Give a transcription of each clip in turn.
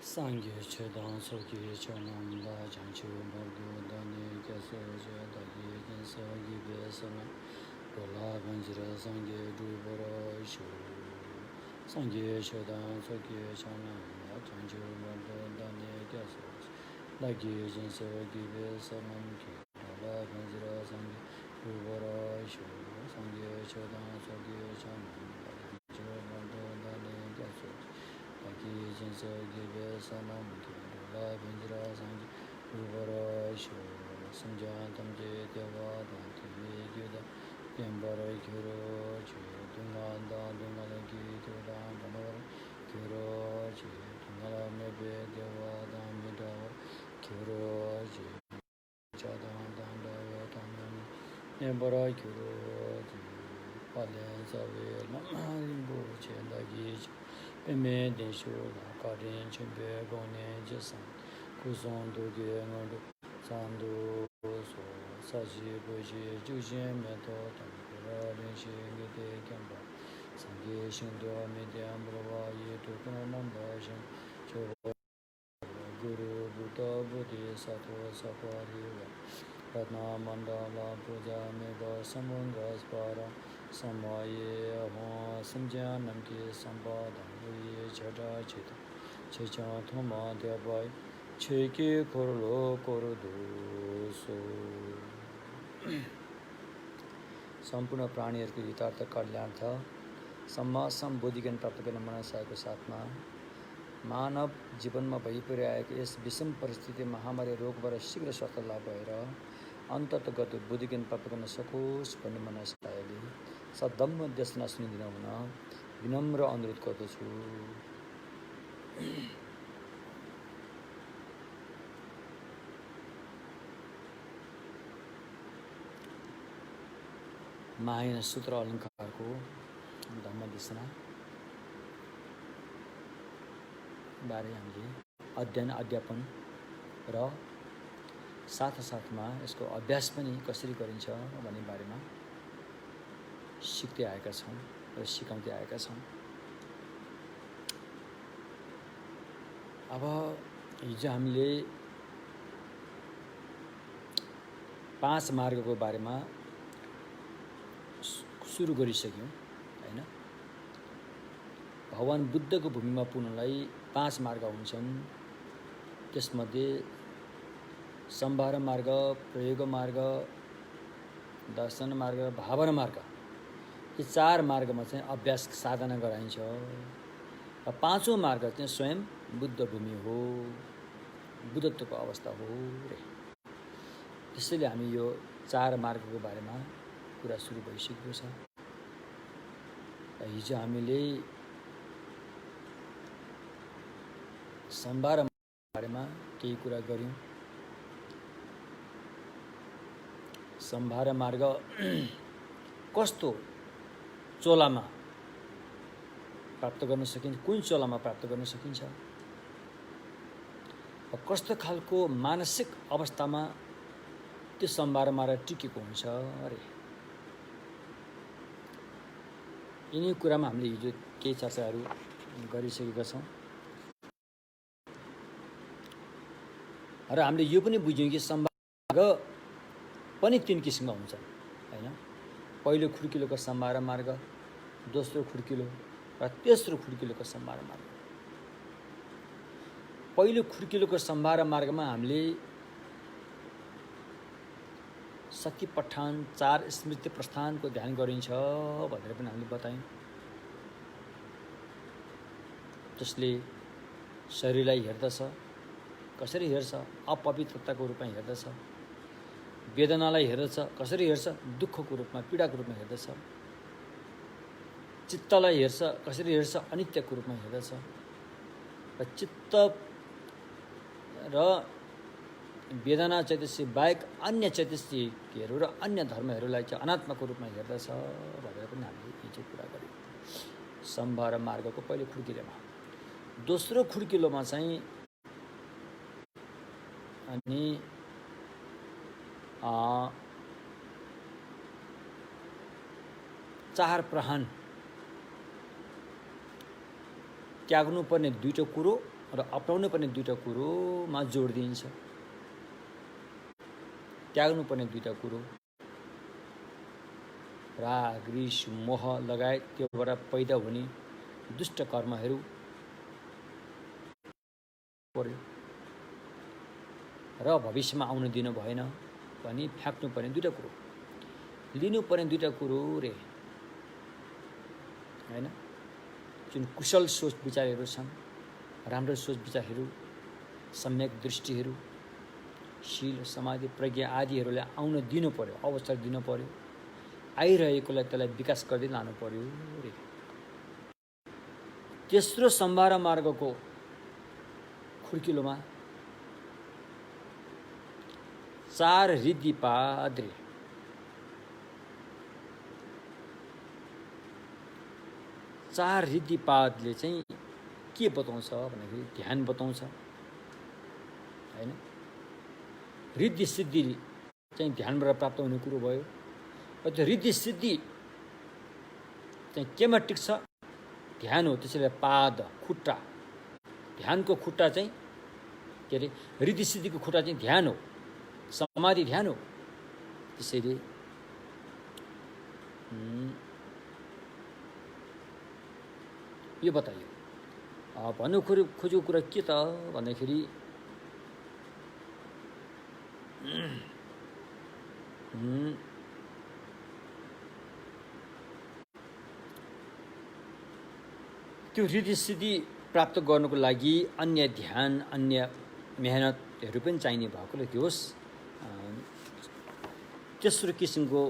Sangye chedan soki chanam la chanchu bardu dani kasa jada ye jinsa gibe sana dola banjira sangye dubara ishu Sangye chedan soki chanam la chanchu bardu dani kasa lagi jinsa gibe sanam ki dola banjira sangye dubara ishu Sangye chedan soki chanam la chanchu bardu dani kasa Lagi jinsa gibe sanam ki dola binjira sangi rubara isho Samjan tamje dewa dhanti gyuda Pyambara gyuro chi Dungan dan dungan gi gyudan dhanawar gyuro chi Dungala mebe dewa dhan midawar gyuro chi Chadan dhan dawa dhanam Pyambara gyuro chi Palen sawe lama limbo chi Lagi chi Peme densho la karin chimpe gone jesan Kuson doge ngondo sando so Saji boji jujin meto tampura rinshi ngide kemba Sange shindo amide ambrava ye tukuna namba shin Chobo guru buddha buddhi sato sakwa riva Ratna mandala puja mega samunga spara Samaye ho samjya namki sampada Uye chada chita Checha thoma debai Cheki korlo kordo so सम्पूर्ण प्राणीहरूको हितार्थ कल्याणार्थ सम्म सम्बोधि ज्ञान प्राप्त गर्न मनसायको साथमा मानव जीवनमा भइपरिरहेको यस विषम परिस्थिति महामारी रोगबाट शीघ्र स्वस्थ लाभ भएर अन्ततगत बुद्धि ज्ञान प्राप्त गर्न सकोस् भन्ने मनसायले सद्धम्म देशना सुनिदिन हुन विनम्र अनुरोध गर्दछु माहिन सूत्र अलङ्कारको धम्म देशना बारे हामीले अध्ययन अध्यापन र साथसाथमा यसको अभ्यास पनि कसरी गरिन्छ भन्ने बारेमा सिक्दै आएका छौँ र सिकाउँदै आएका छौँ अब हिजो हामीले 5 मार्गको बारेमा सुरु गरिसक्यौँ हैन भगवान बुद्धको भूमिमा पुग्नलाई 5 मार्ग हुन्छन् त्यसमध्ये सम्भार मार्ग प्रयोग मार्ग दर्शन मार्ग भावना मार्ग यी 4 मार्गमा चाहिँ अभ्यास साधना गराइन्छ र 5औं मार्ग चाहिँ स्वयं बुद्ध भूमि हो बुद्धत्वको अवस्था हो रे त्यसैले हामी यो 4 मार्गको बारेमा कुरा सुरु भइसकेको छ हिजो हामीले सम्भार बारेमा केही कुरा गर्यौं सम्भार मार्ग कस्तो चोलामा प्राप्त गर्न सकिन्छ कुन चोलामा प्राप्त गर्न सकिन्छ कस्तो खालको मानसिक अवस्थामा त्यो सम्भार मार्ग टिकेको हुन्छ अरे यिनी कुरामा हामीले हिजो केही चर्चाहरू गरिसकेका छौँ र हामीले यो पनि बुझ्यौँ कि सम्भार पनि 3 किसिमका हुन्छन् हैन पहिलो खुड्किलोको सम्भार मार्ग दोस्रो खुड्किलो र तेस्रो खुड्किलोको सम्भार मार्ग पहिलो खुड्किलोको सम्भार मार्गमा हामीले शक्ति पठान 4 स्मृति प्रस्थानको ध्यान गरिन्छ भनेर पनि हामीले बतायौं जसले शरीरलाई हेर्दछ कसरी हेर्छ अपवित्रताको रूपमा हेर्दछ वेदनालाई हेर्दछ कसरी हेर्छ दुःखको रूपमा पीडाको रूपमा हेर्दछ चित्तलाई हेर्छ कसरी हेर्छ अनित्यको रूपमा हेर्दछ र चित्त र वेदना चैतसिक बाहेक अन्य चैतसिकहरू र अन्य धर्महरूलाई चाहिँ अनात्माको रूपमा हेर्दछ भनेर पनि हामीले हिजो कुरा गर्यौं सम्भार मार्गको पहिलो खुड्किलोमा दोस्रो खुड्किलोमा चाहिँ अनि चार प्रहान त्याग्नुपर्ने 2 कुरो र अपनाउनु पर्ने दुईटा कुरोमा जोड दिइन्छ। त्याग्नु पर्ने दुईटा कुरो राग रिस मोह लगायत त्योबाट पैदा हुने दुष्ट कर्महरू पर्यो र भविष्यमा आउन दिनु भएन भनी फ्याँक्नु पर्ने दुईटा कुरो, लिनु पर्ने दुईटा कुरो रे हैन। जुन कुशल सोच विचारहरू छन्, राम्रो सोच विचारहरू, सम्यक दृष्टिहरू, शील समाधि प्रज्ञा आदिहरूलाई आउन दिनु पर्यो, अवसर दिनु पर्यो, आइरहेकोलाई त्यसलाई विकास गर्दै लानु पर्यो रे। तेस्रो सम्भार मार्गको खुड्किलोमा 4 रिद्धिपाद रे। 4 रिद्धिपादले चाहिँ के बताउँछ भन्दाखेरि ध्यान बताउँछ हैन। रिद्धि सिद्धि चाहिँ ध्यानबाट प्राप्त हुने कुरो भयो। र त्यो रिद्धि सिद्धि चाहिँ केमा टिक्छ? ध्यान हो। त्यसैले पाद खुट्टा, ध्यानको खुट्टा चाहिँ के अरे रिद्धि सिद्धिको खुट्टा चाहिँ ध्यान हो, समाधि ध्यान हो। त्यसैले यो बताइयो। भन्नु खोजेको कुरा के त भन्दाखेरि त्यो रिद्धि सिद्धि प्राप्त गर्नको लागि अन्य ध्यान, अन्य मेहनतहरू पनि चाहिने भएकोले त्यो होस्। तेस्रो किसिमको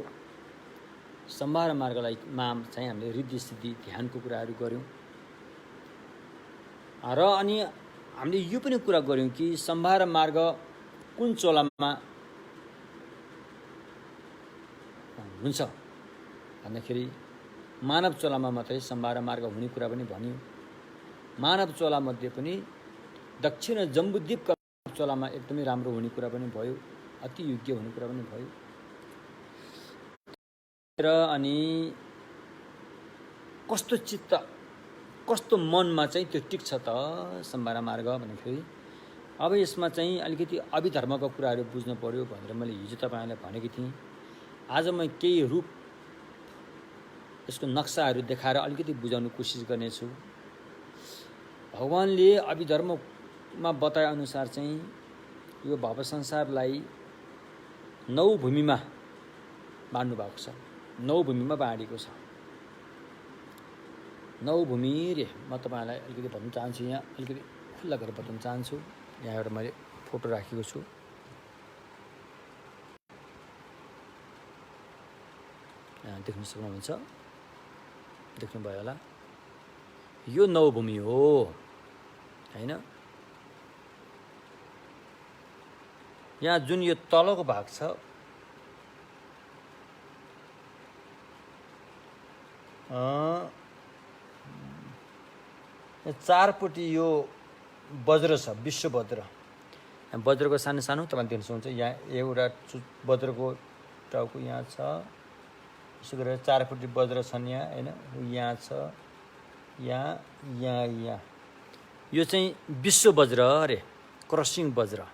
सम्भार मार्गलाई चाहिँ हामीले रिद्धि सिद्धि ध्यानको कुराहरू गऱ्यौँ। र अनि हामीले यो पनि कुरा गऱ्यौँ कि सम्भार मार्ग कुन चोलामा हुन्छ भन्दाखेरि मानव चोलामा मात्रै सम्भार मार्ग हुने कुरा पनि भनियो। मानव चोलामध्ये पनि दक्षिण जम्बुद्वीपका चोलामा एकदमै राम्रो हुने कुरा पनि भयो, अति योग्य हुने कुरा पनि भयो। र अनि कस्तो चित्त, कस्तो मनमा चाहिँ त्यो टिक्छ त सम्भार मार्ग भन्दाखेरि अब यसमा चाहिँ अलिकति अभिधर्मका कुराहरू बुझ्नु पर्यो भनेर मैले हिजो तपाईँलाई भनेकी थिएँ। आज म केही रूप यसको नक्साहरू देखाएर अलिकति बुझाउन कोसिस गर्नेछु। भगवानले अभिधर्ममा बताए अनुसार चाहिँ यो भाव संसारलाई 9 भूमिमा बाँड्नु भएको छ, 9 भूमिमा बाँडेको छ। 9 भूमि रे म तपाईँलाई अलिकति भन्न चाहन्छु, यहाँ अलिकति खुल्ला गरेर बताउन चाहन्छु। यहाँ एउटा मैले फोटो राखेको छु, यहाँ देख्न सक्नुहुन्छ, देख्नुभयो होला। यो 9 भूमि हो हैन। यहाँ जुन यो तलको भाग छ चारपट्टि यो वज्र छ, विश्व वज्र। वज्रको सानो सानो तपाईँ देख्न सक्नुहुन्छ। यहाँ एउटा वज्रको टाउको यहाँ छ, यसो गरेर चारपट्टि वज्र छन् यहाँ हैन। यहाँ छ, यहाँ यहाँ यहाँ यो चाहिँ विश्व वज्र रे, क्रसिङ वज्र।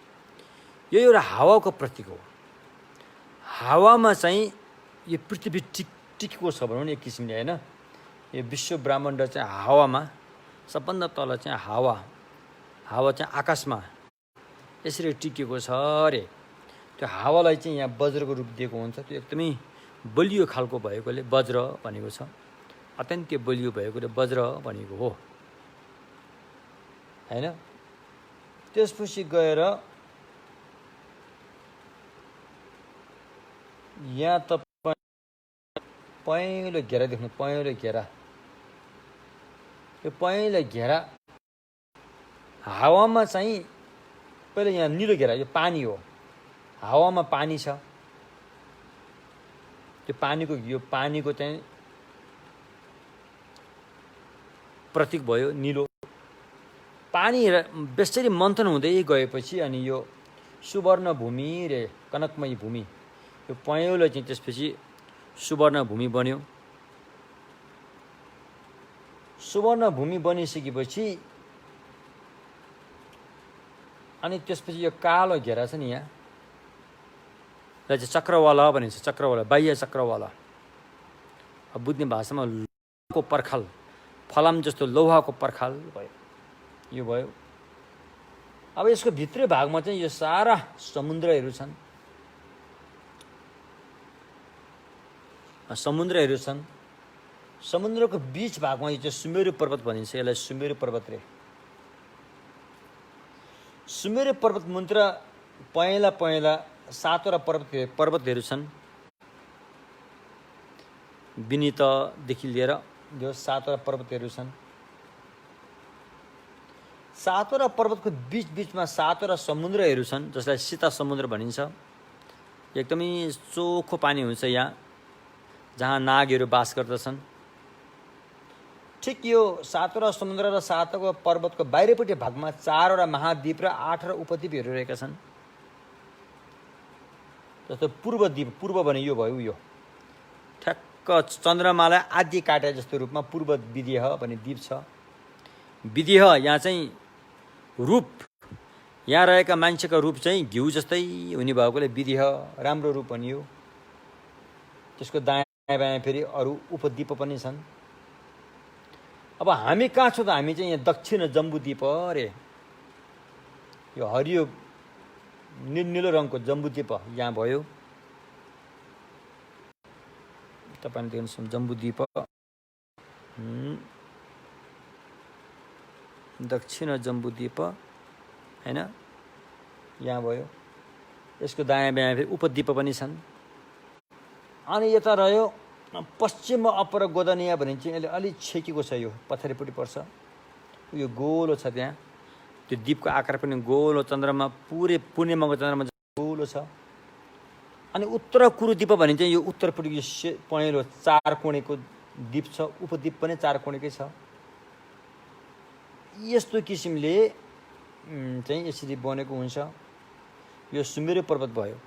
यो एउटा हावाको प्रतीक हो। हावामा चाहिँ यो पृथ्वी टिकेको छ भनौँ न एक किसिमले हैन। यो विश्व ब्रह्माण्ड चाहिँ हावामा, सबभन्दा तल चाहिँ हावा, हावा चाहिँ आकाशमा यसरी टिकेको छ रे। त्यो हावालाई चाहिँ यहाँ वज्रको रूप दिएको हुन्छ। त्यो एकदमै बलियो खालको भएकोले वज्र भनेको छ, अत्यन्तै बलियो भएकोले वज्र भनेको हो हैन। त्यसपछि गएर यहाँ तपाईँ पहेँलो घेरा देख्नु, पहेँलो घेरा। यो पहेँलो घेरा हावामा चाहिँ पहिले यहाँ निलो घेरा, यो पानी हो। हावामा पानी छ, त्यो पानीको चाहिँ प्रतीक भयो निलो। पानी बेसरी मन्थन हुँदै गएपछि अनि यो सुवर्ण भूमि रे, कनकमयी भूमि, यो पहेँलो चाहिँ त्यसपछि सुवर्ण भूमि बन्यो। सुवर्ण भूमि बनिसकेपछि अनि त्यसपछि यो कालो घेरा छ नि यहाँ, यसलाई चाहिँ चक्रवाला भनिन्छ। चक्रवाला, बाह्य चक्रवाला। अब बुझ्ने भाषामा लौहाको पर्खाल, फलाम जस्तो लौहाको पर्खाल भयो, यो भयो। अब यसको भित्री भागमा चाहिँ यो सारा समुद्रहरू छन्, समुद्रहरू छन्। समुद्रको बीच भागमा यो चाहिँ सुमेरु पर्वत भनिन्छ, यसलाई सुमेरु पर्वत रे। सुमेरु पर्वत मुन्त्र पहेँला पहेँला 7वटा पर्वतहरू छन्, विनीतदेखि लिएर यो 7वटा पर्वतहरू छन्। 7वटा पर्वतको बीचमा 7वटा समुद्रहरू छन्, जसलाई सीता समुद्र भनिन्छ। एकदमै चोखो पानी हुन्छ यहाँ, जहाँ नागहरू बास गर्दछन्। ठिक यो 7वटा समुद्र र 7वटा पर्वतको बाहिरपट्टि भागमा 4वटा महाद्वीप र 8वटा उपद्वीपहरू रहेका छन्। जस्तो पूर्व द्वीप, पूर्व भने यो भयो, यो ठ्याक्क चन्द्रमालाई आदि काटे जस्तो रूपमा पूर्व विदेह भन्ने द्वीप छ। विदेह यहाँ चाहिँ रूप, यहाँ रहेका मान्छेको रूप चाहिँ घिउ जस्तै हुने भएकोले विदेह राम्रो रूप भनियो। त्यसको दायाँ बायाँ फेरि अरू उपद्वीप पनि छन्। अब हामी कहाँ छौँ त? हामी चाहिँ यहाँ दक्षिण जम्बुद्वीप अरे, यो हरियो निलो रङको जम्बुद्वीप यहाँ भयो। तपाईँले देख्नुहुन्छ जम्बुद्वीप, दक्षिण जम्बुद्वीप हैन, यहाँ भयो। यसको दायाँ बायाँ फेरि उपद्वीप पनि छन्। अनि यता रह्यो पश्चिम अपर गोदनिया भनिन्छ। यसले अलिक छेकेको छ, यो पछाडिपट्टि पर्छ। यो गोलो छ त्यहाँ, त्यो द्वीपको आकार पनि गोलो, चन्द्रमा पुरै पूर्णिमाको चन्द्रमा गोलो छ। अनि उत्तर कुरुद्वीप भनिन्छ। यो उत्तरपट्टि यो पहेँलो 4 कोणेको द्वीप छ, उपद्वीप पनि 4 कोणेकै छ। यस्तो किसिमले चाहिँ यसरी बनेको हुन्छ। यो सुमेरु पर्वत भयो।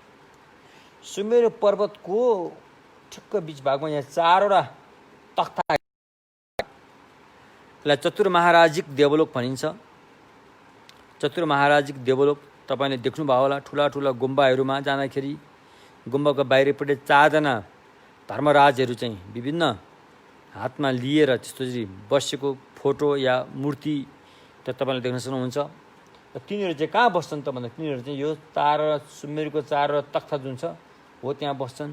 सुमेरु पर्वतको ठिक्क बीच भागमा यहाँ 4वटा तख्ता, यसलाई चतुर्महाराजिक देवलोक भनिन्छ। चतुर्महाराजिक देवलोक तपाईँले देख्नुभयो होला। ठुला ठुला गुम्बाहरूमा जाँदाखेरि गुम्बाको बाहिरपट्टि 4जना धर्मराजहरू चाहिँ विभिन्न हातमा लिएर त्यस्तोरी बसेको फोटो या मूर्ति त तपाईँले देख्न सक्नुहुन्छ। र तिनीहरू चाहिँ कहाँ बस्छन् त भन्दा, तिनीहरू चाहिँ यो सुमेरुको 4 तख्ता जुन छ हो त्यहाँ बस्छन्।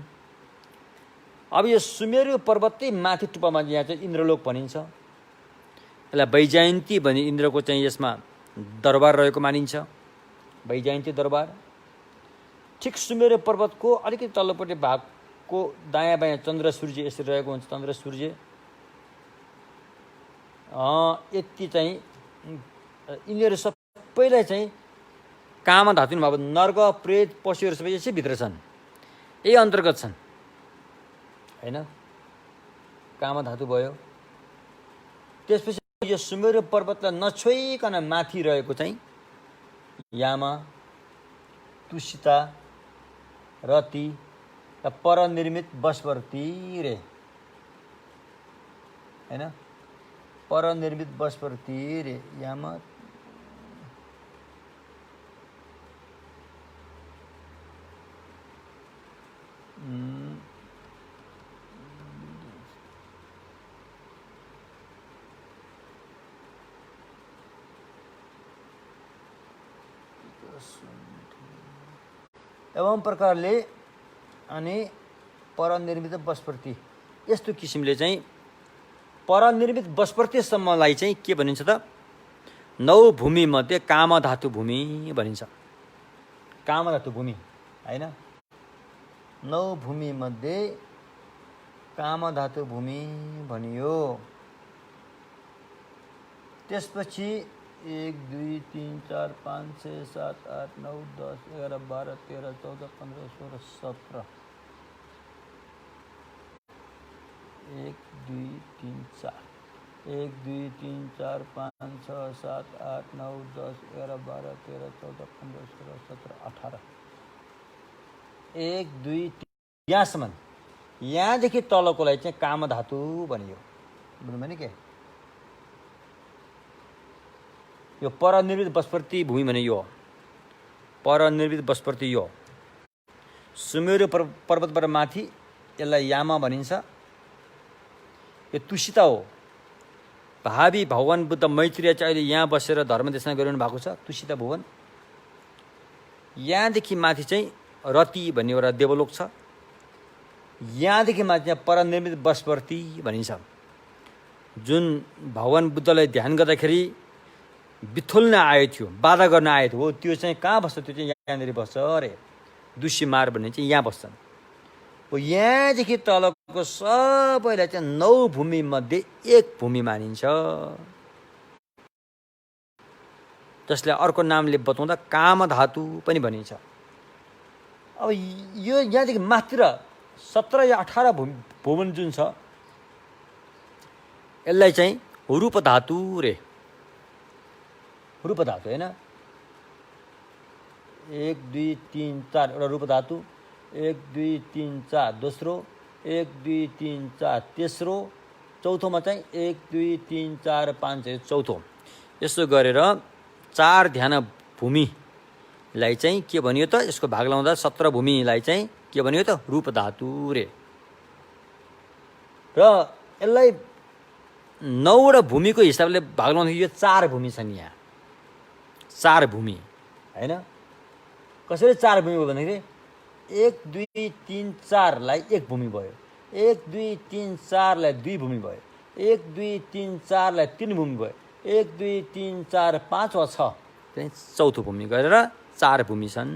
अब यो सुमेरु पर्वतै माथि टुप्पामा यहाँ चाहिँ इन्द्रलोक भनिन्छ। यसलाई वैजयन्ती भनी इन्द्रको चाहिँ यसमा दरबार रहेको मानिन्छ, वैजयन्ती दरबार। ठिक सुमेरु पर्वतको अलिकति तल्लोपट्टि भागको दायाँ बायाँ चन्द्र सूर्य यसरी रहेको हुन्छ। चन्द्र सूर्य यति चाहिँ यिनीहरू सबैलाई चाहिँ काममा धातुनु भयो। नर्क प्रेत पशुहरू सबै यसै भित्र छन्, यही अन्तर्गत छन् हैन, काममा धातु भयो। त्यसपछि यो सुमेरु पर्वतलाई नछोइकन माथि रहेको चाहिँ यामा, तुसिता, रति र परनिर्मित बसवर्ती रे हैन, परनिर्मित बसवर्ती रे यामा। एवं प्रकारले अनि परनिर्मित बसवर्ती यस्तो किसिमले चाहिँ परनिर्मित बसवर्तीसम्मलाई चाहिँ के भनिन्छ त? 9 भूमि मध्ये कामधातु भूमि भनिन्छ। कामधातु भूमि हैन, 9 भूमि मध्ये कामधातु भूमि भनियो। त्यसपछि 1 2 3 4 5 6 7 8 9 10 11 12 13 14 15 16 17 1 2 3 4 1 2 3 4 5 6 7 8 9 10 11 12 13 14 15 16 17 18 1 2 3 यहाँसम्म, यहाँदेखि तलकोलाई चाहिँ कामधातु भनियो। बुझ्नुभयो नि के? यो परनिर्मित बसवर्ती भूमि भने यो परनिर्मित बसपर्ती यो सुमेरु पर्वतबाट माथि यसलाई यामा भनिन्छ। यो तुसिता हो। भावी भगवान बुद्ध मैत्रेय चाहिँ अहिले यहाँ बसेर धर्मदेशना गरिरहनु भएको छ, तुसिता भुवन। यहाँदेखि माथि चाहिँ रति भन्ने एउटा देवलोक छ। यहाँदेखि माथि चाहिँ परनिर्मित बसपर्ती भनिन्छ। जुन भगवान बुद्धलाई ध्यान गर्दाखेरि बिथोल्न आएको थियो, बाधा गर्न आएको थियो, हो त्यो चाहिँ कहाँ बस्छ? त्यो चाहिँ यहाँनिर बस्छ अरे। दुष्यमार भन्ने चाहिँ यहाँ बस्छन्। हो यहाँदेखि तलको सबैलाई चाहिँ 9 भूमि मध्ये 1 भूमि मानिन्छ, जसलाई अर्को नामले बताउँदा कामधातु पनि भनिन्छ। अब यो यहाँदेखि मात्र 17 या 18 भुवन जुन छ यसलाई चाहिँ रूप धातु रे। रूप धातु हैन। 1 2 3 4 एउटा रूप धातु, 1 2 3 4 दोस्रो, 1 2 3 4 तेस्रो, चौथोमा चाहिँ 1 2 3 4 5 6 चौथो। यसो गरेर 4 ध्यान भूमिलाई चाहिँ के भनियो त? यसको भाग लाउँदा 17 भूमिलाई चाहिँ के भनियो त? रूप धातु रे। र यसलाई 9वटा भूमिको हिसाबले भाग लाउँदा यो 4 भूमि छन् यहाँ। 4 भूमि हैन। कसरी 4 भूमि भयो भन्दाखेरि 1 2 3 4 लाई 1 भूमि भयो, 1 2 3 4 लाई 2 भूमि भयो, 1 2 3 4 लाई 3 भूमि भयो, 1 2 3 4 5 वा 6 चाहिँ चौथो भूमि गरेर 4 भूमि छन्।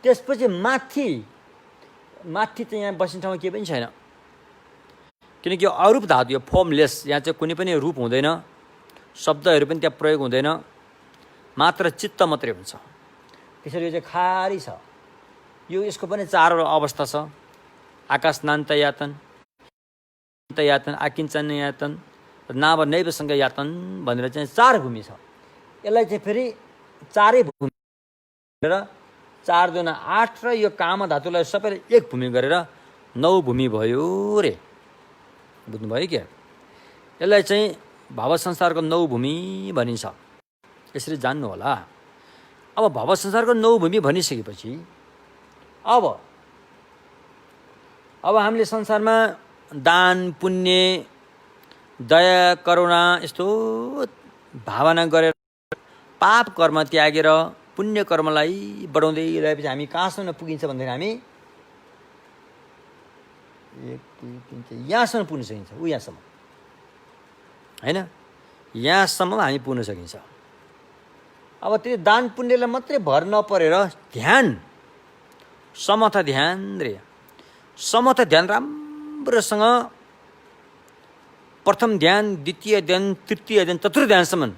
त्यसपछि माथि चाहिँ यहाँ बस्ने ठाउँमा केही पनि छैन, किनकि यो अरूप धातु, यो फर्मलेस, यहाँ चाहिँ कुनै पनि रूप हुँदैन, शब्दहरू पनि त्यहाँ प्रयोग हुँदैन, मात्र चित्त मात्रै हुन्छ। त्यसरी यो चाहिँ खाली छ। यो यसको पनि 4 अवस्था छ। आकाशनान्त यातन, यातन, आकिञ्चन यातन, नाभ नैवसँग यातन भनेर चाहिँ 4 भूमि छ। यसलाई चाहिँ फेरि 4 भूमि गरेर 4 दुना 8 र यो काम धातुलाई सबैले 1 भूमि गरेर 9 भूमि भयो रे। बुझ्नुभयो क्या? यसलाई चाहिँ भाव संसारको 9 भूमि भनिन्छ। यसरी जान्नु होला। अब भाव संसारको 9 भूमि भनिसकेपछि अब हामीले संसारमा दान पुण्य दया करुणा यस्तो भावना गरेर पाप कर्म त्यागेर पुण्य कर्मलाई बढाउँदै गएपछि हामी कहाँसम्म पुगिन्छ भन्दाखेरि हामी 1 2 3 4 यहाँसम्म पुग्न सकिन्छ। ऊ यहाँसम्म हैन, यहाँसम्म हामी पुग्न सकिन्छ। अब त्यो दान पुण्यलाई मात्रै भर नपरेर ध्यान, समथ ध्यान रे। समथ ध्यान राम्रोसँग प्रथम ध्यान, द्वितीय ध्यान, तृतीय ध्यान, चतुर्थ ध्यानसम्म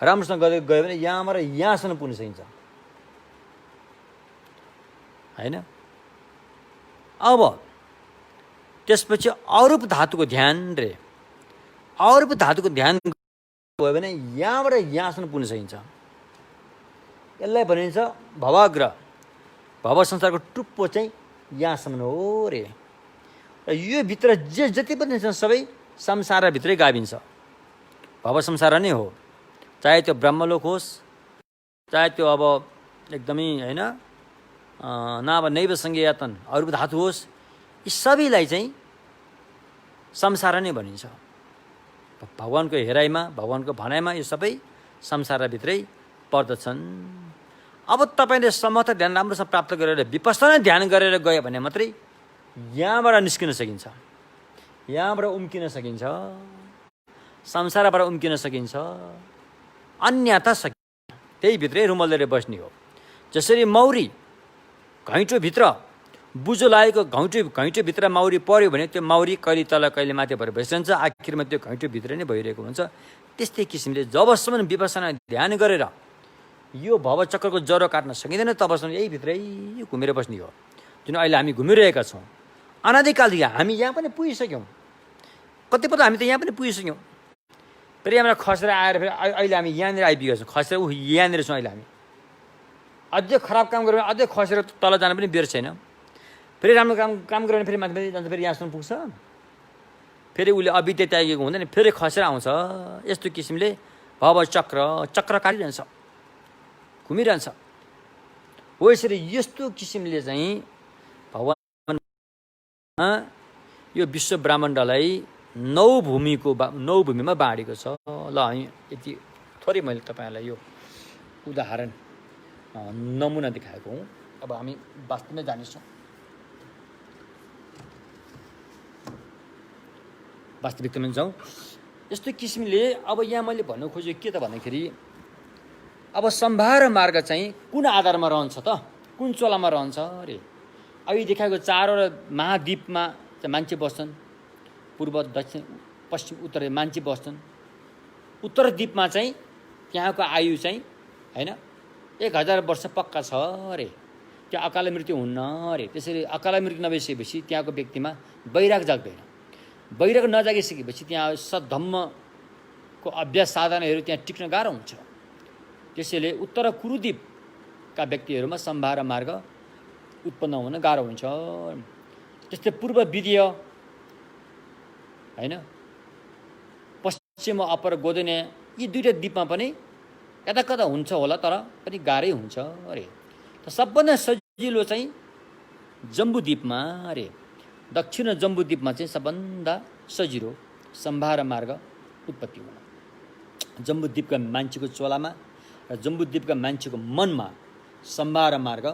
राम्रोसँग गर्दै गयो भने यहाँबाट यहाँसम्म पुग्न सकिन्छ हैन। अब त्यसपछि अरूप धातुको ध्यान रे। अरूप धातुको ध्यान भयो भने यहाँबाट यहाँसम्म पुग्न सकिन्छ। यसलाई भनिन्छ भवाग्र। भव संसारको टुप्पो चाहिँ यहाँसम्म हो रे। र यो भित्र जति पनि छ सबै संसारभित्रै गाभिन्छ। भव संसार नै हो। चाहे त्यो ब्रह्मलोक होस्, चाहे त्यो अब एकदमै हैन नाभ नैवसँग यातन अरूप धातु होस्, यी सबैलाई चाहिँ संसार नै भनिन्छ। भगवानको हेराइमा, भगवानको भनाइमा यो सबै संसारभित्रै पर्दछन्। अब तपाईले समथ ध्यान राम्रोसँग प्राप्त गरेर विपස්සना ध्यान गरेर गयो भने मात्रै यहाँबाट निस्किन सकिन्छ, यहाँबाट उम्किन सकिन्छ, संसारबाट उम्किन सकिन्छ, अन्यथा सकिन्छ। त्यही भित्रै रुमल्दै बस्ने हो। जसरी मौरी घैँचोभित्र बुझो लागेको घैँचोभित्र मौरी पर्यो भने त्यो मौरी कहिले तल कहिले माथि भएर बसिरहन्छ, आखिरमा त्यो घैँचोभित्र नै भइरहेको हुन्छ। त्यस्तै किसिमले जबसम्म विपස්සना ध्यान गरेर यो भवचक्रको जरो काट्न सकिँदैन तबसम्म यही भित्रै घुमेर बस्ने हो। जुन अहिले हामी घुमिरहेका छौँ अनादिकालदेखि हामी यहाँ पनि पुगिसक्यौँ। कतिपल्ट हामी त यहाँ पनि पुगिसक्यौँ। फेरि यहाँबाट खसेर आएर फेरि अहिले हामी यहाँनिर आइपुगेका छौँ। खसेर यहाँनिर छौँ अहिले हामी। अझै खराब काम गऱ्यो भने अझै खसेर तल जान पनि बेर छैन। फेरि राम्रो काम गऱ्यो भने फेरि माथि जान्छ, फेरि यहाँसम्म पुग्छ। फेरि उसले अविद्या त्यागेको हुँदैन, फेरि खसेर आउँछ। यस्तो किसिमले भवचक्र काटिरहन्छ, घुमिरहन्छ। हो यसरी यस्तो किसिमले चाहिँ भगवान यो विश्व ब्रह्माण्डलाई 9 भूमिमा बाँडेको छ। ल यति थोरै मैले तपाईँहरूलाई यो उदाहरण नमुना देखाएको हुँ। अब हामी वास्तवमै जानेछौँ। वास्तविकतामा जाउँ। यस्तो किसिमले अब यहाँ मैले भन्नु खोजेको के त भन्दाखेरि अब सम्भार मार्ग चाहिँ कुन आधारमा रहन्छ त, कुन चोलामा रहन्छ अरे। अहिले देखाएको 4 महाद्वीपमा मान्छे बस्छन्, पूर्व दक्षिण पश्चिम उत्तर मान्छे बस्छन्। उत्तर द्वीपमा चाहिँ त्यहाँको आयु चाहिँ हैन 1000 वर्ष पक्का छ अरे, त्यहाँ अकाल मृत्यु हुन्न अरे। त्यसरी अकाल मृत्यु नभइसकेपछि त्यहाँको व्यक्तिमा वैराग जाग्दैन। वैराग नजागिसकेपछि त्यहाँ सद्धम्मको अभ्यास साधनाहरू त्यहाँ टिक्न गाह्रो हुन्छ। त्यसैले उत्तर कुरुद्वीपका व्यक्तिहरूमा सम्भार मार्ग उत्पन्न हुन गाह्रो हुन्छ। त्यस्तै पूर्व विदेय हैन, पश्चिम अपर गोदने यी दुईटा द्वीपमा पनि कता कता हुन्छ होला, तर पनि गाह्रै हुन्छ अरे। त सबभन्दा सजिलो चाहिँ जम्बुद्वीपमा अरे, दक्षिण जम्बुद्वीपमा चाहिँ सबभन्दा सजिलो सम्भार मार्ग उत्पत्ति हुन। जम्बुद्वीपका मान्छेको चोलामा र जम्बुद्वीपका मान्छेको मनमा सम्भार मार्ग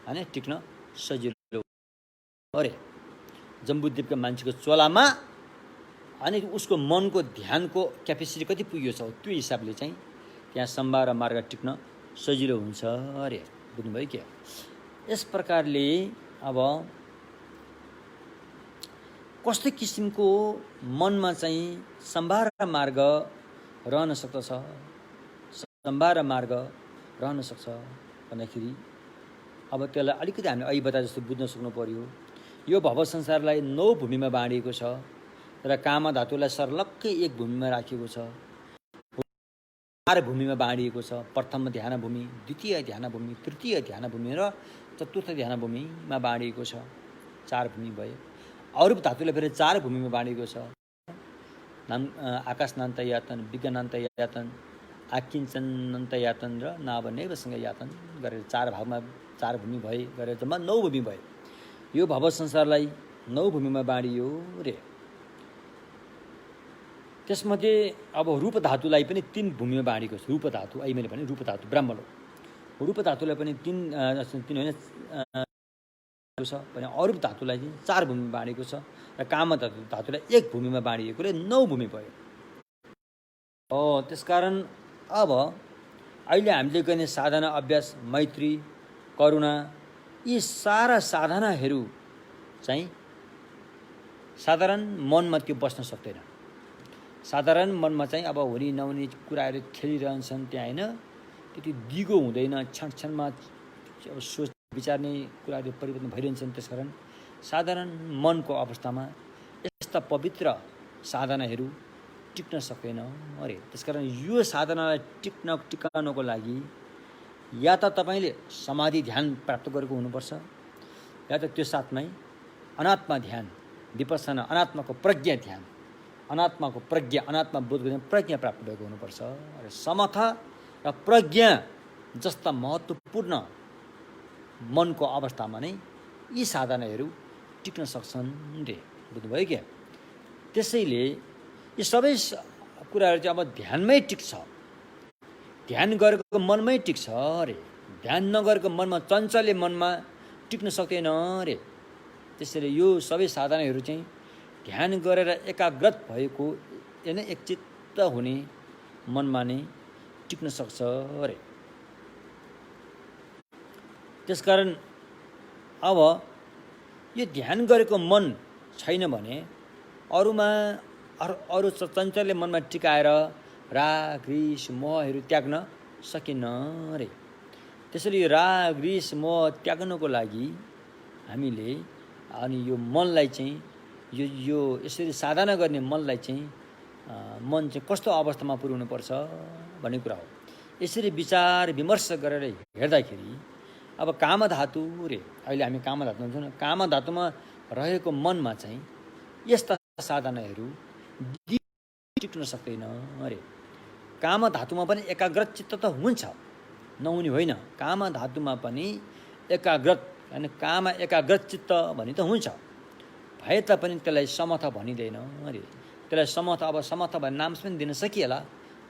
हैन टिक्न सजिलो अरे। जम्बुद्वीपका मान्छेको चोलामा अनि उसको मनको ध्यानको क्यापेसिटी कति पुग्यो छ त्यो हिसाबले चाहिँ त्यहाँ सम्भार मार्ग टिक्न सजिलो हुन्छ अरे। बुझ्नुभयो क्या? यस प्रकारले अब कस्तो किसिमको मनमा चाहिँ सम्भार मार्ग रहन सक्दछ, सम्भार मार्ग रहन सक्छ भन्दाखेरि अब त्यसलाई अलिकति हामी अहिले बताए जस्तो बुझ्न सक्नु पर्यो। यो भव संसारलाई 9 भूमिमा बाँडिएको छ र काम धातुलाई सर्लक्कै 1 भूमिमा राखिएको छ। 4 भूमिमा बाँडिएको छ। प्रथम ध्यान भूमि, द्वितीय ध्यान भूमि, तृतीय ध्यान भूमि र चतुर्थ ध्यान भूमिमा बाँडिएको छ। 4 भूमि भए। अरू धातुलाई फेरि 4 भूमिमा बाँडिएको छ। आकाशनान्त यातन, विज्ञानान्त यातन, आकिञ्चनान्त यातन र नावनेवसँग यातन गरेर 4 भागमा 4 भूमि भए गरेर जम्मा 9 भूमि भए। यो भव संसारलाई 9 भूमिमा बाँडियो रे। त्यसमध्ये अब रूप धातुलाई पनि 3 भूमिमा बाँडेको छ। रूप धातु अहिले मैले भने रूप धातु ब्राह्मण हो। रूप धातुलाई पनि 3 होइन छ भने अरू धातुलाई चाहिँ 4 भूमिमा बाँडेको छ र काम धातुलाई 1 भूमिमा बाँडिएकोले 9 भूमि भयो। त्यसकारण अब अहिले हामीले गर्ने साधना अभ्यास मैत्री करुणा यी सारा साधनाहरू चाहिँ साधारण मनमा त्यो बस्न सक्दैन। साधारण मनमा चाहिँ अब हुने नहुने कुराहरू खेलिरहन्छन् त्यहाँ होइन, त्यति दिगो हुँदैन। क्षणमा सोच विचार्ने कुराहरू परिवर्तन भइरहन्छन्। त्यसकारण साधारण मनको अवस्थामा यस्ता पवित्र साधनाहरू टिक्न सक्दैन अरे। त्यसकारण यो साधनालाई टिकाउनको लागि या त तपाईँले समाधि ध्यान प्राप्त गरेको हुनुपर्छ या त त्यो साथमै अनात्मा ध्यान, विपස්සना, अनात्माको प्रज्ञा ध्यान, अनात्माको प्रज्ञा, अनात्मा बोध गर्ने प्रज्ञा प्राप्त भएको हुनुपर्छ। र समथा र प्रज्ञा जस्ता महत्त्वपूर्ण मनको अवस्थामा नै यी साधनाहरू टिक्न सक्छन् रे। बुझ्नुभयो क्या? त्यसैले यी सबै कुराहरू चाहिँ अब ध्यानमै टिक्छ। ध्यान गरेको मनमै टिक्छ अरे। ध्यान नगरेको मनमा, चञ्चल्य मनमा टिक्न सक्दैन अरे। त्यसैले यो सबै साधनाहरू चाहिँ ध्यान गरेर एकाग्रत भएको होइन एकचित्त हुने मनमा नै टिक्न सक्छ अरे। त्यसकारण अब यो ध्यान गरेको मन छैन भने अरू चञ्चल्य मनमा टिकाएर राग रिस मोहहरू त्याग्न सकिन्न रे। त्यसैले यो राग रिस मोह त्याग्नको लागि हामीले अनि यो मनलाई चाहिँ यो यसरी साधना गर्ने मनलाई चाहिँ मन चाहिँ कस्तो अवस्थामा पुर्याउनुपर्छ भन्ने कुरा हो। यसरी विचार विमर्श गरेर हेर्दाखेरि अब काम धातु रे, अहिले हामी काम धातु भन्छौँ न, काम धातुमा रहेको मनमा चाहिँ यस्ता साधनाहरू टिक्न सक्दैन अरे। काम धातुमा पनि एकाग्र चित्त त हुन्छ, नहुने होइन। काम धातुमा पनि एकाग्रत होइन कहाँमा एकाग्रत चित्त भने त हुन्छ, भए तापनि त्यसलाई समथ भनिँदैन अरे। त्यसलाई समथ, अब समथ भन्ने नाम पनि दिन सकिएला,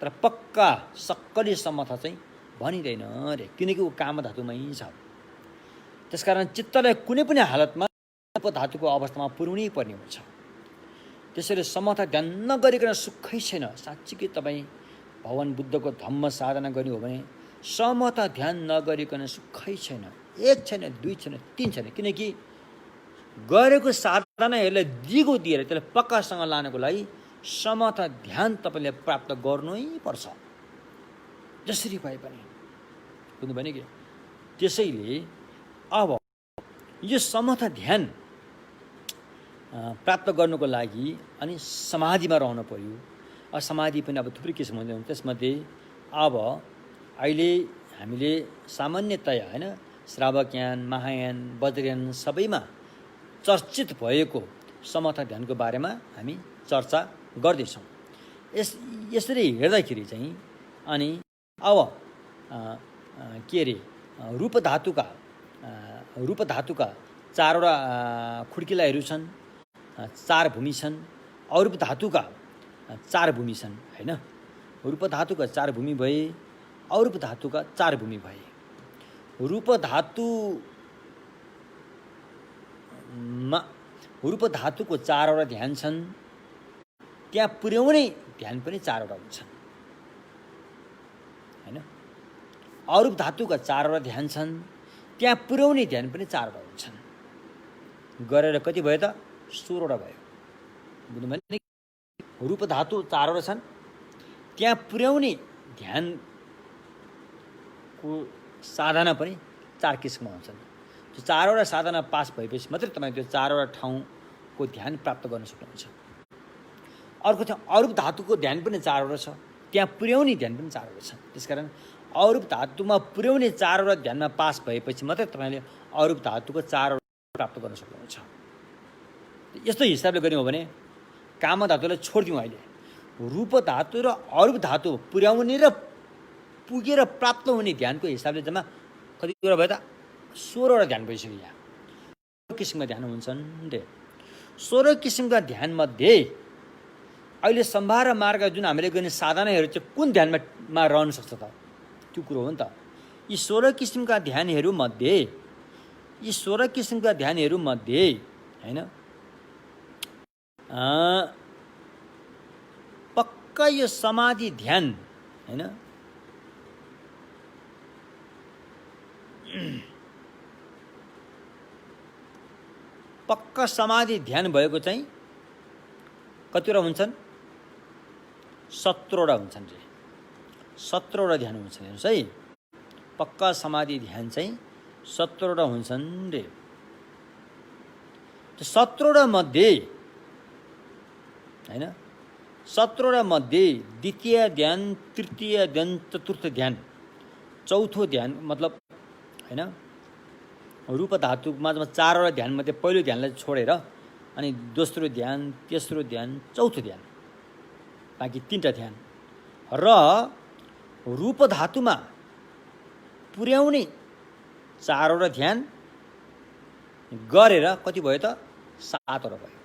तर पक्का सक्कली समथ चाहिँ भनिँदैन अरे, किनकि ऊ काम धातुमै छ। त्यसकारण चित्तलाई कुनै पनि हालतमा धातुको अवस्थामा पुर्याउनै पर्ने हुन्छ। त्यसैले समथ ध्यान नगरिकन सुखै छैन। साँच्चीकै तपाईँ भगवान् बुद्धको धम्म साधना गर्नु हो भने समथ ध्यान नगरिकन सुखै छैन। एक छैन, दुई छैन, तीन छैन, किनकि गरेको साधनाहरूलाई दिगो दिएर त्यसलाई पक्कासँग लानको लागि समथ ध्यान तपाईँले प्राप्त गर्नै पर्छ, जसरी भए पनि। बुझ्नुभयो नि कि? त्यसैले अब यो समथ ध्यान प्राप्त गर्नुको लागि अनि समाधिमा रहनु पर्यो। समाधि पनि अब थुप्रै किसिम हुन्छ। त्यसमध्ये अब अहिले हामीले सामान्यतया होइन श्रावकयान, महायान, वज्रयान सबैमा चर्चित भएको समथ ध्यानको बारेमा हामी चर्चा गर्दैछौँ। यसरी हेर्दाखेरि चाहिँ अनि अब के अरे रूप धातुका चारवटा खुड्किलाहरू छन्, चार भूमि छन्। अरूप धातुका चार भूमि छन् होइन। रूप धातुका चार भूमि भए, अरूप धातुका चार भूमि भए। रूप धातुको चारवटा ध्यान छन्, त्यहाँ पुर्याउने ध्यान पनि चारवटा हुन्छन् होइन। अरूप धातुका चारवटा ध्यान छन्, त्यहाँ पुर्याउने ध्यान पनि चारवटा हुन्छन्। गरेर कति भयो त? 16वटा भयो। बुझ्नुभयो नि? रूप धातु चारवटा छन्, त्यहाँ पुर्याउने ध्यानको साधना पनि चार किसिममा हुन्छन्। त्यो चारवटा साधना पास भएपछि मात्रै तपाईँ त्यो चारवटा ठाउँको ध्यान प्राप्त गर्न सक्नुहुन्छ। अर्को चाहिँ अरूप धातुको ध्यान पनि चारवटा छ, त्यहाँ पुर्याउने ध्यान पनि चारवटा छ। त्यसकारण अरूप धातुमा पुर्याउने चारवटा ध्यानमा पास भएपछि मात्रै तपाईँले अरूप धातुको चारवटा प्राप्त गर्न सक्नुहुन्छ। यस्तो हिसाबले गर्ने हो भने काम धातुलाई छोडिदिउँ। अहिले रूप धातु र अरूप धातु पुर्याउने र पुगेर प्राप्त हुने ध्यानको हिसाबले जम्मा कतिवटा भयो त? 16वटा ध्यान भइसक्यो। यहाँ 16 किसिमका ध्यान हुन्छन् रे। 16 किसिमका ध्यानमध्ये अहिले सम्भार मार्ग जुन हामीले गर्ने साधनाहरू चाहिँ कुन ध्यानमा रहन सक्छ त? त्यो कुरो हो नि त। यी 16 किसिमका ध्यानहरूमध्ये होइन पक्का यो समाधि ध्यान होइन पक्का समाधि ध्यान भएको चाहिँ कतिवटा हुन्छन्? 17वटा हुन्छन् रे। 17वटा ध्यान हुन्छन्। हेर्नुहोस् है, पक्का समाधि ध्यान चाहिँ 17वटा हुन्छन् रे। त्यो 17वटा मध्ये होइन 17वटा मध्ये द्वितीय ध्यान, तृतीय ध्यान, चतुर्थ ध्यान, चौथो ध्यान मतलब होइन रूप धातुमा चारवटा ध्यानमध्ये पहिलो ध्यानलाई छोडेर अनि दोस्रो ध्यान, तेस्रो ध्यान, चौथो ध्यान, बाँकी 3टा ध्यान र रूप धातुमा पुर्याउने 4वटा ध्यान गरेर कति भयो त? 7वटा भयो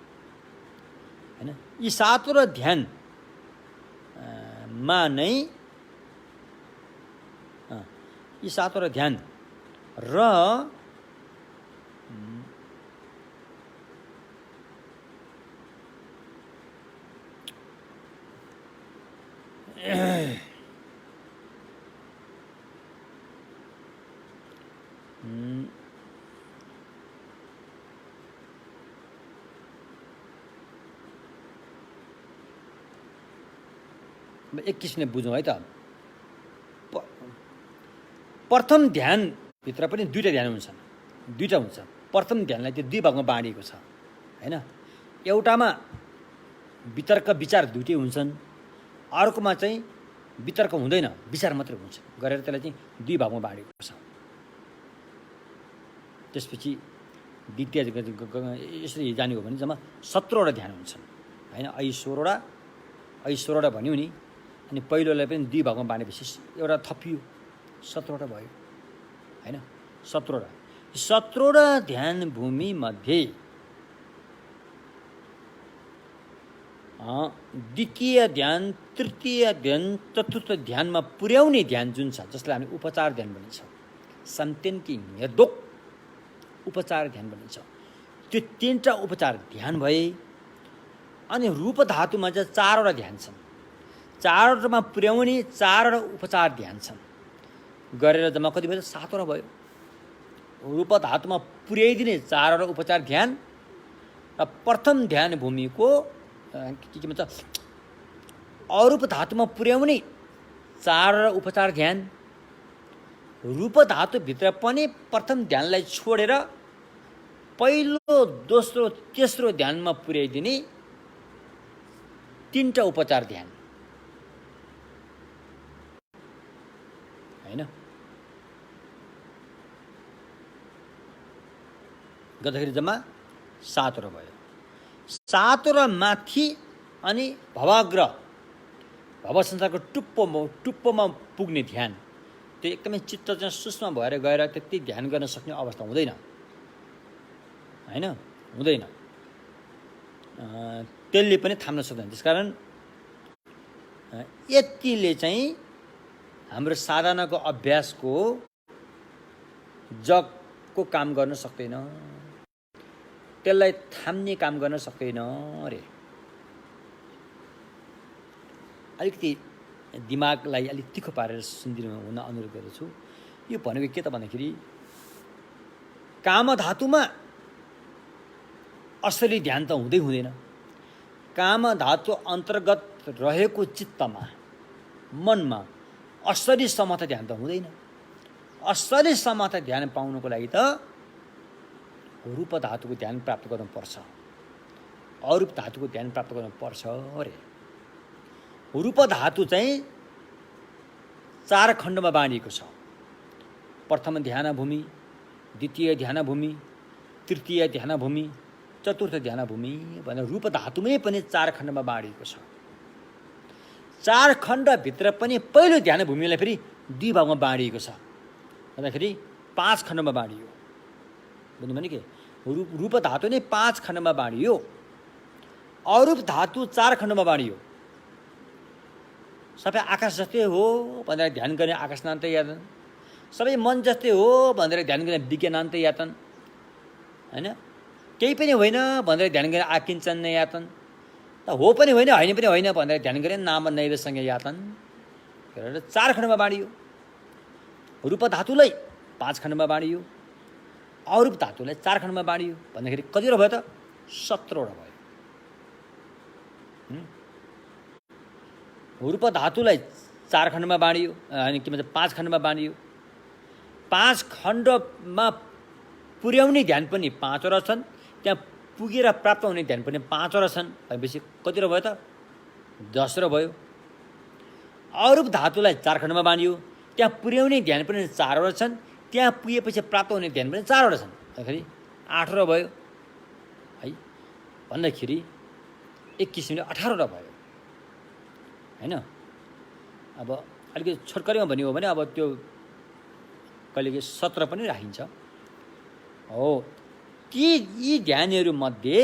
होइन। यी 7वटा ध्यानमा नै यी 7वटा ध्यान र एक किसिमले बुझौँ है त। प्रथम ध्यानभित्र पनि 2टा ध्यान हुन्छन्, 2टा हुन्छ। प्रथम ध्यानलाई त्यो 2 भागमा बाँडिएको छ होइन। एउटामा वितर्क विचार 2टै हुन्छन्, अर्कोमा चाहिँ वितर्क हुँदैन, विचार मात्रै हुन्छ गरेर त्यसलाई चाहिँ 2 भागमा बाँडिएको छ। त्यसपछि द्वितीय यसरी जाने हो भने जम्मा 17वटा ध्यान हुन्छन् होइन। अहिले 16वटा भन्यो नि, अनि पहिलोलाई पनि 2 भागमा बाँडेपछि एउटा थपियो, 17वटा भयो होइन। 17वटा 17वटा ध्यान भूमि मध्ये द्वितीय ध्यान, तृतीय ध्यान, चतुर्थ ध्यानमा पुर्याउने ध्यान जुन छ, जसलाई हामी उपचार ध्यान भनिन्छ, सम्तेन्की निर्दोक उपचार ध्यान भनिन्छ, त्यो 3टा उपचार ध्यान भए। अनि रूप धातुमा चाहिँ 4वटा ध्यान छन्, 4वटामा पुर्याउने 4वटा उपचार ध्यान छन्, गरेर जम्मा कति भयो? 7वटा भयो। रूप धातुमा पुर्याइदिने 4वटा उपचार ध्यान र प्रथम ध्यान भूमिको के भन्छ अरूप धातुमा पुर्याउने 4वटा उपचार ध्यान, रूप धातुभित्र पनि प्रथम ध्यानलाई छोडेर पहिलो, दोस्रो, तेस्रो ध्यानमा पुर्याइदिने 3टा उपचार ध्यान हैन। गर्दाखेरि जम्मा 7वटा भयो। 7वटा माथि अनि भवाग्र, भव संसारको टुप्पोमा पुग्ने ध्यान, त्यो एकदमै चित्त चाहिँ सूक्ष्म भएर गएर त्यति ध्यान गर्न सक्ने अवस्था हुँदैन हैन, हुँदैन। त्यसले पनि थाम्न सक्दैन। त्यसकारण यतिले चाहिँ हाम्रो साधनाको अभ्यासको जगको काम गर्न सक्दैन, त्यसलाई थाम्ने काम गर्न सक्दैन रे। अलिकति दिमागलाई अलिक तिखो पारेर सुनिदिनु हुन अनुरोध गर्दछु। यो भनेको के त भन्दाखेरि काम धातुमा असली ध्यान त हुँदै हुँदैन। काम धातु अन्तर्गत रहेको चित्तमा, मनमा असली समता ध्यान त हुँदैन। असली समता ध्यान पाउनुको लागि त रूप धातुको ध्यान प्राप्त गर्नुपर्छ, अरूप धातुको ध्यान प्राप्त गर्नुपर्छ अरे। रूप धातु चाहिँ 4 खण्डमा बाँडिएको छ। प्रथम ध्यान भूमि, द्वितीय ध्यान भूमि, तृतीय ध्यान भूमि, चतुर्थ ध्यान भूमि भनेर रूप धातुमै पनि 4 खण्डमा बाँडिएको छ। 4 खण्डभित्र पनि पहिलो ध्यान भूमिलाई फेरि 2 भागमा बाँडिएको छ, भन्दाखेरि 5 खण्डमा बाँडियो। बुझ्नु भने के? रूप धातु नै 5 खण्डमा बाँडियो, अरूप धातु 4 खण्डमा बाँडियो। सबै आकाश जस्तै हो भनेर ध्यान गर्ने आकाशनान्त यातन, सबै मन जस्तै हो भनेर ध्यान गर्ने विज्ञानान्त यातन हैन, केही पनि होइन भनेर ध्यान गर्ने आकिञ्चन यातन, हो पनि होइन होइन पनि होइन भनेर ध्यान गर्ने नाम नैवसँग यातन गरेर 4 खण्डमा बाँडियो। रूप धातुलाई 5 खण्डमा बाँडियो, अरूप धातुलाई 4 खण्डमा बाँडियो भन्दाखेरि कतिवटा भयो त? 17वटा भयो। रूप धातुलाई 4 खण्डमा बाँडियो, अनि के भन्छ 5 खण्डमा बाँडियो। 5 खण्डमा पुर्याउने ध्यान पनि 5वटा छन्, त्यहाँ पुगेर प्राप्त हुने ध्यान पनि 5वटा छन् भनेपछि कतिवटा भयो त? 10वटा भयो। अरूप धातुलाई 4 खण्डमा बाँडियो, त्यहाँ पुर्याउने ध्यान पनि 4वटा छन्, त्यहाँ पुगेपछि प्राप्त हुने ध्यान पनि 4वटा छन् भन्दाखेरि 8वटा भयो है। भन्दाखेरि एक किसिमले 18वटा भयो हैन। अब अलिकति छोटकरीमा भन्यो भने अब त्यो कहिलेकाहीँ 17 पनि राखिन्छ हो। यी ध्यानहरूमध्ये,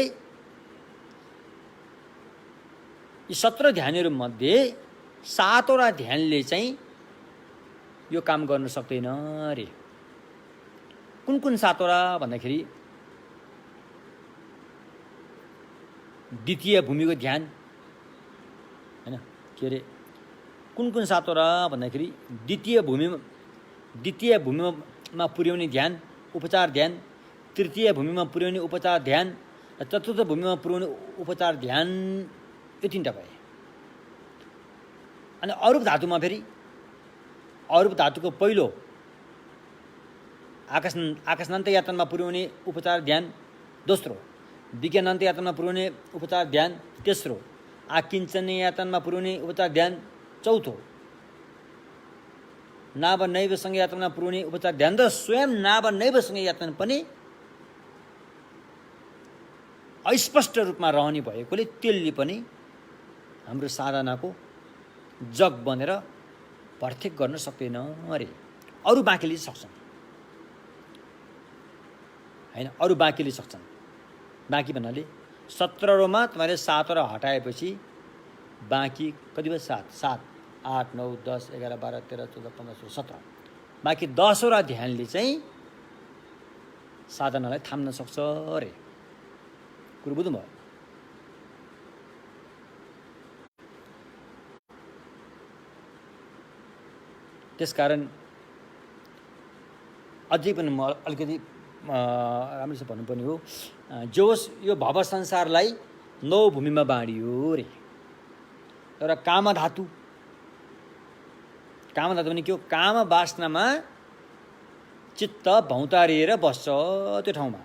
यी 17 ध्यानहरूमध्ये 7वटा ध्यानले चाहिँ यो काम गर्न सक्दैन रे। कुन 7वटा भन्दाखेरि द्वितीय भूमिको ध्यान हैन, के अरे कुन 7वटा भन्दाखेरि द्वितीय भूमिमा पुर्याउने ध्यान उपचार ध्यान, तृतीय भूमिमा पुर्याउने उपचार ध्यान, चतुर्थ भूमिमा पुर्याउने उपचार ध्यान, यो 3टा भए। अनि अरूप धातुमा फेरि अरूप धातुको पहिलो आकाशनान्त यातनमा पुर्याउने उपचार ध्यान, दोस्रो विज्ञानान्त यातनमा पुर्याउने उपचार ध्यान, तेस्रो आकिञ्चन यातनमा पुर्याउने उपचार ध्यान, चौथो नाभ नैवसँग यातनमा पुर्याउने उपचार ध्यान र स्वयं नाभ नैवसँग यातन पनि अस्पष्ट रूपमा रहने भएकोले त्यसले पनि हाम्रो साधनाको जग बनेर भर्थिक गर्न सक्दैन अरे। अरू बाँकीले सक्छन्। हैन, अरू बाँकीले सक्छन्। बाँकी भन्नाले 17 तपाईँले 7 हटाएपछि बाँकी कति भयो? 7, 8, 9, 10, 11, 12, 13, 14, 15, 16, 17। बाँकी 10 ध्यानले चाहिँ साधनालाई थाम्न सक्छ अरे। कुरो बुझ्नुभयो? त्यसकारण अझै पनि म अलिकति राम्रोसँग भन्नुपर्ने हो, जोस् यो भव संसारलाई 9 भूमिमा बाँडियो रे। एउटा कामधातु भने के हो? काम वासनामा चित्त भौँतारिएर बस्छ त्यो ठाउँमा।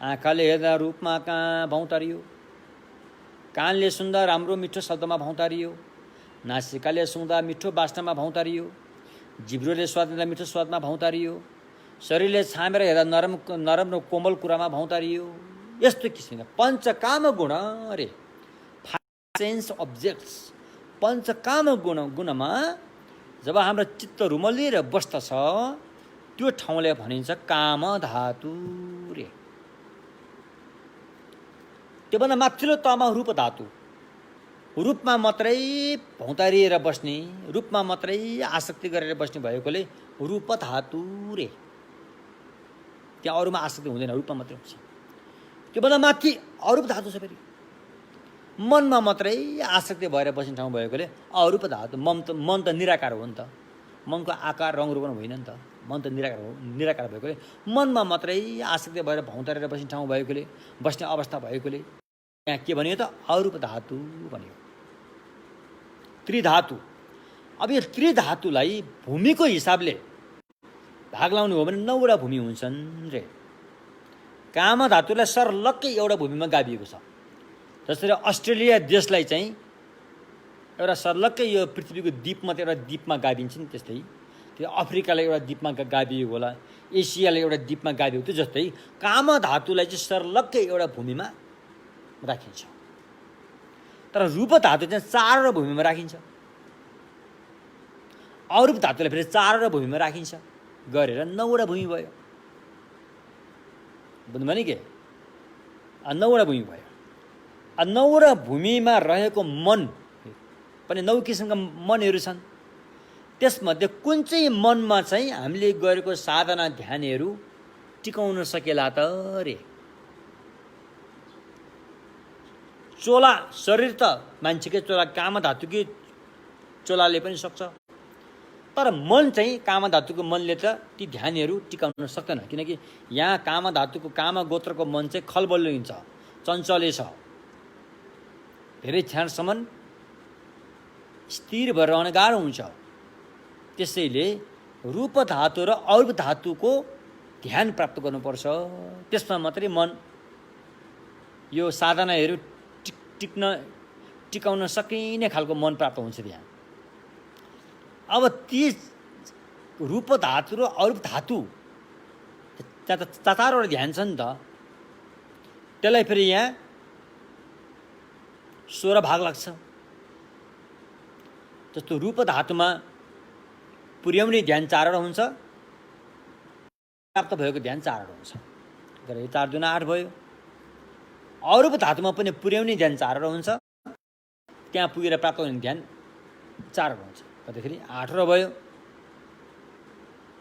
आँखाले हेर्दा रूपमा कहाँ भौँतारियो, कानले सुन्दा राम्रो मिठो शब्दमा भौँतारियो, नासिकाले सुँग्दा मिठो वासनामा भौँतारियो, जिब्रोले स्वाद लिँदा मिठो स्वादमा भौँतारियो, शरीरले छामेर हेर्दा नरम र कोमल कुरामा भौँतारियो। यस्तो किसिमका पञ्चकाम गुण अरे। सेन्स अब्जेक्ट्स पञ्चकाम गुणमा जब हाम्रो चित्त रुमलिएर बस्दछ त्यो ठाउँलाई भनिन्छ काम धातु रे। त्योभन्दा माथिल्लो तहमा रूप धातु, रूपमा मात्रै भौँतारिएर बस्ने, रूपमा मात्रै आसक्ति गरेर बस्ने भएकोले रूप धातु रे। त्यहाँ अरूमा आसक्ति हुँदैन, रूपमा मात्रै हुन्छ। त्योभन्दा माथि अरूप धातु छ फेरि, मनमा मात्रै आसक्ति भएर बस्ने ठाउँ भएकोले अरूप धातु। मन त निराकार हो नि त, मनको आकार रङ रूप होइन नि त, मन त निराकार भएकोले मनमा मात्रै आसक्ति भएर भौँतारेर बस्ने ठाउँ भएकोले, बस्ने अवस्था भएकोले यहाँ के भनियो त? अरूप धातु भनियो। त्रिधातु। अब यो त्रिधातुलाई भूमिको हिसाबले भाग लाउनु हो भने 9 भूमि हुन्छन् रे। काम धातुलाई सर्लक्कै एउटा भूमिमा गाभिएको छ। जसरी अस्ट्रेलिया देशलाई चाहिँ एउटा सर्लक्कै यो पृथ्वीको द्वीपमा एउटा द्वीपमा गाभिन्छ नि, त्यस्तै त्यो अफ्रिकालाई एउटा द्वीपमा गाभिएको होला, एसियालाई एउटा द्वीपमा गाभिएको, त्यो जस्तै काम धातुलाई चाहिँ सर्लक्कै एउटा भूमिमा राखिन्छ। तर रूप धातु चाहिँ 4 भूमिमा राखिन्छ, अरूप धातुलाई फेरि 4 भूमिमा राखिन्छ गरेर 9 भूमि भयो। बुझ्नुभयो नि के? 9 भूमि भयो। 9 भूमिमा रहेको मन पनि 9 किसिमका मनहरू छन्। त्यसमध्ये कुन चाहिँ मनमा चाहिँ हामीले गरेको साधना ध्यानहरू टिकाउन सकेला त रे? चोला शरीर त मान्छेकै चोला, काम धातुकै चोलाले पनि सक्छ, तर मन चाहिँ काम धातुको मनले त ती ध्यानहरू टिकाउन सक्दैन। किनकि यहाँ काम धातुको काम गोत्रको मन चाहिँ खलबल्लो हुन्छ, चञ्चले छ, धेरै क्षणसम्म स्थिर भएर रहन गाह्रो हुन्छ। त्यसैले रूप धातु र अरूप धातुको ध्यान प्राप्त गर्नुपर्छ। त्यसमा मात्रै मन यो साधनाहरू टिकाउन सकिने खालको मन प्राप्त हुन्छ त्यहाँ। अब ती रूप धातु र अरूप धातु त्यहाँ त 4वटा ध्यान छ नि त, त्यसलाई फेरि यहाँ 16 भाग लाग्छ। जस्तो रूप धातुमा पुर्याउने ध्यान 4वटा हुन्छ, प्राप्त भएको ध्यान 4वटा हुन्छ, 4 दुना 8 भयो। अरूप धातुमा पनि पुर्याउने ध्यान 4वटा हुन्छ, त्यहाँ पुगेर प्राप्त हुने ध्यान 4वटा हुन्छ, गर्दाखेरि 8 भयो।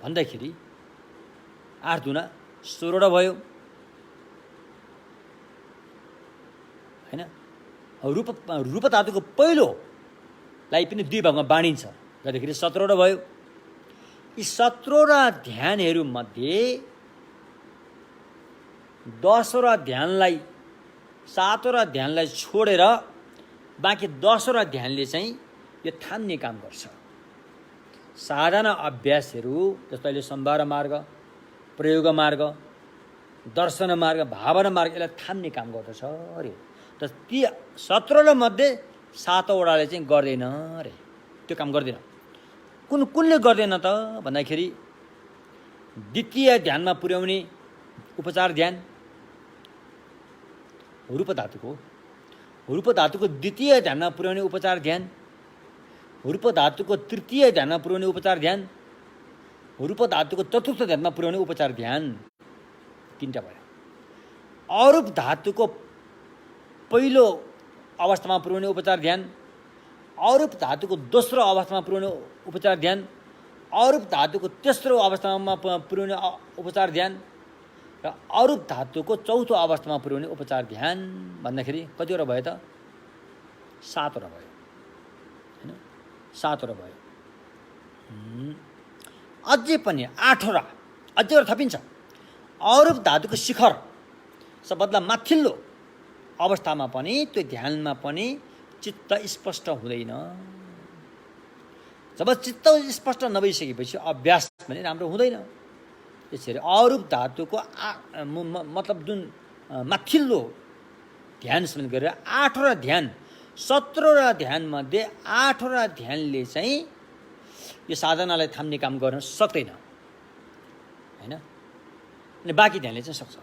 भन्दाखेरि 8 दुना 16 भयो हैन। रूप धातुको पहिलोलाई पनि 2 भागमा बाँडिन्छ, गर्दाखेरि 17 भयो। यी 17 ध्यानहरूमध्ये 10 ध्यानलाई 7 ध्यानलाई छोडेर बाँकी 10 ध्यानले चाहिँ यो थाम्ने काम गर्छ। साधना अभ्यासहरू जस्तो अहिले संभार मार्ग, प्रयोग मार्ग, दर्शन मार्ग, भावना मार्ग यसलाई थाम्ने काम गर्दछ अरे। त ती 17 मध्ये 7वटाले चाहिँ गर्दैन अरे, त्यो काम गर्दैन। कुनले गर्दैन त भन्दाखेरि द्वितीय ध्यानमा पुर्याउने उपचार ध्यान रूप धातुको द्वितीय ध्यानमा पुर्याउने उपचार ध्यान, रूप धातुको तृतीय ध्यानमा पुर्याउने उपचार ध्यान, रूप धातुको चतुर्थ ध्यानमा पुर्याउने उपचार ध्यान, तीनटा भयो। अरूप धातुको पहिलो अवस्थामा पुर्याउने उपचार ध्यान, अरूप धातुको दोस्रो अवस्थामा पुर्याउने उपचार ध्यान, अरूप धातुको तेस्रो अवस्थामा पुर्याउने उपचार ध्यान र अरूप धातुको चौथो अवस्थामा पुर्याउने उपचार ध्यान भन्दाखेरि कतिवटा भयो त? 7 वटा भयो हैन, 7 वटा भयो। अझै पनि 8 वटा अझै एउटा थपिन्छ। अरूप धातुको शिखर सबभन्दा माथिल्लो अवस्थामा पनि त्यो ध्यानमा पनि चित्त स्पष्ट हुँदैन। जब चित्त स्पष्ट नभइसकेपछि अभ्यास पनि राम्रो हुँदैन। त्यसरी अरूप धातुको मतलब जुन माथिल्लो ध्यानसम्म गरेर 8 वटा ध्यान, 17 वटा ध्यानमध्ये 8 वटा ध्यानले चाहिँ यो साधनालाई थाम्ने काम गर्न सक्दैन हैन। अनि बाँकी ध्यानले चाहिँ सक्छ।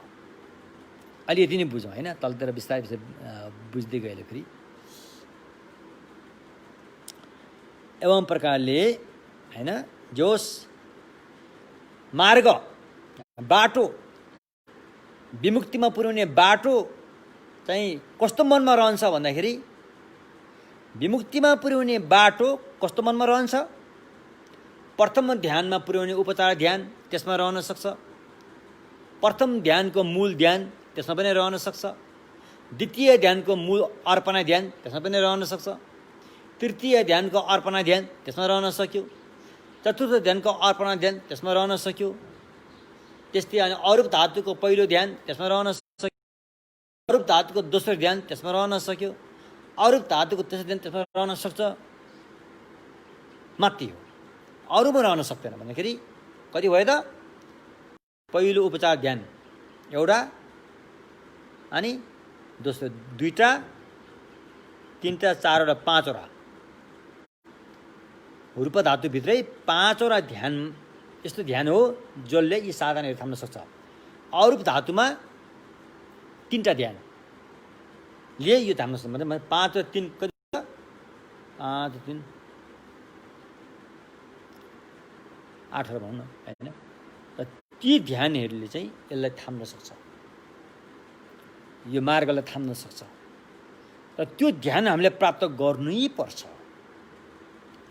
अलि यति नै बुझौँ हैन, तलतिर बिस्तारै बिस्तारै बुझ्दै गएले फेरि। एवं प्रकारले हैन जोस मार्ग बाटो विमुक्तिमा पुर्याउने बाटो चाहिँ कस्तो मनमा रहन्छ भन्दाखेरि विमुक्तिमा पुर्याउने बाटो कस्तो मनमा रहन्छ? प्रथम ध्यानमा पुर्याउने उपचार ध्यान त्यसमा रहन सक्छ। प्रथम ध्यानको मूल ध्यान त्यसमा पनि रहन सक्छ। द्वितीय ध्यानको मूल अर्पणा ध्यान त्यसमा पनि रहन सक्छ। तृतीय ध्यानको अर्पणा ध्यान त्यसमा रहन सक्यो। चतुर्थ ध्यानको अर्पणा ध्यान त्यसमा रहन सक्यो। त्यस्तै अनि अरूप धातुको पहिलो ध्यान त्यसमा रहन सक्यो। अरूप धातुको दोस्रो ध्यान त्यसमा रहन सक्यो। अरूप धातुको तेस्रो ध्यान त्यसमा रहन सक्छ। मात्रै हो, अरूमा रहन सक्दैन भन्दाखेरि कति भयो त? पहिलो उपचार ध्यान एउटा, अनि दोस्रो 2टा, 3टा, 4वटा, 5वटा रूप धातुभित्रै 5वटा ध्यान यस्तो ध्यान हो जसले यी साधनाहरू थाम्न सक्छ। अरूप धातुमा 3टा ध्यानले यो थाम्न सक्छ। मतलब 5 र 3 कति? 5 3 8 भनौँ न हैन। र ती ध्यानहरूले चाहिँ यसलाई थाम्न सक्छ, यो मार्गलाई थाम्न सक्छ। र त्यो ध्यान हामीले प्राप्त गर्नै पर्छ।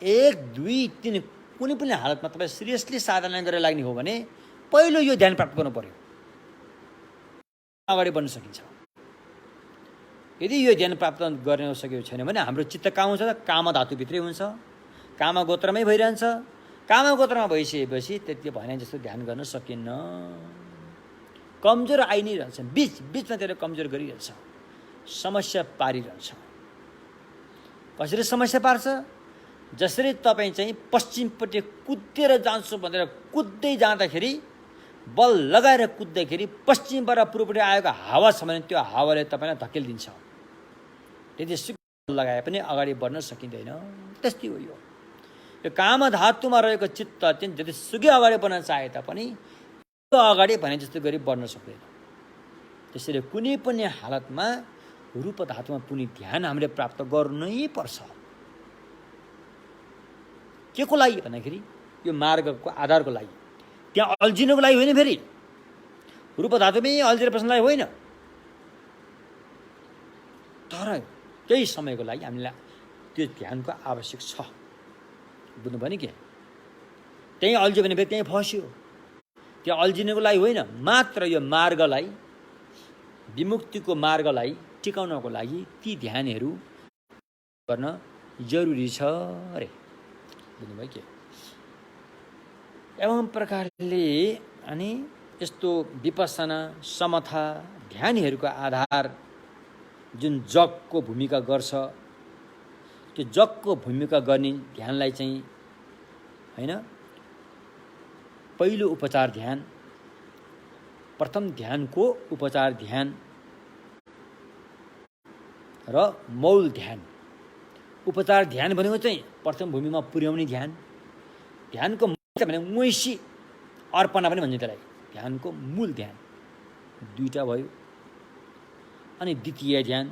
1 2 3 कुनै पनि हालतमा तपाईँ सिरियसली साधना गरेर लाग्ने हो भने पहिलो यो ध्यान प्राप्त गर्नु पर्यो, अगाडि बढ्न सकिन्छ। यदि यो ध्यान प्राप्त गर्न सकेको छैन भने हाम्रो चित्त कहाँ हुन्छ त? काम धातुभित्रै हुन्छ, काम गोत्रमै भइरहन्छ। काम गोत्रमा भइसकेपछि त्यति भने जस्तो ध्यान गर्न सकिन्न। कमजोर आइ नै रहन्छ, बिचमा त्यसले कमजोर गरिरहन्छ, समस्या पारिरहन्छ। कसरी समस्या पार्छ? जसरी तपाईँ चाहिँ पश्चिमपट्टि कुदेर जान्छु भनेर कुद्दै जाँदाखेरि बल लगाएर कुद्दाखेरि पश्चिमबाट पूर्वपट्टि आएको हावा छ भने त्यो हावाले तपाईँलाई धकेलिदिन्छ। त्यति बल लगाए पनि अगाडि बढ्न सकिँदैन। त्यस्तै हो यो काम धातुमा रहेको चित्त चाहिँ जतिसुकै अगाडि बढ्न चाहे तापनि अगाडि भने जस्तो गरी बढ्न सक्दैन। त्यसैले कुनै पनि हालतमा रूप धातुमा पुनि ध्यान हामीले प्राप्त गर्नै पर्छ। के को लागि भन्दाखेरि यो मार्गको आधारको लागि, त्यहाँ अल्झिनको लागि होइन, फेरि रूप धातुमै अल्झिएर बस्नलाई होइन, तर केही समयको लागि हामीलाई त्यो ध्यानको आवश्यक छ। बुझ्नुभयो नि? के त्यहीँ अल्झ्यो भने फेरि त्यहीँ फस्यो। त्यो अल्झिनको लागि होइन, मात्र यो मार्गलाई, विमुक्तिको मार्गलाई टिकाउनको लागि ती ध्यानहरू गर्न जरुरी छ अरे। बुझ्नुभयो? के एवं प्रकारले अनि यस्तो विपස්සना समथा ध्यानहरूको आधार जुन जगको भूमिका गर्छ, त्यो जगको भूमिका गर्ने ध्यानलाई चाहिँ हैन पहिलो उपचार ध्यान, प्रथम ध्यानको उपचार ध्यान र मौल ध्यान। उपचार ध्यान भनेको चाहिँ प्रथम भूमिमा पुर्याउने ध्यान। ध्यानको मूल भने मैसी अर्पणा पनि भन्छ त्यसलाई। ध्यानको मूल ध्यान 2टा भयो। अनि द्वितीय ध्यान,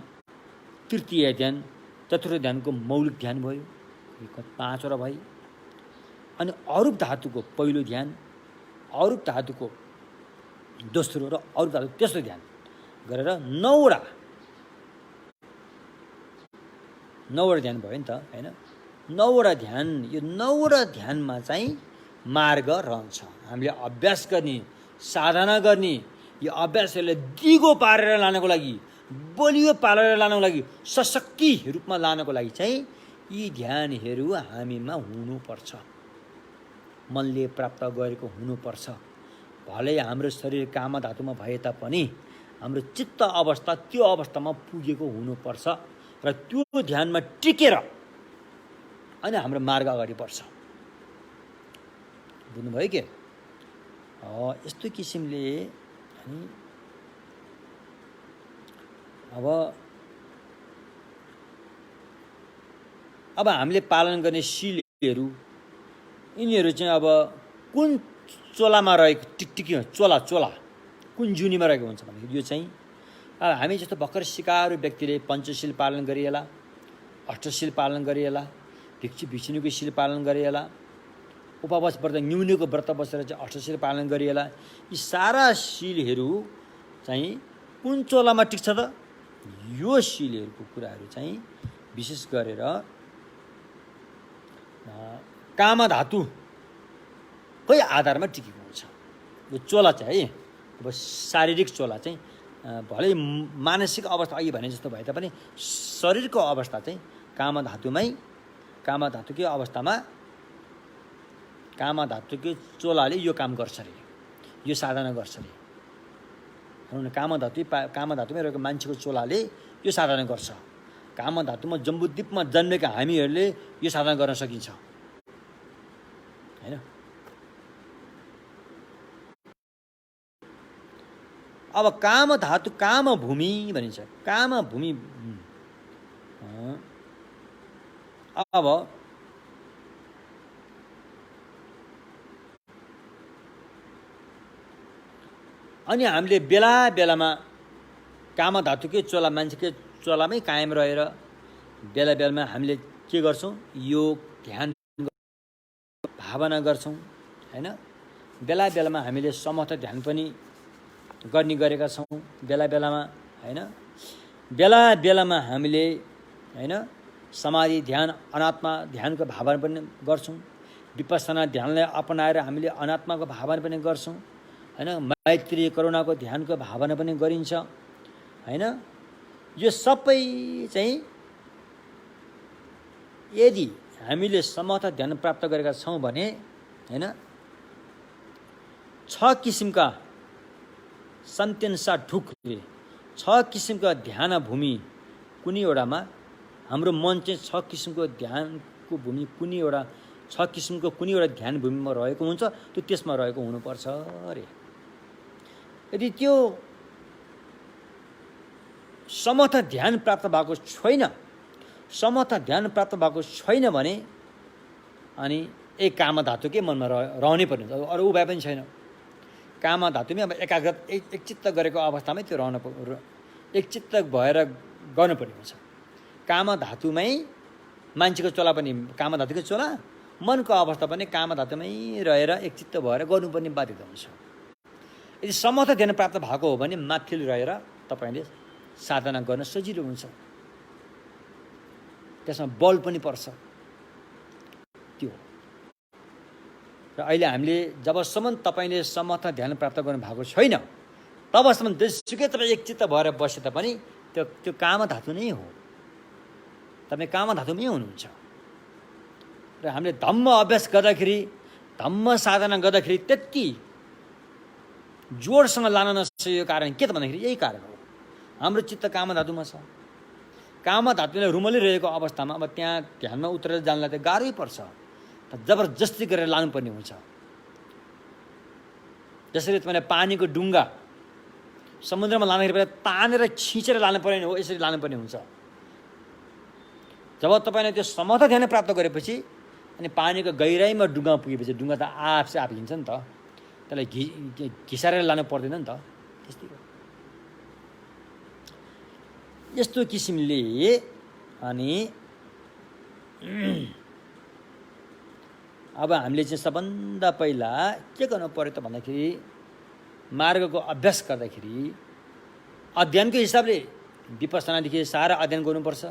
तृतीय ध्यान, चतुर्थ ध्यानको मौलिक ध्यान भयो, 5वटा भयो। अनि अरूप धातुको पहिलो ध्यान, अरूप धातुको दोस्रो र अरू धातु तेस्रो ध्यान गरेर 9वटा ध्यान भयो नि त हैन। 9वटा ध्यान, यो 9वटा ध्यानमा चाहिँ मार्ग रहन्छ। हामीले अभ्यास गर्ने, साधना गर्ने, यो अभ्यासहरूलाई दिगो पारेर लानको लागि, बलियो पारेर लानको लागि, सशक्ति रूपमा लानको लागि चाहिँ यी ध्यानहरू हामीमा हुनुपर्छ, मनले प्राप्त गरेको हुनुपर्छ। भलै हाम्रो शरीर काम धातुमा भए तापनि हाम्रो चित्त अवस्था त्यो अवस्थामा पुगेको हुनुपर्छ र त्यो ध्यानमा टिकेर अनि हाम्रो मार्ग अगाडि बढ्छ। बुझ्नुभयो के? यस्तो किसिमले अब हामीले पालन गर्ने सिलहरू यिनीहरू चाहिँ अब कुन चोलामा रहेको टिकटिकी चोला कुन जुनीमा रहेको हुन्छ भने यो चाहिँ अब हामी जस्तो भर्खर सिकारु व्यक्तिले पञ्चशील पालन गरिएला, अष्टशील पालन गरिएला, भिक्षुनीको शील पालन गरिएला, उपवास व्रत न्यूनको व्रत बसेर चाहिँ अष्टशील पालन गरिएला। यी सारा शीलहरू चाहिँ कुन चोलामा टिक्छ त? यो शीलहरूको कुराहरू चाहिँ विशेष गरेर काम धातुकै आधारमा टिकेको हुन्छ। यो चोला चाहिँ अब शारीरिक चोला चाहिँ भलै मानसिक अवस्था अघि भने जस्तो भए तापनि शरीरको अवस्था चाहिँ काम धातुकै अवस्थामा काम धातुकै चोलाले यो काम गर्छ अरे, यो साधना गर्छ अरे। काम धातुमै रहेको मान्छेको चोलाले यो साधना गर्छ। काम धातुमा जम्बुद्वीपमा जन्मेका हामीहरूले यो साधना गर्न सकिन्छ हैन। अब काम धातु काम भूमि भनिन्छ। काम भूमि अब अनि हामीले बेला बेलामा काम धातुकै चोला मान्छेकै चोलामै कायम रहेर बेला बेलामा हामीले के गर्छौँ? योग ध्यान भावना गर्छौँ हैन। बेला बेलामा हामीले समर्थ ध्यान पनि गर्ने गरेका छौँ बेला बेलामा हैन। बेला बेलामा हामीले हैन समाधि ध्यान अनात्मा ध्यानको भावना पनि गर्छौँ। विपස්සना ध्यानलाई अपनाएर हामीले अनात्माको भावना पनि गर्छौँ हैन। मैत्री करुणाको ध्यानको भावना पनि गरिन्छ हैन। यो सबै चाहिँ यदि हामीले समर्थ ध्यान प्राप्त गरेका छौँ भने हैन 6 किसिमका सन्तेन्सा ढुकले 6 किसिमका ध्यान भूमि कुनै एउटामा हाम्रो मन चाहिँ 6 किसिमको ध्यानको भूमि कुनै एउटा 6 किसिमको कुनै एउटा ध्यान भूमिमा रहेको हुन्छ, त्यो त्यसमा रहेको हुनुपर्छ अरे। यदि त्यो समर्थ ध्यान प्राप्त भएको छैन, समर्थ ध्यान प्राप्त भएको छैन भने अनि एक काम धातुकै मनमा रहनै पर्ने हुन्छ, अरू उपाय पनि छैन। काम धातुमै अब एकाग्र एकचित्त गरेको अवस्थामै त्यो एकचित्त भएर गर्नुपर्ने हुन्छ। काम धातुमै मान्छेको चोला पनि काम धातुकै चोला, मनको अवस्था पनि काम धातुमै रहेर एकचित्त भएर गर्नुपर्ने बाध्यता हुन्छ। यदि समर्थ ध्यान प्राप्त भएको हो भने माथिल्लो रहेर तपाईँले साधना गर्न सजिलो हुन्छ, त्यसमा बल पनि पर्छ त्यो। र अहिले हामीले जबसम्म तपाईँले समर्थ ध्यान प्राप्त गर्नु भएको छैन तबसम्म जेसुकै तपाईँ एकचित्त भएर बसे तापनि त्यो काम धातु नै हो, तपाईँ काम धातुमै हुनुहुन्छ। र हामीले धम्म अभ्यास गर्दाखेरि धम्म साधना गर्दाखेरि त्यति जोडसँग लान नसकेको कारण के त भन्दाखेरि यही कारण हो, हाम्रो चित्त काम धातुमा छ। काम धातुले रुमलिरहेको अवस्थामा अब त्यहाँ ध्यानमा उत्रेर जानलाई त गाह्रै पर्छ, जबरजस्ती गरेर लानुपर्ने हुन्छ। जसरी तपाईँले पानीको डुङ्गा समुद्रमा लाँदाखेरि पहिला तानेर खिचेर लानुपर्ने हो, यसरी लानुपर्ने हुन्छ। जब तपाईँले त्यो समर्थ ध्यान प्राप्त गरेपछि अनि पानीको गहिराइमा डुङ्गा पुगेपछि डुङ्गा त आफसे आफ हिँड्छ नि त, त्यसलाई घिसारेर लानु पर्दैन नि त। त्यस्तै हो। यस्तो किसिमले अनि अब हामीले चाहिँ सबभन्दा पहिला के गर्नु पर्यो त भन्दाखेरि मार्गको अभ्यास गर्दाखेरि अध्ययनको हिसाबले विपස්සनादेखि सारा अध्ययन गर्नुपर्छ।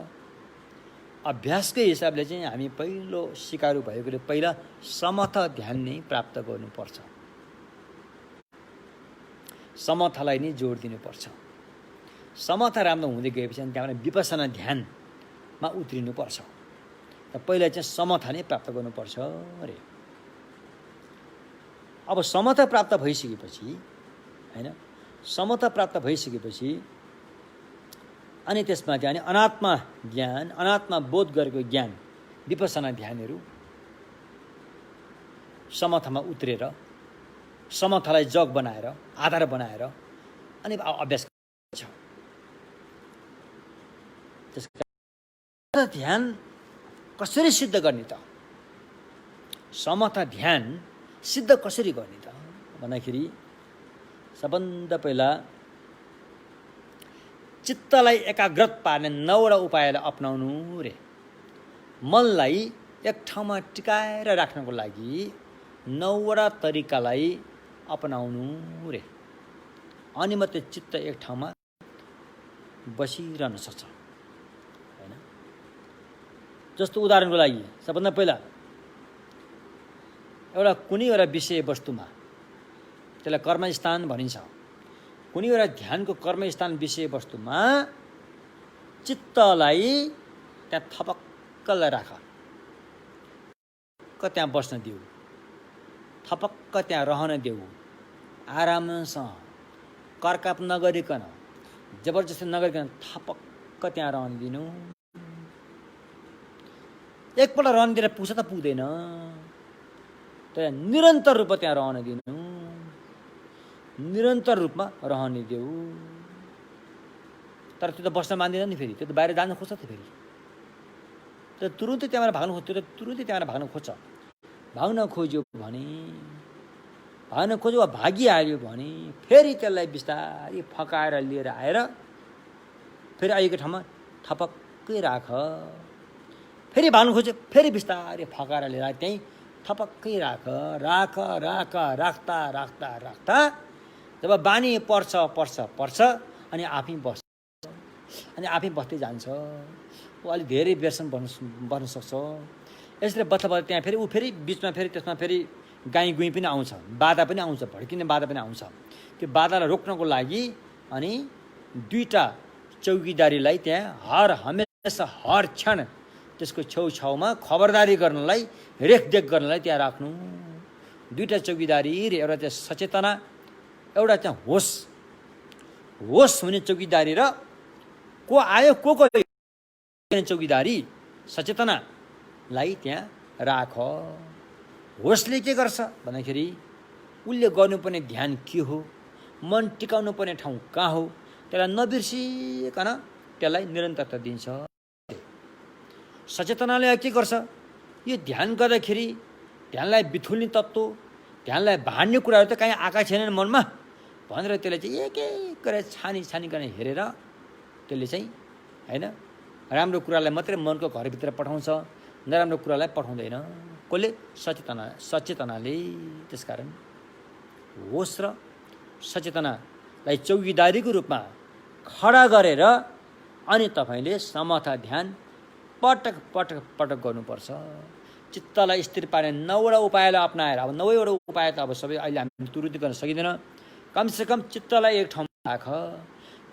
अभ्यासकै हिसाबले चाहिँ हामी पहिलो सिकारु भएकोले पहिला समथ ध्यान नै प्राप्त गर्नुपर्छ। समथलाई नै जोड दिनुपर्छ। समथ राम्रो हुँदै गएपछि त्यहाँबाट विपස්සना ध्यानमा उत्रिनुपर्छ। र पहिला चाहिँ समथ नै प्राप्त गर्नुपर्छ अरे। अब समथ प्राप्त भइसकेपछि हैन, समथ प्राप्त भइसकेपछि अनि त्यसमाथि अनि अनात्मा ज्ञान, अनात्मा बोध गरेको ज्ञान, विपස්සना ध्यानहरू समथमा उत्रेर समथलाई जग बनाएर आधार बनाएर अनि अभ्यास गर्छ। त्यसका ध्यान कसरी सिद्ध गर्ने त? समथ ध्यान सिद्ध कसरी गर्ने त भन्दाखेरि सबभन्दा पहिला चित्तलाई एकाग्रत पार्ने 9वटा उपायलाई अपनाउनु रे। मनलाई एक ठाउँमा टिकाएर राख्नको लागि 9वटा तरिकालाई अपनाउनु रे। अनि मात्रै चित्त एक ठाउँमा बसिरहन सक्छ हैन। जस्तो उदाहरणको लागि सबभन्दा पहिला एउटा कुनै एउटा विषय वस्तुमा, त्यसलाई कर्मस्थान भनिन्छ, कुनै एउटा ध्यानको कर्मस्थान विषय वस्तुमा चित्तलाई त्यहाँ थपक्कलाई राख, त्यहाँ बस्न देऊ, थपक्क त्यहाँ रहन देऊ, आरामसँग करकाप नगरिकन, जबरजस्ती नगरिकन थपक्क त्यहाँ रहन दिनु। एकपल्ट रहन दिएर पुग्छ त पुग्दैन, तर निरन्तर रूपमा त्यहाँ रहन दिनु, निरन्तर रूपमा रहने देऊ। तर त्यो त बस्न मान्दैन नि, फेरि त्यो त बाहिर जान खोज्छ त, फेरि त्यो तुरुन्तै त्यहाँबाट भाग्न खोज्छ, त्यो त तुरुन्तै त्यहाँबाट भाग्न खोज्छ। भाग्न खोज्यो भने, भाग्न खोज्यो वा भागिहाल्यो भने फेरि त्यसलाई बिस्तारै फकाएर लिएर आएर फेरि आएको ठाउँमा थपक्कै राख। फेरि भाग्न खोज्यो, फेरि बिस्तारै फकाएर लिएर त्यहीँ थपक्कै राख, राख राख राख्दा राख्दा राख्दा जब बानी पर्छ पर्छ पर्छ अनि आफै बस्छ, अनि आफै बस्दै जान्छ। ऊ अलिक धेरै बेरसम्म बस्न सक्छ। यसरी बस्दा बस्दा त्यहाँ फेरि ऊ फेरि बिचमा फेरि त्यसमा फेरि गाई गुई पनि आउँछ, बाधा पनि आउँछ, भड्किने बाधा पनि आउँछ। त्यो बाधालाई रोक्नको लागि अनि 2टा चौकीदारीलाई त्यहाँ हर हमेसा हर क्षण त्यसको छेउछाउमा खबरदारी गर्नलाई, रेखदेख गर्नलाई त्यहाँ राख्नु। 2टा चौकीदारी र एउटा त्यहाँ सचेतना, एउटा त्यहाँ होस, होस हुने चौकीदारी र को आयो को चौकीदारी सचेतनालाई त्यहाँ राख। होसले के गर्छ भन्दाखेरि उसले गर्नुपर्ने ध्यान के हो, मन टिकाउनु पर्ने ठाउँ कहाँ हो, त्यसलाई नबिर्सिकन त्यसलाई निरन्तरता दिन्छ। सचेतनाले के गर्छ, यो ध्यान गर्दाखेरि ध्यानलाई बिथुल्ने तत्त्व, ध्यानलाई भाड्ने कुराहरू त कहीँ आएका छैनन् मनमा भनेर त्यसले चाहिँ एक एक गरेर छानिकन हेरेर त्यसले चाहिँ हैन राम्रो कुरालाई मात्रै मनको घरभित्र पठाउँछ, नराम्रो कुरालाई पठाउँदैन। कसले? सचेतनाले। त्यसकारण होस र सचेतनालाई चौकीदारीको रूपमा खडा गरेर अनि तपाईँले समथ ध्यान पटक पटक पटक गर्नुपर्छ। चित्तलाई स्थिर पार्ने 9वटा उपायलाई अपनाएर, अब 9वटा उपाय त अब सबै अहिले हामी तुरुन्तै गर्न सकिँदैन। कमसेकम चित्तलाई एक ठाउँमा राख,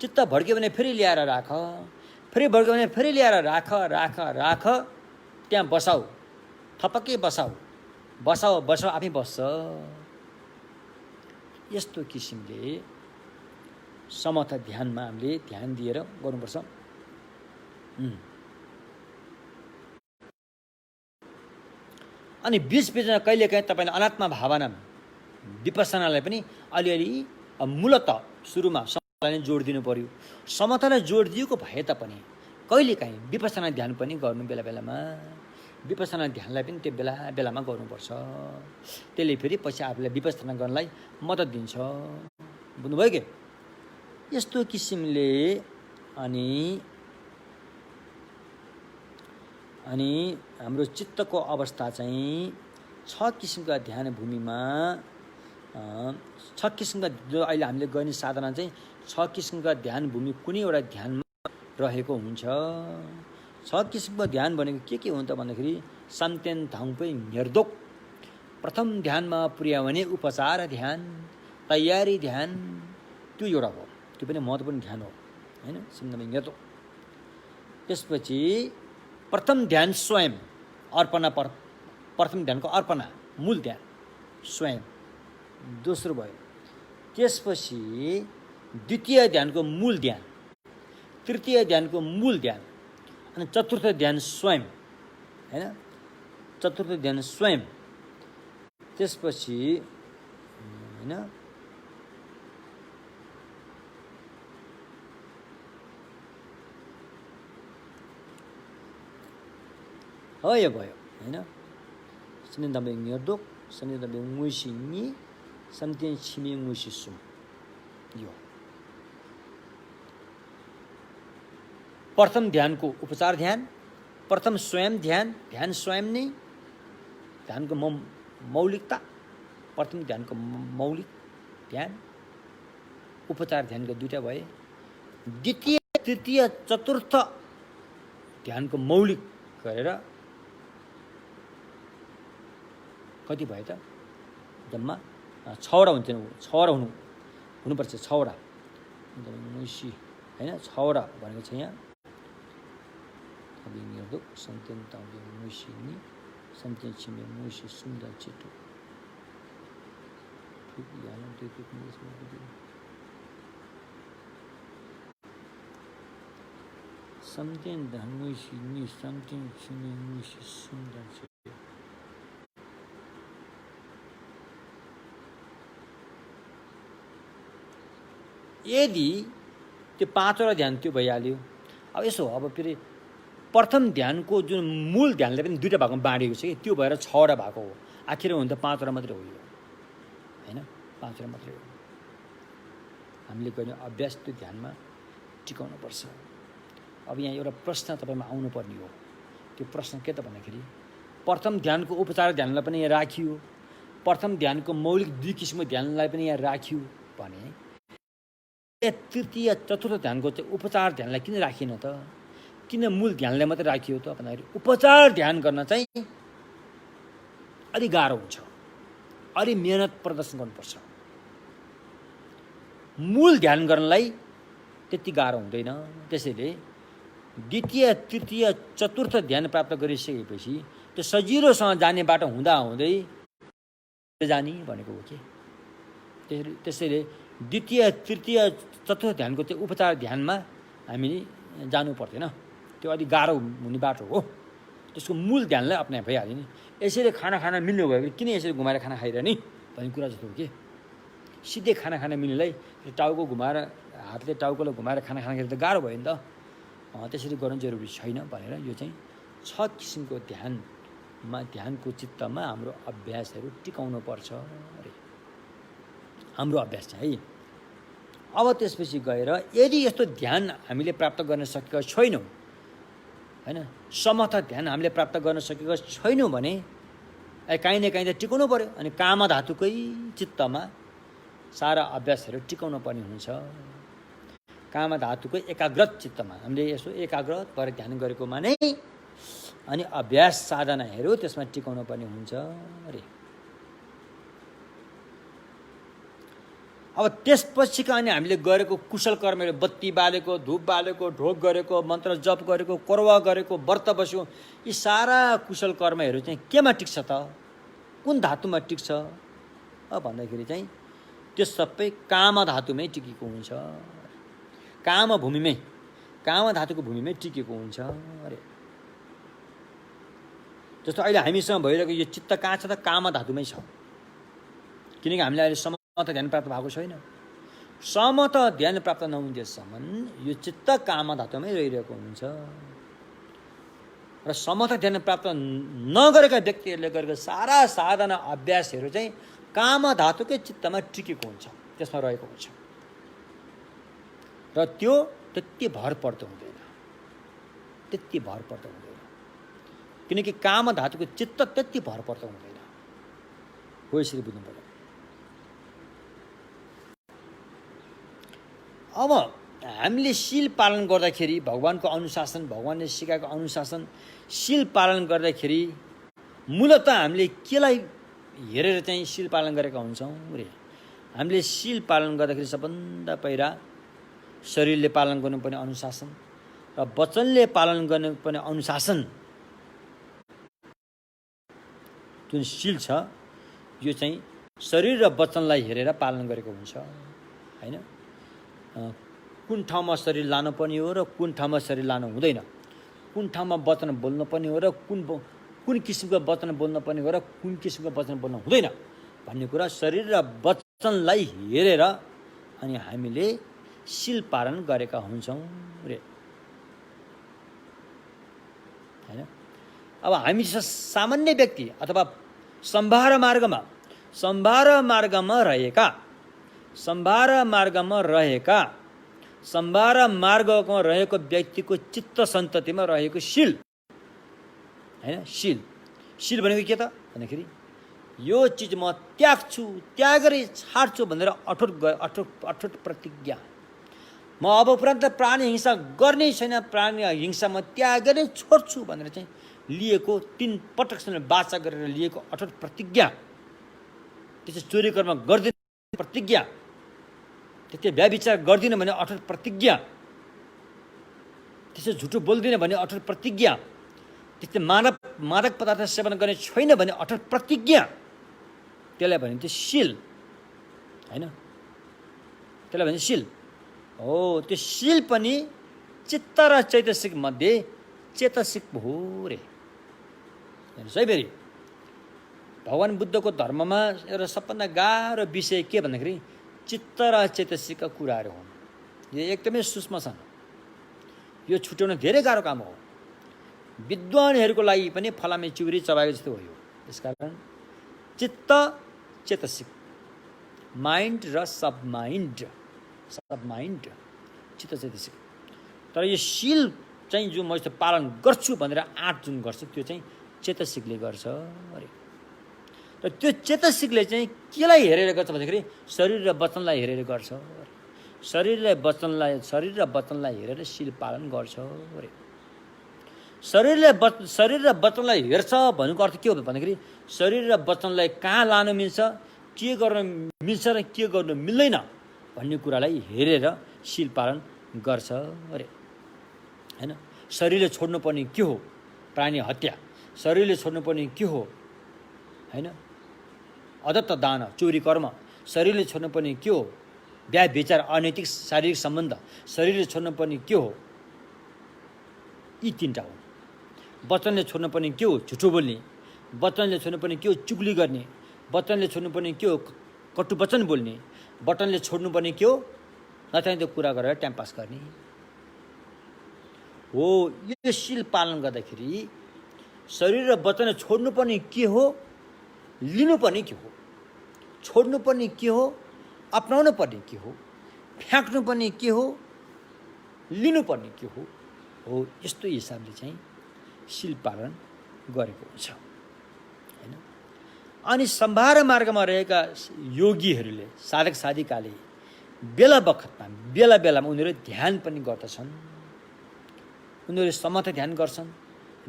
चित्त भड्क्यो भने फेरि ल्याएर राख, फेरि भड्क्यो भने फेरि ल्याएर राख, राख राख त्यहाँ बसाऊ, थपक्कै बसाऊ, बसाऊ बसाऊ आफै बस्छ। यस्तो किसिमले समथ ध्यानमा हामीले ध्यान दिएर गर्नुपर्छ। अनि बिचबिचमा कहिलेकाहीँ तपाईँले अनात्मा भावना विपස්සनालाई पनि अलिअलि मूलत सुरुमा समथलाई नै जोड दिनु पर्यो। समथलाई जोड दिएको भए तापनि कहिलेकाहीँ विपස්සना ध्यान पनि गर्नु बेला बेलामा, विपස්සना ध्यानलाई पनि त्यो बेला बेलामा गर्नुपर्छ। त्यसले फेरि पछि आफूलाई विपස්සना गर्नलाई मद्दत दिन्छ। बुझ्नुभयो के? यस्तो किसिमले अनि हाम्रो चित्तको अवस्था चाहिँ 6 किसिमका ध्यान भूमिमा छ किसिमका जो अहिले हामीले गर्ने साधना चाहिँ 6 किसिमका ध्यान भूमि कुनै एउटा ध्यानमा रहेको हुन्छ। 6 किसिमको ध्यान भनेको के हो त भन्दाखेरि सामतेन धाङपै निर्दोक, प्रथम ध्यानमा पुर्याउने उपचार ध्यान, तयारी ध्यान, त्यो एउटा हो, त्यो पनि महत्त्वपूर्ण ध्यान हो हैन, सामतेन निर्दोक। त्यसपछि प्रथम ध्यान स्वयं अर्पणा, प्रथम ध्यानको अर्पणा मूल ध्यान स्वयं दोस्रो भयो। त्यसपछि द्वितीय ध्यानको मूल ध्यान, तृतीय ध्यानको मूल ध्यान, अनि चतुर्थ ध्यान स्वयं हैन, चतुर्थ ध्यान स्वयं। त्यसपछि हैन हो यो भयो हैन, सन्देन दाम्बे निर्दोक, सन्देन दाम्बे मुइसिनी, सन्देन छिमे मुइसिसुम, यो प्रथम ध्यानको उपचार ध्यान, प्रथम स्वयं ध्यान, ध्यान स्वयं नै ध्यानको मौलिकता, प्रथम ध्यानको मौलिक ध्यान, उपचार ध्यानको दुईटा भए। द्वितीय तृतीय चतुर्थ ध्यानको मौलिक गरेर कति भयो त, जम्मा 6वटा हुन्छ, 6वटा हुनुपर्छ, 6वटा मुसी हैन, 6वटा भनेको छ यहाँ। निर्दोक, सन्तेन ताउबे मुसिनी, सन्तेन छिमे मुसी सुन्दर छिटो ठुक याना दुई ठुक मुसी सन्तेन धन मुसिनी, सन्तेन छिमे मुसी सुन्दर छिटो। यदि त्यो 5वटा ध्यान त्यो भइहाल्यो, अब यसो अब फेरि प्रथम ध्यानको जुन मूल ध्यानले पनि दुईटा भागमा बाँडिएको छ कि, त्यो भएर 6वटा भएको हो। आखिर हुन त 5वटा मात्रै हो यो हैन, 5वटा मात्रै हो। हामीले गर्ने अभ्यास त्यो ध्यानमा टिकाउनु पर्छ। अब यहाँ एउटा प्रश्न तपाईमा आउनु पर्ने हो, त्यो प्रश्न के त भन्दाखेरि प्रथम ध्यानको उपचार ध्यानलाई पनि यहाँ राखियो, प्रथम ध्यानको मौलिक 2 किसिमको ध्यानलाई पनि यहाँ राखियो भने तृतीय चतुर्थ ध्यानको चाहिँ उपचार ध्यानलाई किन राखिएन त, किन मूल ध्यानलाई मात्रै राखियो त भन्दाखेरि उपचार ध्यान गर्न चाहिँ अलि गाह्रो हुन्छ, अलि मेहनत प्रदर्शन गर्नुपर्छ। मूल ध्यान गर्नलाई त्यति गाह्रो हुँदैन। त्यसैले द्वितीय तृतीय चतुर्थ ध्यान प्राप्त गरिसकेपछि त्यो सजिलोसँग जाने बाटो हुँदा हुँदै जाने भनेको हो कि। त्यसैले द्वितीय तृतीय चतुर्थ ध्यानको चाहिँ उपचार ध्यानमा हामीले जानु पर्दैन, त्यो अलि गाह्रो हुने बाटो हो। त्यसको मूल ध्यानलाई अपनाए भइहाल्यो नि। यसरी खाना मिल्नु भयो भने किन यसरी घुमाएर खाना खाइरहने भन्ने कुरा जस्तो हो कि। सिधै खाना मिल्नेलाई टाउको घुमाएर, हातले टाउकोलाई घुमाएर खाना खाँदाखेरि त गाह्रो भयो नि त। त्यसरी गर्नु जरुरी छैन भनेर यो चाहिँ 6 किसिमको ध्यानको चित्तमा हाम्रो अभ्यासहरू टिकाउनु पर्छ अरे, हाम्रो अभ्यास चाहिँ। अब त्यसपछि गएर यदि यस्तो ध्यान हामीले प्राप्त गर्न सकेका छैनौँ हैन, समर्थ ध्यान हामीले प्राप्त गर्न सकेका छैनौँ भने काहीँ न काहीँ त टिकाउनु पर्यो। अनि काम धातुकै चित्तमा सारा अभ्यासहरू टिकाउनु पर्ने हुन्छ। काम धातुकै एकाग्रत चित्तमा हामीले यसो एकाग्रत भएर ध्यान गरेकोमा नै अनि अभ्यास साधनाहरू त्यसमा टिकाउनु पर्ने हुन्छ अरे। अब त्यसपछिका अनि हामीले गरेको कुशल कर्महरू, बत्ती बालेको, धुप बालेको, ढोक गरेको, मन्त्र जप गरेको, कोरवा गरेको, व्रत बस्यो, यी सारा कुशल कर्महरू चाहिँ केमा टिक्छ त, कुन धातुमा टिक्छ भन्दाखेरि चाहिँ त्यो सबै काम धातुमै टिकेको हुन्छ, काम भूमिमै, काम धातुको भूमिमै टिकेको हुन्छ अरे। जस्तो अहिले हामीसँग भइरहेको यो चित्त कहाँ छ त, काम धातुमै छ। किनकि हामीले अहिले समर्थ ध्यान प्राप्त भएको छैन। समर्थ ध्यान प्राप्त नहुँदैसम्म यो चित्त काम धातुमै रहिरहेको हुन्छ। र समर्थ ध्यान प्राप्त नगरेका व्यक्तिहरूले गरेको सारा साधना अभ्यासहरू चाहिँ काम धातुकै चित्तमा टिकेको हुन्छ, त्यसमा रहेको हुन्छ। र त्यो त्यति भर पर्दो हुँदैन, त्यति भर पर्दो हुँदैन। किनकि काम धातुको चित्त त्यति भर पर्दो हुँदैन हो, यसरी बुझ्नु पर्यो। अब हामीले शील पालन गर्दाखेरि भगवानको अनुशासन, भगवानले सिकाएको अनुशासन शील पालन गर्दाखेरि मूलतः हामीले केलाई हेरेर चाहिँ शील पालन गरेका हुन्छौँ रे? हामीले शील पालन गर्दाखेरि सबभन्दा पहिला शरीरले पालन गर्नुपर्ने अनुशासन र वचनले पालन गर्नुपर्ने अनुशासन, जुन शील छ यो चाहिँ शरीर र वचनलाई हेरेर पालन गरेको हुन्छ हैन। कुन ठाउँमा शरीर लानुपर्ने हो र कुन ठाउँमा शरीर लानु हुँदैन, कुन ठाउँमा वचन बोल्नुपर्ने हो र कुन किसिमको वचन बोल्नुपर्ने हो र कुन किसिमको वचन बोल्नु हुँदैन भन्ने कुरा शरीर र वचनलाई हेरेर अनि हामीले शील पालन गरेका हुन्छौँ रे हैन। अब हामी सामान्य व्यक्ति अथवा सम्भार मार्गमा रहेको व्यक्तिको चित्त सन्ततिमा रहेको शील हैन। शील भनेको के त भन्दाखेरि यो चिज म त्याग्छु, त्यागेरै छाड्छु भनेर अठोट प्रतिज्ञा। म अब उपरान्त प्राणी हिंसा गर्ने छैन, प्राणी हिंसा म त्यागेरै छोड्छु भनेर चाहिँ लिएको 3 पटकसम्म वाचा गरेर लिएको अठोट प्रतिज्ञा। त्यसै चोरी कर्म गर्दिन प्रतिज्ञा, त्यसै व्यभिचार गर्दिन भने अठोट प्रतिज्ञा, त्यसै झुटो बोल्दिन भने अठोट प्रतिज्ञा, त्यस्तै मादक पदार्थ सेवन गर्ने छैन भने अठोट प्रतिज्ञा। त्यसलाई भनिन्छ शील हैन। त्यसलाई भनिन्छ शील हो। त्यो शील पनि चित्त र चैतसिक मध्ये चेतसिक हो रे। हेर्नुहोस् है, फेरि भगवान बुद्धको धर्ममा एउटा सबभन्दा गाह्रो विषय के भन्दाखेरि चित्त र चेतसिकका कुराहरू हुन्। यो एकदमै सूक्ष्म छन्, यो छुट्याउन धेरै गाह्रो काम हो। विद्वानहरूको लागि पनि फलामे चिउरी चबाएको जस्तो हो यो। त्यसकारण चित्त चेतसिक, माइन्ड र सब माइन्ड, चित्त चेतसिक। तर यो शील चाहिँ जो म यस्तो पालन गर्छु भनेर आँट जुन गर्छ त्यो चाहिँ चेतसिकले गर्छ अरे। र त्यो चेतसिकले चाहिँ केलाई हेरेर गर्छ भन्दाखेरि शरीर र वचनलाई हेरेर गर्छ अरे। शरीर र वचनलाई हेरेर शील पालन गर्छ अरे। शरीर र वचनलाई हेर्छ भन्नुको अर्थ के हो भन्दाखेरि शरीर र वचनलाई कहाँ लानु मिल्छ, के गर्न मिल्छ र के गर्नु मिल्दैन भन्ने कुरालाई हेरेर शील पालन गर्छ अरे हैन। शरीरले छोड्नुपर्ने के हो, प्राणी हत्या। शरीरले छोड्नुपर्ने के हो हैन, अदत्त दान, चोरी कर्म। शरीरले छोड्नुपर्ने के हो, व्यभिचार, अनैतिक शारीरिक सम्बन्ध। शरीरले छोड्नुपर्ने के हो, यी 3टा हुन्। वचनले छोड्नुपर्ने के हो, झुटो बोल्ने। वचनले छोड्नुपर्ने के हो, चुगली गर्ने। वचनले छोड्नुपर्ने के हो, कटु वचन बोल्ने। वचनले छोड्नुपर्ने के हो, नचाहिँदो कुरा गरेर टाइम पास गर्ने हो। यो शील पालन गर्दाखेरि शरीर र वचन छोड्नुपर्ने के हो, लिनुपर्ने के हो। छोड्नुपर्ने के हो, अपनाउनु पर्ने के हो, फ्याँक्नुपर्ने के हो, लिनुपर्ने के हो। यस्तो हिसाबले चाहिँ शील पालन गरेको हुन्छ हैन। अनि सम्भार मार्गमा रहेका योगीहरूले, साधक साधिकाले बेला बेलामा उनीहरू ध्यान पनि गर्दछन्। उनीहरू समथ ध्यान गर्छन्,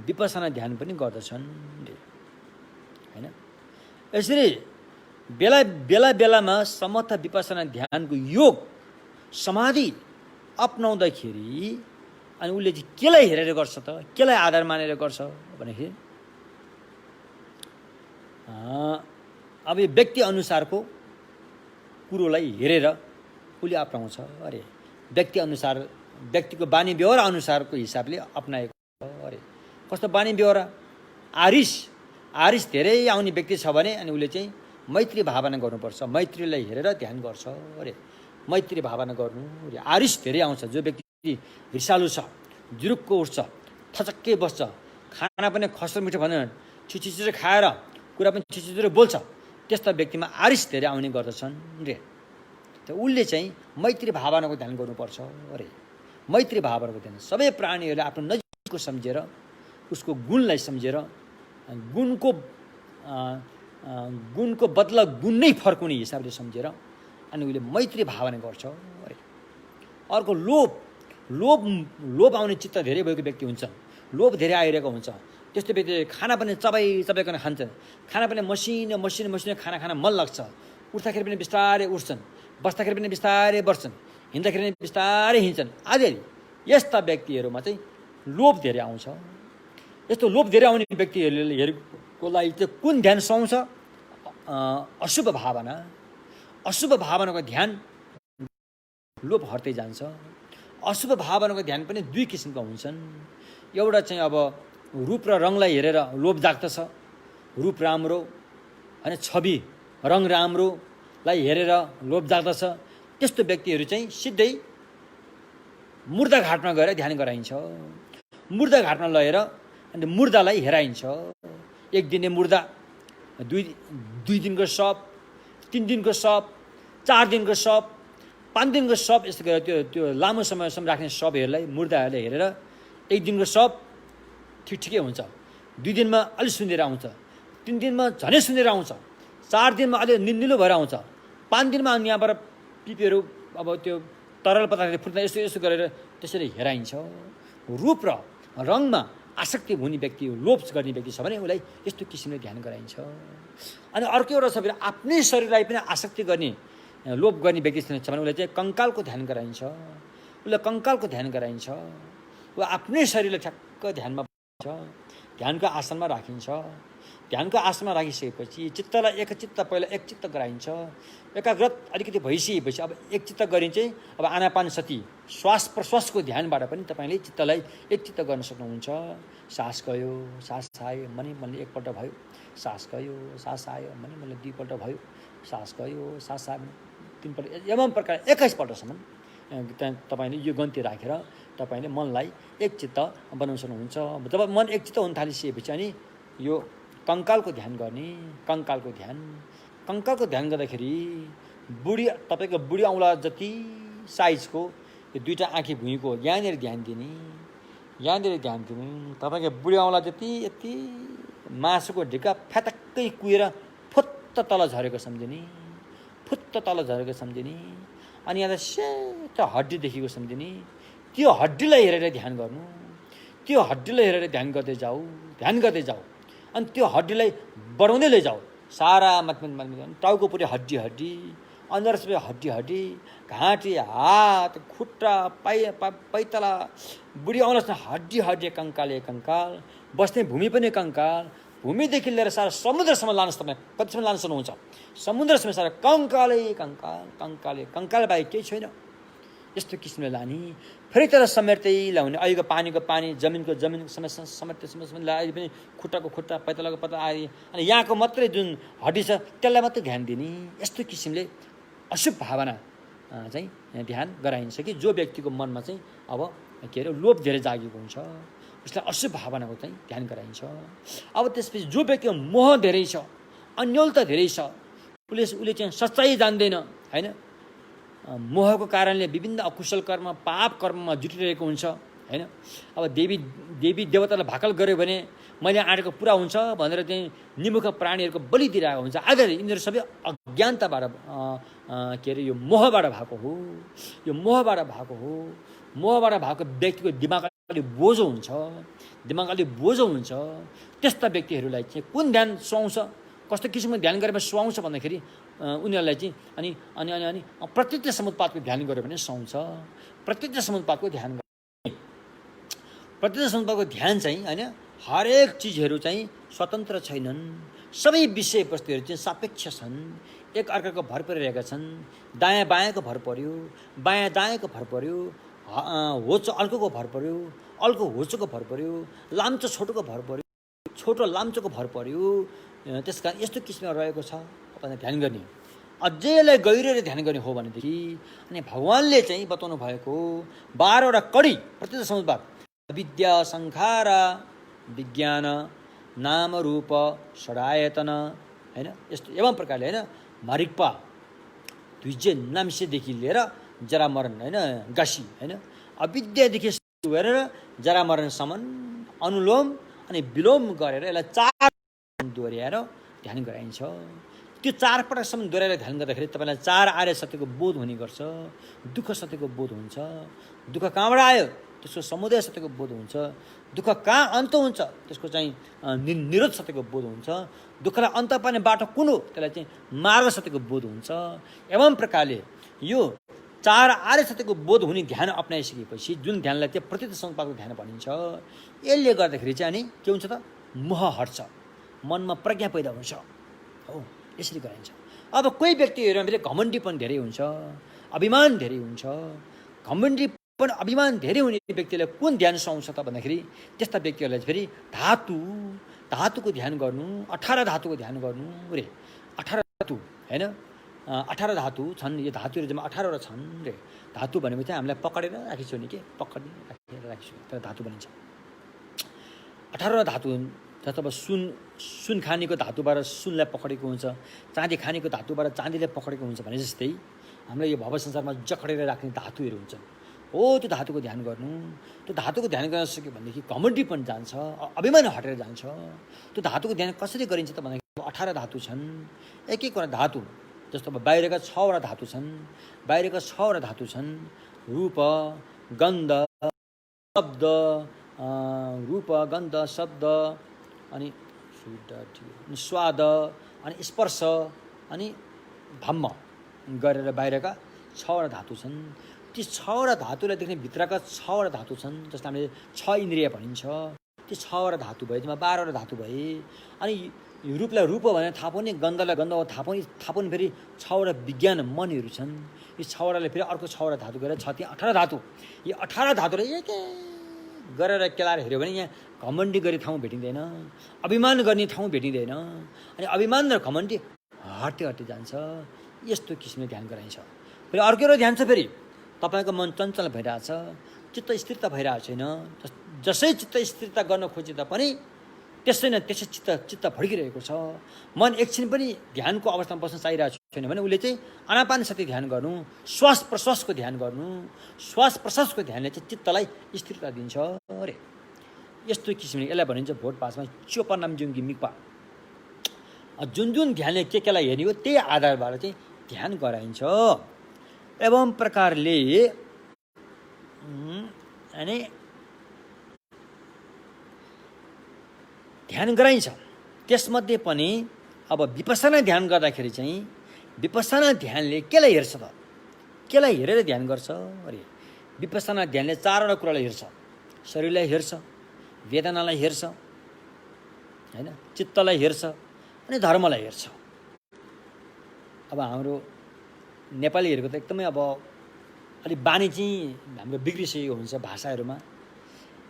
विपसना ध्यान पनि गर्दछन् हैन। यसरी बेलामा समथ विपसना ध्यानको योग समाधि अपनाउँदाखेरि अनि उसले चाहिँ केलाई हेरेर गर्छ त, केलाई आधार मानेर गर्छ भनेदेखि अब यो व्यक्ति अनुसारको कुरोलाई हेरेर उसले अपनाउँछ अरे। व्यक्तिको बानी व्यवहार अनुसारको हिसाबले अपनाएको अरे। कस्तो बानी व्यवहार, आरिस धेरै आउने व्यक्ति छ भने अनि उसले चाहिँ मैत्री भावना गर्नुपर्छ। मैत्रीलाई हेरेर ध्यान गर्छ अरे। मैत्री भावना गर्नु अरे। आरिस धेरै आउँछ, जो व्यक्ति रिसालु छ, जुरुक्क उठ्छ, थचक्कै बस्छ, खाना पनि खस्रो मिठो भनेर छिचिचो खाएर कुरा पनि छिचिचो बोल्छ, त्यस्ता व्यक्तिमा आरिस धेरै आउने गर्दछन् रे। त उसले चाहिँ मैत्री भावनाको ध्यान गर्नुपर्छ अरे। मैत्री भावनाको ध्यान सबै प्राणीहरूले आफ्नो नजिकको सम्झेर, उसको गुणलाई सम्झेर, गुणको बदला गुण नै फर्काउने हिसाबले सम्झेर अनि उसले मैत्री भावना गर्छ अरे। अर्को लोभ लोभ लोभ आउने चित्त धेरै भएको व्यक्ति हुन्छ, लोभ धेरै आइरहेको हुन्छ। त्यस्तो व्यक्ति खाना पनि चबाइकन खान्छ, खाना पनि मसिनो खाना खान मन लाग्छ, उठ्दाखेरि पनि बिस्तारै उठ्छन्, बस्दाखेरि पनि बिस्तारै बस्छन्, हिँड्दाखेरि पनि बिस्तारै हिँड्छन् आदि। यस्ता व्यक्तिहरूमा चाहिँ लोभ धेरै आउँछ। यस्तो लोभ धेरै आउने व्यक्तिहरूको लागि चाहिँ कुन ध्यान सुहाउँछ? अशुभ भावना। अशुभ भावनाको ध्यान लोभ हट्दै जान्छ। अशुभ भावनाको ध्यान पनि दुई किसिमका हुन्छन्। एउटा चाहिँ अब रूप र रङलाई हेरेर लोभ जाग्दछ, रूप राम्रो होइन, छवि रङ राम्रोलाई हेरेर लोभ जाग्दछ। त्यस्तो व्यक्तिहरू चाहिँ सिधै मुर्दा घाटमा गएर ध्यान गराइन्छ। मुर्दा घाटमा लगेर अन्त मुर्दालाई हेराइन्छ। एक दिने मुर्दा, दुई दिनको शव, 3 दिनको शव, 4 दिनको शव, 5 दिनको शव, यस्तो गरेर त्यो लामो समयसम्म राख्ने शवहरूलाई मुर्दाहरूले हेरेर 1 दिनको शव ठिकै हुन्छ, 2 दिनमा अलिक सुनेर आउँछ, 3 दिनमा झनै सुनेर आउँछ, 4 दिनमा अलिक निलो भएर आउँछ, 5 दिनमा यहाँबाट पिपीहरू अब त्यो तरल पदार्थ फुट्दा यस्तो गरेर त्यसरी हेराइन्छ। रूप र रङमा आसक्ति हुने व्यक्ति, लोभ गर्ने व्यक्ति छ भने उसलाई यस्तो किसिमले ध्यान गराइन्छ। अनि अर्को एउटा छ भने आफ्नै शरीरलाई पनि आसक्ति गर्ने, लोभ गर्ने व्यक्ति छ भने उसलाई चाहिँ कङ्कालको ध्यान गराइन्छ। उसलाई कङ्कालको ध्यान गराइन्छ। ऊ आफ्नै शरीरलाई ठ्याक्क ध्यानमा छ, ध्यानको आसनमा राखिन्छ। ध्यानको आसनमा राखिसकेपछि चित्तलाई पहिला एक चित्त गराइन्छ। एकाग्रत अलिकति भइसकेपछि अब एक चित्त गरिन्छ। अब आनापानसति श्वास प्रश्वासको ध्यानबाट पनि तपाईँले चित्तलाई एक चित्त गर्न सक्नुहुन्छ। सास गयो, सास आयो, मनले एकपल्ट भयो, सास गयो, सास आयो, मनले 2 पल्ट भयो, सास गयो, सास आयो 3 पल्ट, एवं प्रकार 21 पल्टसम्म तपाईँले यो गन्ती राखेर तपाईँले मनलाई एक चित्त बनाउन सक्नुहुन्छ। जब मन एक चित्त हुन थालिसकेपछि अनि यो कङ्कालको ध्यान गर्ने। कङ्कालको ध्यान गर्दाखेरि तपाईँको बुढी औँला जति साइजको यो 2टा आँखी भुइँको यहाँनिर ध्यान दिने। तपाईँको बुढी औँला जति यति मासुको ढिक्का फ्याटक्कै कुएर फुत्त तल झरेको सम्झिने। अनि यहाँ सेतो हड्डी देखेको सम्झिने। त्यो हड्डीलाई हेरेर ध्यान गर्नु। त्यो हड्डीलाई हेरेर ध्यान गर्दै जाऊ। अनि त्यो हड्डीलाई बढाउँदै लैजाऊ। सारा टाउको पुरै हड्डी, अनुहार सबै हड्डी, घाँटी, हात, खुट्टा, पैतला, बुढी औँलासँग हड्डी, कङ्काल, बस्ने भूमि पनि कङ्काल, भूमिदेखि लिएर सारा समुद्रसम्म लानुहोस्। तपाईँ कतिसम्म लान सक्नुहुन्छ? समुद्रसम्म सारा कङ्काल बाहेक केही छैन। यस्तो किसिमले लाने। फेरि तर समेट्दै ल्याउने। अहिलेको पानीको पानी, जमिनको जमिन समेट्दै लगाए पनि खुट्टाको खुट्टा, पैतलाको पैतला आदि। अनि यहाँको मात्रै जुन हड्डी छ त्यसलाई मात्रै ध्यान दिने। यस्तो किसिमले अशुभ भावना चाहिँ ध्यान गराइन्छ कि जो व्यक्तिको मनमा चाहिँ अब लोभ धेरै जागेको हुन्छ उसलाई अशुभ भावनाको चाहिँ ध्यान गराइन्छ। अब त्यसपछि जो व्यक्तिको मोह धेरै छ, अन्योलता धेरै छ, उसले चाहिँ सच्चाइ जान्दैन होइन, मोहको कारणले विभिन्न अकुशल कर्म, पाप कर्ममा जुटिरहेको हुन्छ होइन। अब देवी देवतालाई भाकल गऱ्यो भने मैले आँटेको पुरा हुन्छ भनेर चाहिँ निमुख प्राणीहरूको बलि दिइरहेको हुन्छ। आदि यिनीहरू सबै अज्ञानताबाट यो मोहबाट भएको हो। मोहबाट भएको व्यक्तिको दिमाग अलि बोझो हुन्छ। त्यस्ता व्यक्तिहरूलाई चाहिँ कुन ध्यान सुहाउँछ, कस्तो किसिमको ध्यान गरेर सुहाउँछ भन्दाखेरि उनीहरूलाई चाहिँ अनि प्रत्यक्ष समुत्पादको ध्यान गऱ्यो भने सुहाउँछ। प्रत्यक्ष समुत्पादको ध्यान चाहिँ होइन, हरेक चिजहरू चाहिँ स्वतन्त्र छैनन्। सबै विषयवस्तुहरू चाहिँ सापेक्ष छन्, एक अर्काको भर परिरहेका छन्। दायाँ बायाँको भर पर्यो, बायाँ दायाँको भर पर्यो, होचो अर्कोको भर पर्यो, अर्को होचोको भर पर्यो, लाम्चो छोटोको भर पर्यो, छोटो लाम्चोको भर पर्यो। त्यस कारण यस्तो किसिममा रहेको छ तपाईँले ध्यान गर्ने। अझैलाई गहिरो ध्यान गर्ने हो भनेदेखि अनि भगवान्ले चाहिँ बताउनु भएको 12वटा कडी प्रत्यक्ष समुत्पाद, विद्या संखार विज्ञान नाम रूप षडायतन होइन, यस्तो एवं प्रकारले होइन, मारिक्पा द्विज नामसेदेखि लिएर जरामरण होइन, गासी होइन, अविद्यादेखि सुरु गरेर जरामरणसम्म अनुलोम अनि विलोम गरेर यसलाई 4 दोहोऱ्याएर ध्यान गराइन्छ। त्यो 4 पटकसम्म दोहोऱ्याएर ध्यान गर्दाखेरि तपाईँलाई 4 आर्य सत्यको बोध हुने गर्छ, दुःख सत्यको बोध हुन्छ, दुःख कहाँबाट आयो त्यसको समुदय सत्यको बोध हुन्छ, दुःख कहाँ अन्त हुन्छ त्यसको चाहिँ निरोध सत्यको बोध हुन्छ, दुःखलाई अन्त पार्ने बाटो कुन हो त्यसलाई चाहिँ मार्ग सत्यको बोध हुन्छ। एवं प्रकारले यो 4 आर्य सत्यको बोध हुने ध्यान अपनाइसकेपछि जुन ध्यानलाई चाहिँ प्रतीत सङ्कल्पको ध्यान भनिन्छ, यसले गर्दाखेरि चाहिँ अनि के हुन्छ त, मोह हट्छ, मनमा प्रज्ञा पैदा हुन्छ। हो, यसरी गरिन्छ। अब कोही व्यक्तिहरूमा फेरि घमण्डी पनि धेरै हुन्छ, अभिमान धेरै हुन्छ। घमण्डी पनि अभिमान धेरै हुने व्यक्तिलाई कुन ध्यान सुहाउँछ त भन्दाखेरि त्यस्ता व्यक्तिहरूलाई फेरि धातुको ध्यान गर्नु, 18 धातुको ध्यान गर्नु रे। 18 धातु होइन, 18 धातु छन्, यो धातुहरू जम्मा 18वटा छन् रे। धातु भनेको चाहिँ हामीलाई पकडेर राखिसो नि के, पकड्ने राखेर राखिसो, तर धातु भनिन्छ। 18 धातु जस्तो अब सुन खानेको धातुबाट सुनलाई पकडेको हुन्छ, चाँदी खानेको धातुबाट चाँदीलाई पकडेको हुन्छ भने जस्तै हामीलाई यो भव संसारमा जकडेर राख्ने धातुहरू हुन्छन्। हो, त्यो धातुको ध्यान गर्नु। त्यो धातुको ध्यान गर्न सक्यो भनेदेखि घमण्डी पनि जान्छ, अभिमान हटेर जान्छ। त्यो धातुको ध्यान कसरी गरिन्छ त भन्दाखेरि 18 धातु छन्, एक एकवटा धातु। जस्तो अब बाहिरका 6वटा धातु छन्, बाहिरका 6वटा धातु छन्, रूप, गन्ध, शब्द, रूप, गन्ध, शब्द, अनि स्वाद, अनि स्पर्श, अनि धम्म गरेर बाहिरका 6वटा धातु छन्। ती 6वटा धातुलाई देख्ने भित्रका 6वटा धातु छन्, जसलाई हामीले 6 इन्द्रिय भनिन्छ। ती 6वटा धातु भए, त्यसमा 12वटा धातु भए। अनि रूपलाई रूप भनेर थाहा पाउने, गन्धलाई गन्ध थाहा पाउने फेरि 6वटा विज्ञान मनहरू छन्। यी 6वटाले फेरि अर्को 6वटा धातु गरेर 6 त्यहाँ 18 धातु। यी 18 धातुले एक गरेर केलाएर हेऱ्यो भने यहाँ घमण्डी गर्ने ठाउँ भेटिँदैन, अभिमान गर्ने ठाउँ भेटिँदैन। अनि अभिमान र घमण्डी हट्दै जान्छ। यस्तो किसिमले ध्यान गराइन्छ। फेरि अर्को एउटा ध्यान छ, फेरि तपाईँको मन चञ्चल भइरहेछ, चित्त स्थिरता भइरहेको छैन। जसै चित्त स्थिरता गर्न खोजे तापनि त्यसै न त्यसै चित्त भड्किरहेको छ। मन एकछिन पनि ध्यानको अवस्थामा बस्न चाहिरहेको छैन भने उसले चाहिँ आनापानसति ध्यान गर्नु, श्वास प्रश्वासको ध्यान गर्नु। श्वास प्रश्वासको ध्यानले चाहिँ चित्तलाई स्थिरता दिन्छ अरे। यस्तो किसिमले यसलाई भनिन्छ भोट पासमा चोपा नामजुङ्गी मिक्पा। जुन ध्यानले केलाई हेर्ने हो त्यही आधारबाट चाहिँ ध्यान गराइन्छ। एवं प्रकारले अनि ध्यान गराइन्छ। त्यसमध्ये पनि अब विपස්සना ध्यान गर्दाखेरि चाहिँ विपස්සना ध्यानले केलाई हेर्छ त, केलाई हेरेर ध्यान गर्छ अरे। विपස්සना ध्यानले 4वटा कुरालाई हेर्छ। शरीरलाई हेर्छ, वेदनालाई हेर्छ, होइन, चित्तलाई हेर्छ, अनि धर्मलाई हेर्छ। अब हाम्रो नेपालीहरूको त एकदमै अब अलिक बानी चाहिँ हाम्रो बिग्रिसकेको हुन्छ भाषाहरूमा।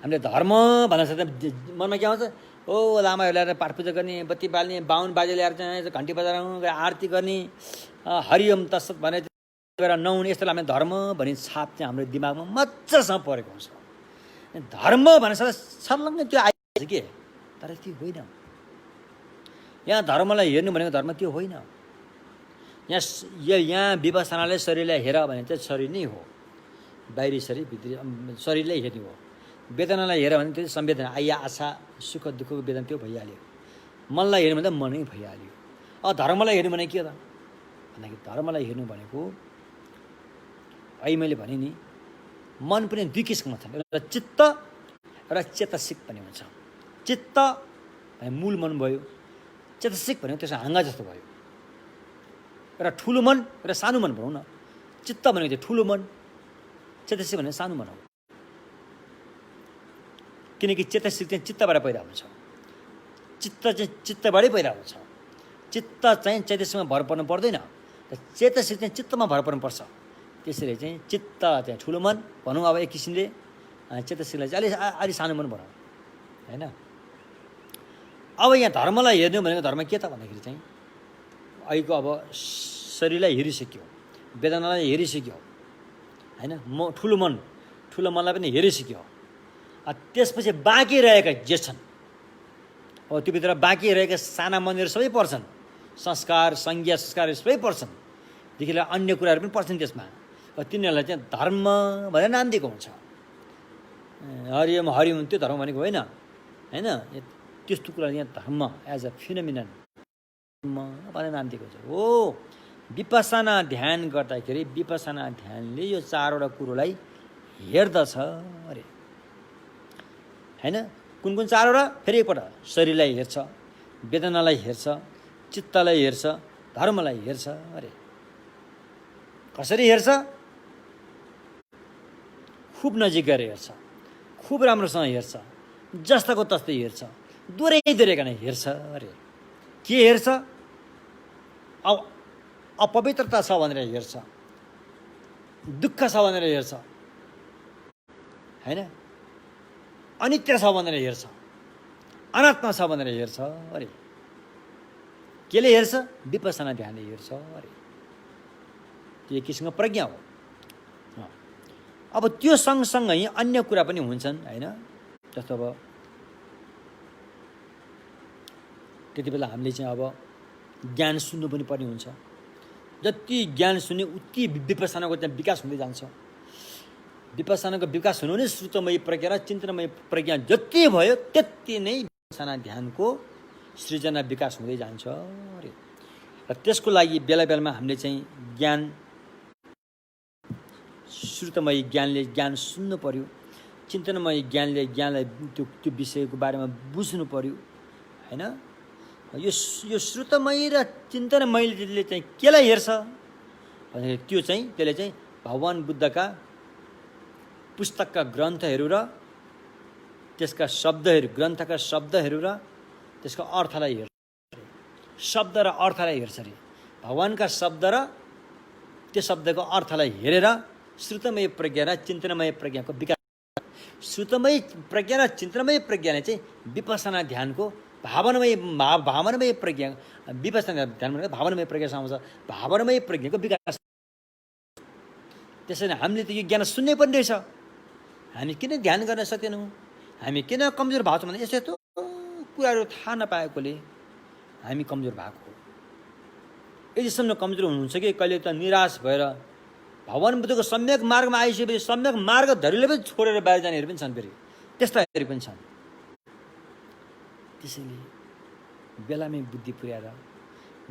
हामीले धर्म भन्न सक्दा मनमा के आउँछ, ओ लामाहरू ल्याएर पाठपूजा गर्ने, बत्ती बाल्ने, बाहुन बाजे ल्याएर चाहिँ घन्टी बजाउनु, आरती गर्ने, हरिओम तत्सत भनेर नहुने, यस्तो हामीले धर्म भन्ने छाप चाहिँ हाम्रो दिमागमा मजासँग परेको हुन्छ। धर्म भनेर सर्लङ्ग त्यो आइहाल्छ के, तर त्यो होइन। यहाँ धर्मलाई हेर्नु भनेको धर्म त्यो होइन। यहाँ विपස්සनाले शरीरलाई हेर भने चाहिँ शरीर नै हो, बाहिरी शरीर भित्री शरीरलाई हेर्ने हो। वेदनालाई हेर भने त्यो संवेदना, आइया आशा सुख दुःखको वेदना त्यो भइहाल्यो। मनलाई हेर्नु भने मनै भइहाल्यो। अब धर्मलाई हेर्नु भने के त भन्दाखेरि धर्मलाई हेर्नु भनेको अहिले मैले भने नि मन पनि दुई किसिममा छन्, एउटा चित्त एउटा चेतसिक पनि हुन्छ। चित्त भने मूल मन भयो, चेतसिक भनेको त्यसको हाँगा जस्तो भयो। एउटा ठुलो मन एउटा सानो मन भनौँ न। चित्त भनेको चाहिँ ठुलो मन, चेतसिक भनेको सानो मन हो। किनकि चेतसिक चाहिँ चित्तबाट पैदा हुन्छ, चित्त चाहिँ चित्तबाटै पैदा हुन्छ। चित्त चाहिँ चेतसिकमा भर पर्नु पर्दैन, चेतसिक चाहिँ चित्तमा भर पर्नुपर्छ। त्यसैले चाहिँ चित्त चाहिँ ठुलो मन भनौँ अब एक किसिमले, चेतसिकलाई चाहिँ अलि सानो मन भनौँ, होइन। अब यहाँ धर्मलाई हेर्नु भनेको धर्म के त भन्दाखेरि चाहिँ अहिलेको अब शरीरलाई हेरिसक्यो, वेदनालाई हेरिसक्यो, होइन, ठुलो मनलाई पनि हेरिसक्यो। त्यसपछि बाँकी रहेका जे छन्, अब त्योभित्र बाँकी रहेका साना मनहरू सबै पर्छन्। संस्कार, संज्ञा संस्कारहरू सबै पर्छन्, देखि लिएर अन्य कुराहरू पनि पर्छन् त्यसमा। तिनीहरूलाई चाहिँ धर्म भनेर नाम दिएको हुन्छ। हरिओम हरिओम त्यो धर्म भनेको होइन, होइन। त्यस्तो कुरा यहाँ धर्म एज अ फिनोमिनन भनेर नाम दिएको छ। हो, विपस्सना ध्यान गर्दाखेरि विपस्सना ध्यानले यो चारवटा कुरोलाई हेर्दछ अरे, हैन? कुन कुन चारवटा? फेरि एकपल्ट शरीरलाई हेर्छ, वेदनालाई हेर्छ, चित्तलाई हेर्छ, धर्मलाई हेर्छ अरे। कसरी हेर्छ? खुब नजिक गएर हेर्छ, खुब राम्रोसँग हेर्छ, जस्ताको तस्तै हेर्छ, दूरै दूरैकन हेर्छ अरे। के हेर्छ? अपवित्रता छ भनेर हेर्छ, दुःख छ भनेर हेर्छ, हैन? अनित्य छ भनेर हेर्छ, अनात्मा छ भनेर हेर्छ अरे। केले हेर्छ? विपस्सना ध्यानले हेर्छ अरे। त्यो एक किसिमको प्रज्ञा हो। अब त्यो सँगसँगै अन्य कुरा पनि हुन्छन्, हैन? जस्तो अब त्यति बेला हामीले चाहिँ अब ज्ञान सुन्नु पनि पर्ने हुन्छ। जति ज्ञान सुन्ने उति विपस्सनाको त्यहाँ विकास हुँदै जान्छ। विपस्सनाको विकास हुनु नै श्रुतमयी प्रज्ञा र चिन्तनमयी प्रज्ञा जति भयो त्यति नै विपस्सना ध्यानको सृजना विकास हुँदै जान्छ अरे। र त्यसको लागि बेला बेलामा हामीले चाहिँ ज्ञान, श्रुतमयी ज्ञानले ज्ञान सुन्नु पर्यो, चिन्तनमयी ज्ञानले ज्ञानलाई त्यो विषयको बारेमा बुझ्नु पर्यो, हैन? यो श्रुतमयी र चिन्तनमयीले चाहिँ केलाई हेर्छ भने त्यो चाहिँ त्यसले चाहिँ भगवान बुद्धका पुस्तकका ग्रन्थहरू र त्यसका शब्दहरू, ग्रन्थका शब्दहरू र त्यसको अर्थलाई हेर्छ। शब्द र अर्थलाई हेर्छ अरे। भगवानका शब्द र त्यो शब्दको अर्थलाई हेरेर श्रुतमय प्रज्ञा र चिन्तनमय प्रज्ञाको विकास। श्रुतमय प्रज्ञा र चिन्तनमय प्रज्ञाले चाहिँ विपस्सना ध्यानको भावनामय प्रज्ञा, विपस्सना ध्यान भनेको भावनामय प्रज्ञा आउँछ, भावनामय प्रज्ञाको विकास। त्यसैले हामीले त यो ज्ञान सुन्नै पर्ने रहेछ। हामी किन ध्यान गर्न सक्दैनौँ? हामी किन कमजोर भएको छ भने यस्तो यस्तो कुराहरू थाहा नपाएकोले हामी कमजोर भएको हो। यतिसम्म कमजोर हुनुहुन्छ कि कहिले त निराश भएर भगवान बुद्धको सम्यक मार्गमा आइसकेपछि सम्यक मार्ग धरीले पनि छोडेर बाहिर जानेहरू पनि छन्। फेरि त्यस्ताहरू पनि छन्। त्यसैले बेलामै बुद्धि पुर्याएर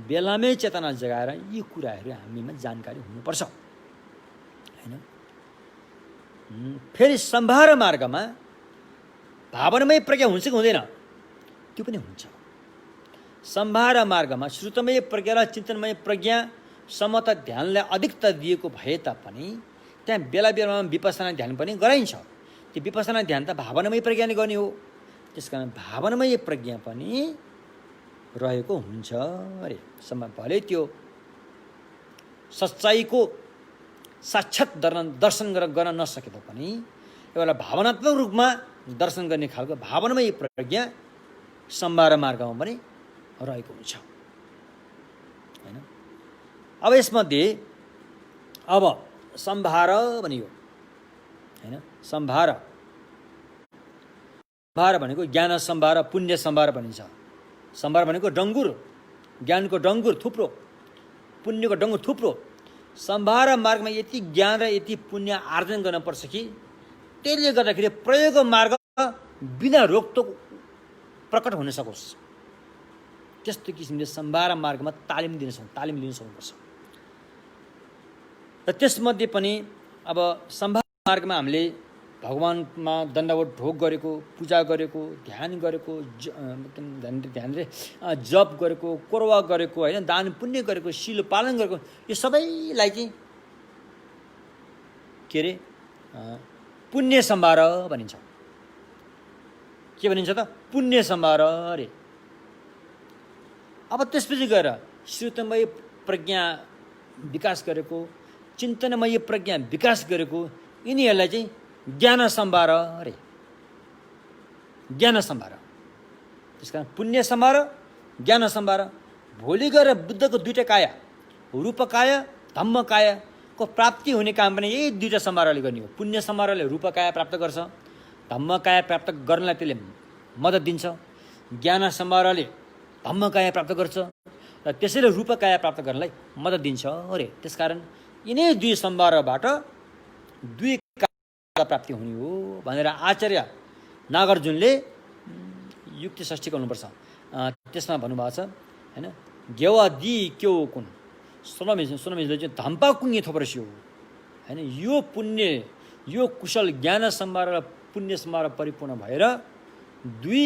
बेलामै चेतना जगाएर यी कुराहरू हामीमा जानकारी हुनुपर्छ, हैन? फेरि सम्भार मार्गमा भावनामय प्रज्ञा हुन्छ कि हुँदैन? त्यो पनि हुन्छ। सम्भार मार्गमा श्रुतमय प्रज्ञा र चिन्तनमय प्रज्ञा समता ध्यानलाई अधिकता दिएको भए तापनि त्यहाँ बेला बेलामा विपस्सना ध्यान पनि गराइन्छ। त्यो विपस्सना ध्यान त भावनामय प्रज्ञाले गर्ने हो। त्यसकारण भावनामय प्रज्ञा पनि रहेको हुन्छ अरे। भले त्यो सच्चाइको साक्षात् दर्शन गर्न नसके तापनि एउटा भावनात्मक रूपमा दर्शन गर्ने खालको भावनामय प्रज्ञा सम्भार मार्गमा पनि रहेको हुन्छ, हैन? अब यसमध्ये अब सम्भार भनियो, हैन? सम्भार भनेको ज्ञान सम्भार, पुण्य सम्भार भनिन्छ। सम्भार भनेको डङ्गुर, ज्ञानको डङ्गुर थुप्रो, पुण्यको डङ्गुर थुप्रो। सम्भार मार्गमा यति ज्ञान र यति पुण्य आर्जन गर्नुपर्छ कि त्यसले गर्दाखेरि प्रयोग मार्ग बिना रोकटोक प्रकट हुन सकोस्। त्यस्तो किसिमले सम्भार मार्गमा तालिम लिन सक्नुपर्छ। र त्यसमध्ये पनि अब सम्भार मार्गमा हामीले भगवानमा दण्डवत ढोग गरेको, पूजा गरेको, ध्यान गरेको, जप गरेको, कोरवा गरेको, हैन? दान पुण्य गरेको, शील पालन गरेको, यो सबैलाई चाहिँ के अरे पुण्य सम्भार भनिन्छ। के भनिन्छ त? पुण्य सम्भार अरे। अब त्यसपछि गएर श्रुतमय प्रज्ञा विकास गरेको, चिन्तनमय प्रज्ञा विकास गरेको यिनीहरूलाई चाहिँ ज्ञान सम्भार अरे। ज्ञान सम्भार। त्यसकारण पुण्य सम्भार, ज्ञान सम्भार। भोलि गएर बुद्धको दुईटा काया, रूपकाय, धम्मकायको प्राप्ति हुने काम पनि यही दुईटा सम्भारले गर्ने हो। पुण्य सम्भारले रूपकाय प्राप्त गर्छ, धम्मकाय प्राप्त गर्नलाई त्यसले मद्दत दिन्छ। ज्ञान सम्भारले धम्मकाय प्राप्त गर्छ र त्यसैले रूपकाय प्राप्त गर्नलाई मद्दत दिन्छ अरे। त्यसकारण यिनै दुई सम्भारबाट दुई प्राप्ति हुने हो भनेर आचार्य नागार्जुनले युक्ति षष्ठी गर्नुपर्छ। त्यसमा भन्नुभएको छ, हैन? गेवा दि क्यो कुन सोनमेजले चाहिँ धम्पा कुङ्गे थोपर्स्यो हैन। यो पुण्य यो कुशल ज्ञान सम्भार र पुण्य सम्भार परिपूर्ण भएर दुई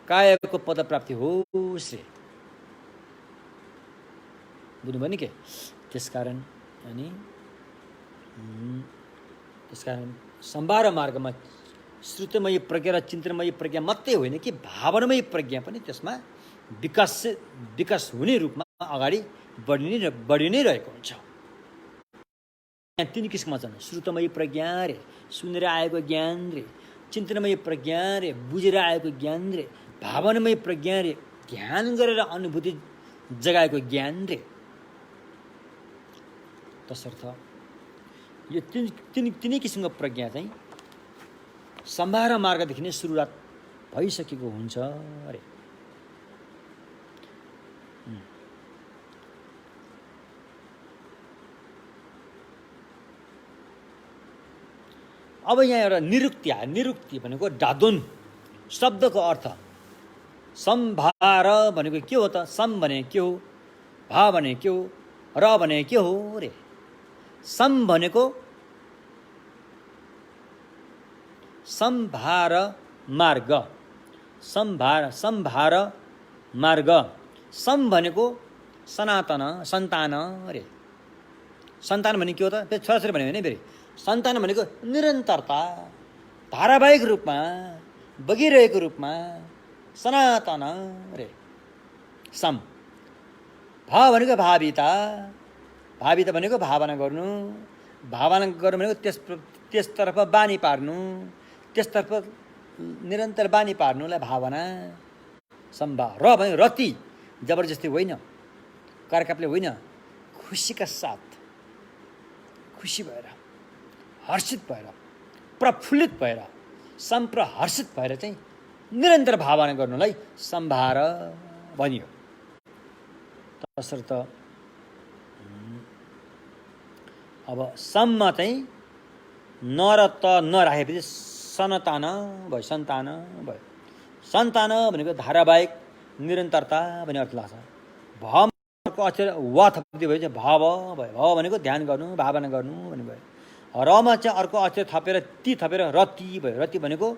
कायको पद प्राप्ति होस् रे। बुझ्नुभयो नि के? त्यसकारण सम्भार मार्गमा श्रुतमयी प्रज्ञा र चिन्तनमयी प्रज्ञा मात्रै होइन कि भावनामयी प्रज्ञा पनि त्यसमा विकास हुने रूपमा अगाडि बढी नै रहेको हुन्छ। तीन किसिममा छन्। श्रुतमयी प्रज्ञा रे, सुनेर आएको ज्ञान रे, चिन्तनमयी प्रज्ञा रे, बुझेर आएको ज्ञान रे, भावनामयी प्रज्ञा रे, ध्यान गरेर अनुभूति जगाएको ज्ञान रे। तसर्थ यो तिनै किसिमको प्रज्ञा चाहिँ सम्भार मार्गदेखि नै सुरुवात भइसकेको हुन्छ अरे। अब यहाँ एउटा निरुक्ति भनेको धादुन शब्दको अर्थ। सम्भार भनेको के हो त? सम भने के हो, भा भने के हो, र भने के हो रे? सम भनेको सम्भार मार्ग, सम्भार मार्ग। सम भनेको सनातन सन्तान रे। सन्तान भने के हो त? फेरि छोराछोरी भन्यो भने फेरि सन्तान भनेको निरन्तरता, धारावाहिक रूपमा बगिरहेको रूपमा सनातन रे सम। भा भनेको भाविता, भाविता भनेको भावना गर्नु, भावना गर्नु भनेको त्यसतर्फ बानी पार्नु, त्यसतर्फ निरन्तर बानी पार्नुलाई भावना सम्भार। र भने रति, जबरजस्ती होइन, करकापले होइन, खुसीका साथ, खुसी भएर, हर्षित भएर, प्रफुल्लित भएर, सम्प्रहर्षित भएर चाहिँ निरन्तर भावना गर्नुलाई सम्भार भनियो। तसर्थ अब सममा चाहिँ न र त नराखेपछि सनातन भयो, सन्तान भयो। सन्तान भनेको धारावाहिक निरन्तरता भन्ने अर्थ लाग्छ। भको अक्षर वा थपिदियो भने चाहिँ भाव भयो। भाव भनेको ध्यान गर्नु, भावना गर्नु भन्ने भयो। रमा चाहिँ अर्को अक्षर थपेर ती थपेर रति भयो। रति भनेको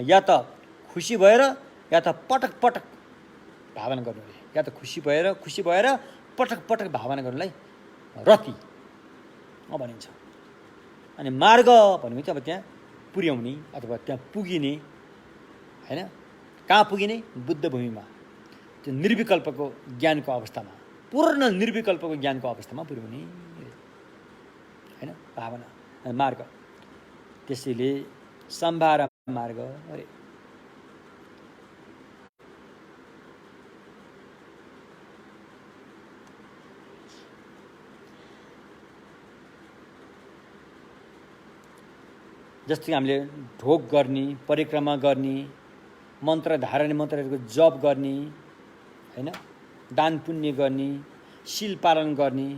या त खुसी भएर या त पटक पटक भावना गर्नु अरे। या त खुसी भएर पटक पटक भावना गर्नुलाई रति भनिन्छ। अनि मार्ग भनेको चाहिँ अब त्यहाँ पुर्याउने अथवा त्यहाँ पुगिने होइन। कहाँ पुगिने? बुद्ध भूमिमा, त्यो निर्विकल्पको ज्ञानको अवस्थामा, पूर्ण निर्विकल्पको ज्ञानको अवस्थामा पुर्याउने होइन भावना मार्ग। त्यसैले सम्भार मार्ग अरे। जस्तै हामीले ढोक गर्ने, परिक्रमा गर्ने, मन्त्र धारण मन्त्रहरूको जप गर्ने होइन, दान पुण्य गर्ने, शील पालन गर्ने,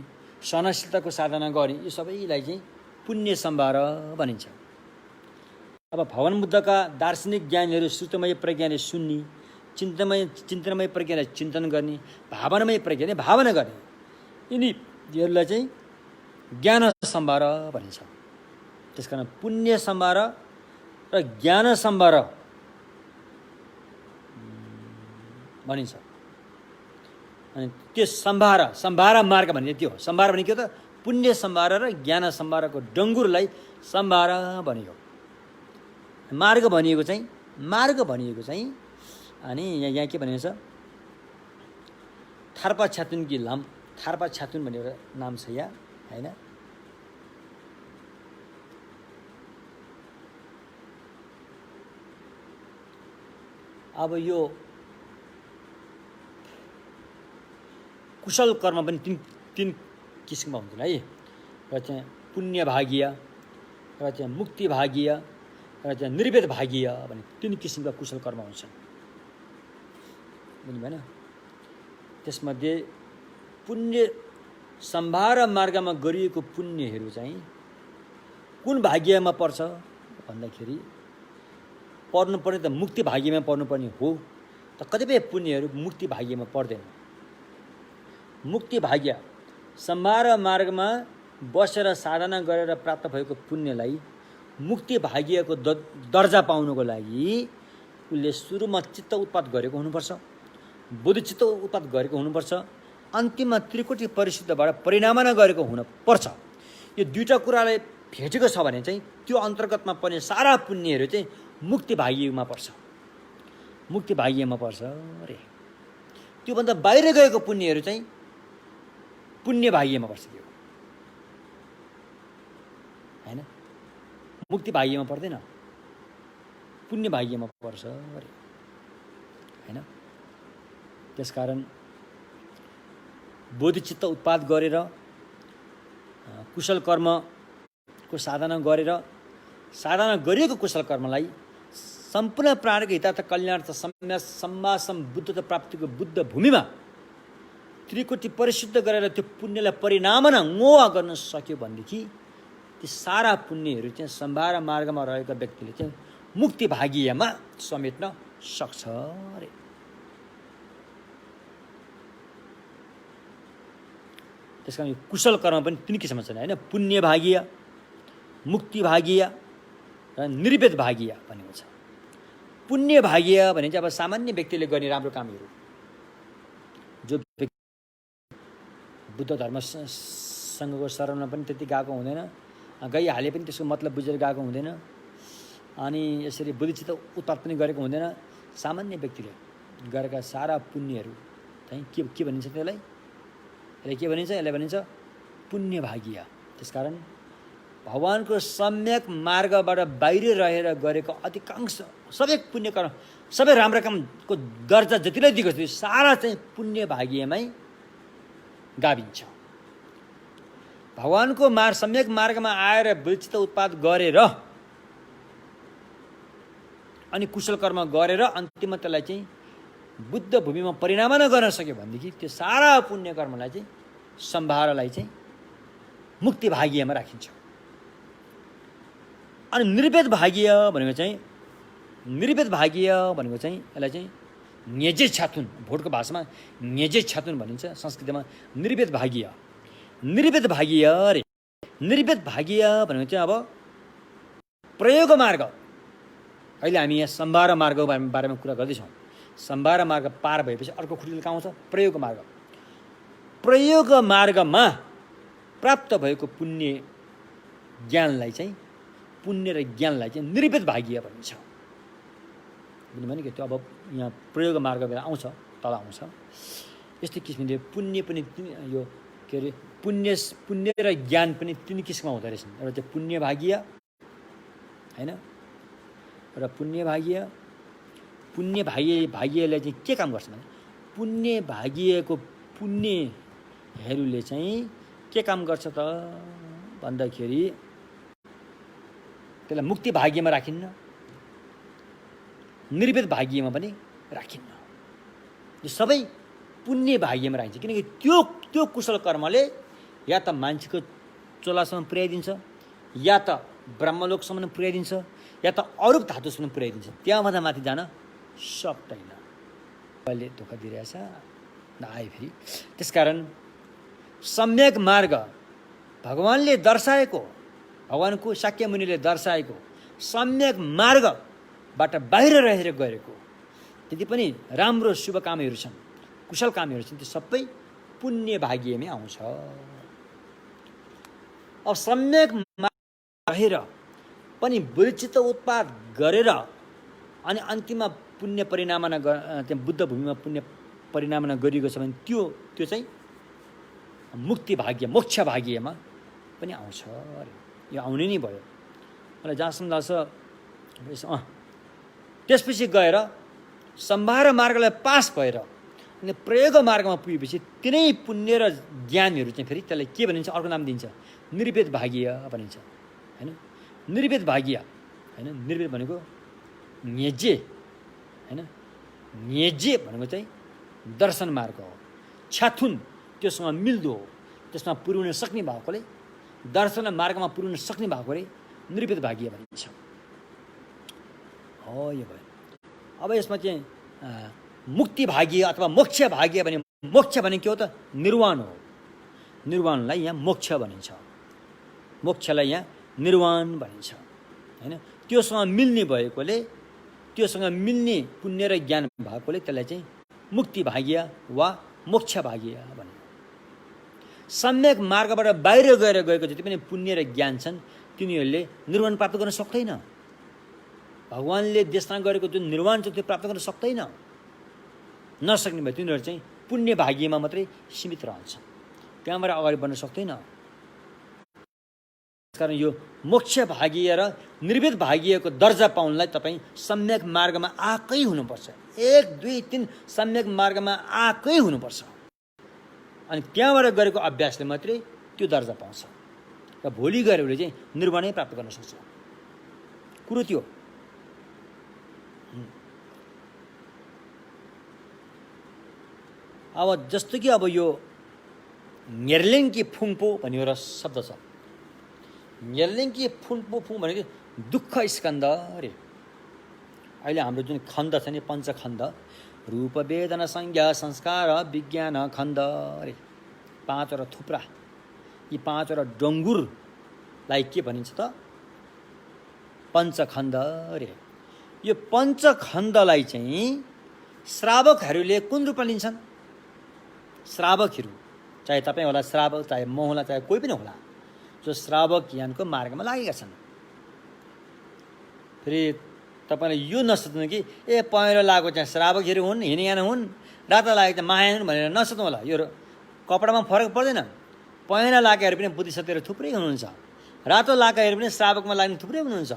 सहनशीलताको साधना गर्ने, यो सबैलाई चाहिँ पुण्य सम्भार भनिन्छ। अब भगवान बुद्धका दार्शनिक ज्ञानीहरू श्रुतमय प्रज्ञाले सुन्ने, चिन्तनमय प्रज्ञालाई चिन्तन गर्ने, भावनामय प्रज्ञाले भावना गर्ने, यिनीहरूलाई चाहिँ ज्ञान सम्भार भनिन्छ। त्यसकारण पुण्य सम्भार र ज्ञान सम्भार भनिन्छ। अनि त्यो सम्भार मार्ग भन्ने त्यो हो। सम्भार भने के हो त? पुण्य सम्भार र ज्ञान सम्भारको डङ्गुरलाई सम्भार भनियो। मार्ग भनिएको चाहिँ अनि यहाँ के भनेको छ? थार्पा छ्यातुन कि लाम, थार्पा छ्यातुन भन्ने एउटा नाम छ यहाँ होइन। अब यो कुशल कर्म पनि तीन किसिममा हुन्छन् है। र चाहिँ पुण्य भागीय, र चाहिँ मुक्ति भागीय, र चाहिँ निर्वेद भागीय भन्ने तीन किसिमका कुशल कर्म हुन्छन्। बुझ्नु भएन? त्यसमध्ये पुण्य सम्भार मार्गमा गरिएको पुण्यहरू चाहिँ कुन भाग्यमा पर्छ भन्दाखेरि पर्नुपर्ने त मुक्ति भाग्यमा पर्नुपर्ने हो। त कतिपय पुण्यहरू मुक्ति भाग्यमा पर्दैन। मुक्ति भाग्य सम्भार मार्गमा बसेर साधना गरेर प्राप्त भएको पुण्यलाई मुक्ति भाग्यको दर्जा पाउनको लागि उसले सुरुमा चित्त उत्पाद गरेको हुनुपर्छ, बुद्धिचित्त उत्पाद गरेको हुनुपर्छ, अन्तिममा त्रिकोटी परिशुद्धबाट परिणामना गरेको हुनुपर्छ। यो दुईवटा कुरालाई भेटेको छ भने चाहिँ त्यो अन्तर्गतमा पर्ने सारा पुण्यहरू चाहिँ मुक्ति भाग्यमा पर्छ, मुक्ति भाग्यमा पर्छ अरे। त्योभन्दा बाहिर गएको पुण्यहरू चाहिँ पुण्य भाग्यमा पर्छ त्यो, हैन? मुक्ति भाग्यमा पर्दैन, पुण्य भाग्यमा पर्छ अरे, हैन? त्यसकारण बोधिचित्त उत्पाद गरेर कुशल कर्मको साधना गरेर साधना गरिएको कुशल कर्मलाई सम्पूर्ण प्राणीको हितार्थ कल्याणार्थ सम्मासम बुद्धता प्राप्तिको बुद्ध भूमिमा त्रिकोटी परिशुद्ध गरेर त्यो पुण्यलाई परिणामना मोह गर्न सक्यो भनेदेखि ती सारा पुण्यहरू चाहिँ सम्भार मार्गमा रहेका व्यक्तिले चाहिँ मुक्ति भाग्यमा समेट्न सक्छ अरे। त्यसकारण कुशल कर्म पनि तिन किसिममा छन्, हैन? पुण्य भाग्य, मुक्ति भाग्य र निर्वेद भाग्य भनेको छ। पुण्य भाग्य भने चाहिँ अब सामान्य व्यक्तिले गर्ने राम्रो कामहरू, जो बुद्ध धर्मसँगको शरणमा पनि त्यति गएको हुँदैन, गइहाले पनि त्यसको मतलब बुझेर गएको हुँदैन, अनि यसरी बुद्धिचित्त उत्पाद पनि गरेको हुँदैन। सामान्य व्यक्तिले गरेका सारा पुण्यहरू चाहिँ के भनिन्छ त्यसलाई? यसलाई के भनिन्छ? यसलाई भनिन्छ पुण्य भाग्य। त्यसकारण भगवानको सम्यक मार्गबाट बाहिर रहेर गरेको अधिकांश सबै पुण्य कर्म, सबै राम्रो कामको दर्जा जतिलाई दिएको छ त्यो सारा चाहिँ पुण्य भाग्यमै गाभिन्छ। भगवानको सम्यक मार्गमा आएर बुद्धिचित्त उत्पाद गरेर अनि कुशल कर्म गरेर अन्तिममा त्यसलाई चाहिँ बुद्ध भूमिमा परिणामन गर्न सक्यो भनेदेखि त्यो सारा पुण्य कर्मलाई चाहिँ सम्भारलाई चाहिँ मुक्ति भाग्यमा राखिन्छ। अनि निर्वेद भाग्य भनेको चाहिँ यसलाई चाहिँ न्यजे छातुन, भोटको भाषामा न्यजे छातुन भनिन्छ, संस्कृतमा निर्वेद भाग्य। निर्वेद भाग्य अरे, निर्वेद भाग्य भनेको चाहिँ अब प्रयोग मार्ग। अहिले हामी यहाँ सम्भार मार्गको बारेमा कुरा गर्दैछौँ। सम्भार मार्ग पार भएपछि अर्को खुट्टीले कहाँ आउँछ? प्रयोग मार्ग। प्रयोग मार्गमा प्राप्त भएको पुण्य ज्ञानलाई चाहिँ निर्वेद भाग्य भनिन्छ। बुझ्नुभयो नि? त्यो अब यहाँ प्रयोग मार्ग बेला आउँछ, तल आउँछ। यस्तै किसिमले पुण्य पनि यो के अरे पुण्य र ज्ञान पनि तिन किसिममा हुँदो रहेछन्। एउटा चाहिँ पुण्य भाग्य, हैन? र पुण्य भाग्यले चाहिँ के काम गर्छ भने पुण्य भाग्यको पुण्यहरूले चाहिँ के काम गर्छ त भन्दाखेरि त्यसलाई मुक्ति भाग्यमा राखिन्न, निर्वेद भाग्यमा पनि राखिन्न। यो सबै पुण्य भाग्यमा राखिन्छ, किनकि त्यो कुशल कर्मले या त मान्छेको चोलासम्म पुर्याइदिन्छ, या त ब्रह्मलोकसम्म पुर्याइदिन्छ, या त अरूप धातुसम्म पुर्याइदिन्छ। त्यहाँभन्दा माथि जान सक्दैन। अहिले धोका दिइरहेछ नआए फेरि। त्यसकारण सम्यक मार्ग भगवानले दर्शाएको, भगवानको शाक्य मुनिले दर्शाएको सम्यक मार्गबाट बाहिर रहेर गरेको त्यति पनि राम्रो शुभ कामहरू छन्, कुशल कामहरू छन्, त्यो सबै पुण्य भाग्यमै आउँछ। अब सम्यक मार्ग रहेर पनि बुद्धिचित्त उत्पाद गरेर अनि अन्तिममा पुण्य परिणामना त्यहाँ बुद्ध भूमिमा पुण्य परिणामना गरिएको छ भने त्यो चाहिँ मुक्ति भाग्य, मोक्ष भाग्यमा पनि आउँछ अरे। यो आउने नै भयो। मलाई जहाँसम्म लाग्छ त्यसपछि गएर सम्भार मार्गलाई पास भएर अनि प्रयोग मार्गमा पुगेपछि तिनै पुण्य र ज्ञानहरू चाहिँ फेरि त्यसलाई के भनिन्छ? अर्को नाम दिन्छ, निर्वेद भाग्य भनिन्छ, हैन? निर्वेद भाग्य, हैन? निर्वेद भनेको न्यजे, हैन? न्यजे भनेको चाहिँ दर्शन मार्ग हो। छाथुन त्योसँग मिल्दो हो, त्यसमा पुर्याउन सक्ने भएकोले, दर्शन मार्गमा पुर्याउन सक्ने भएकोले निर्वेद भाग्य भनिन्छ। हो, यो भयो। अब यसमा चाहिँ मुक्ति भाग्य अथवा मोक्ष भाग्य भने मोक्ष भने के हो त? निर्वाण हो। निर्वाणलाई यहाँ मोक्ष भनिन्छ, मोक्षलाई यहाँ निर्वाण भनिन्छ हैन। त्योसँग मिल्ने भएकोले, त्योसँग मिल्ने पुण्य र ज्ञान भएकोले त्यसलाई चाहिँ मुक्ति भाग्य वा मोक्ष भाग्य भनिन्छ। सम्यक मार्गबाट बाहिर गएर गएको जति पनि पुण्य र ज्ञान छन् तिनीहरूले निर्वाण प्राप्त गर्न सक्दैन। भगवानले देशना गरेको जुन निर्वाण छ त्यो प्राप्त गर्न सक्दैन। नसक्ने भए तिनीहरू चाहिँ पुण्य भाग्यमा मात्रै सीमित रहन्छ, त्यहाँबाट अगाडि बढ्न सक्दैन। त्यसकारण यो मोक्ष भाग्य र निर्वेद भाग्यको दर्जा पाउनलाई तपाईँ सम्यक मार्गमा आएकै हुनुपर्छ। 1 2 3 सम्यक मार्गमा आएकै हुनुपर्छ। अनि त्यहाँबाट गरेको अभ्यासले मात्रै त्यो दर्जा पाउँछ र भोलि गएर उसले चाहिँ निर्वाणै प्राप्त गर्न सक्छ। कुरो त्यो। अब जस्तो कि अब यो न्यर्लिङ्की फुङपो भन्ने एउटा शब्द छ। न्यर्लिङ्की फुङपो फुङ भनेको दुःख स्कन्द अरे। अहिले हाम्रो जुन खण्ड छ नि पञ्चखण्ड, रूप वेदना संज्ञा संस्कार विज्ञान खण्ड अरे, 5वटा थुप्रा, यी 5वटा डङ्गुरलाई के भनिन्छ त? पञ्चखण्ड अरे। यो पञ्चखण्डलाई चाहिँ श्रावकहरूले कुन रूपमा लिन्छन्? श्रावकहरू, चाहे तपाईँ होला श्रावक, चाहे म होला, चाहे कोही पनि होला, जो श्रावक ज्ञानको मार्गमा लागेका छन्। फेरि तपाईँले यो नसोच्नु कि ए पहेँलो लागेको चाहिँ श्रावकहरू हुन्, हिँडियान हुन्, रातो लागेको चाहिँ माया हुन् भनेर नसोच्नु होला। यो कपडामा फरक पर्दैन। पहेँला लाकेहरू पनि बुद्धिसत्वहरू थुप्रै हुनुहुन्छ, रातो लाकेहरू पनि श्रावकमा लाग्ने थुप्रै हुनुहुन्छ।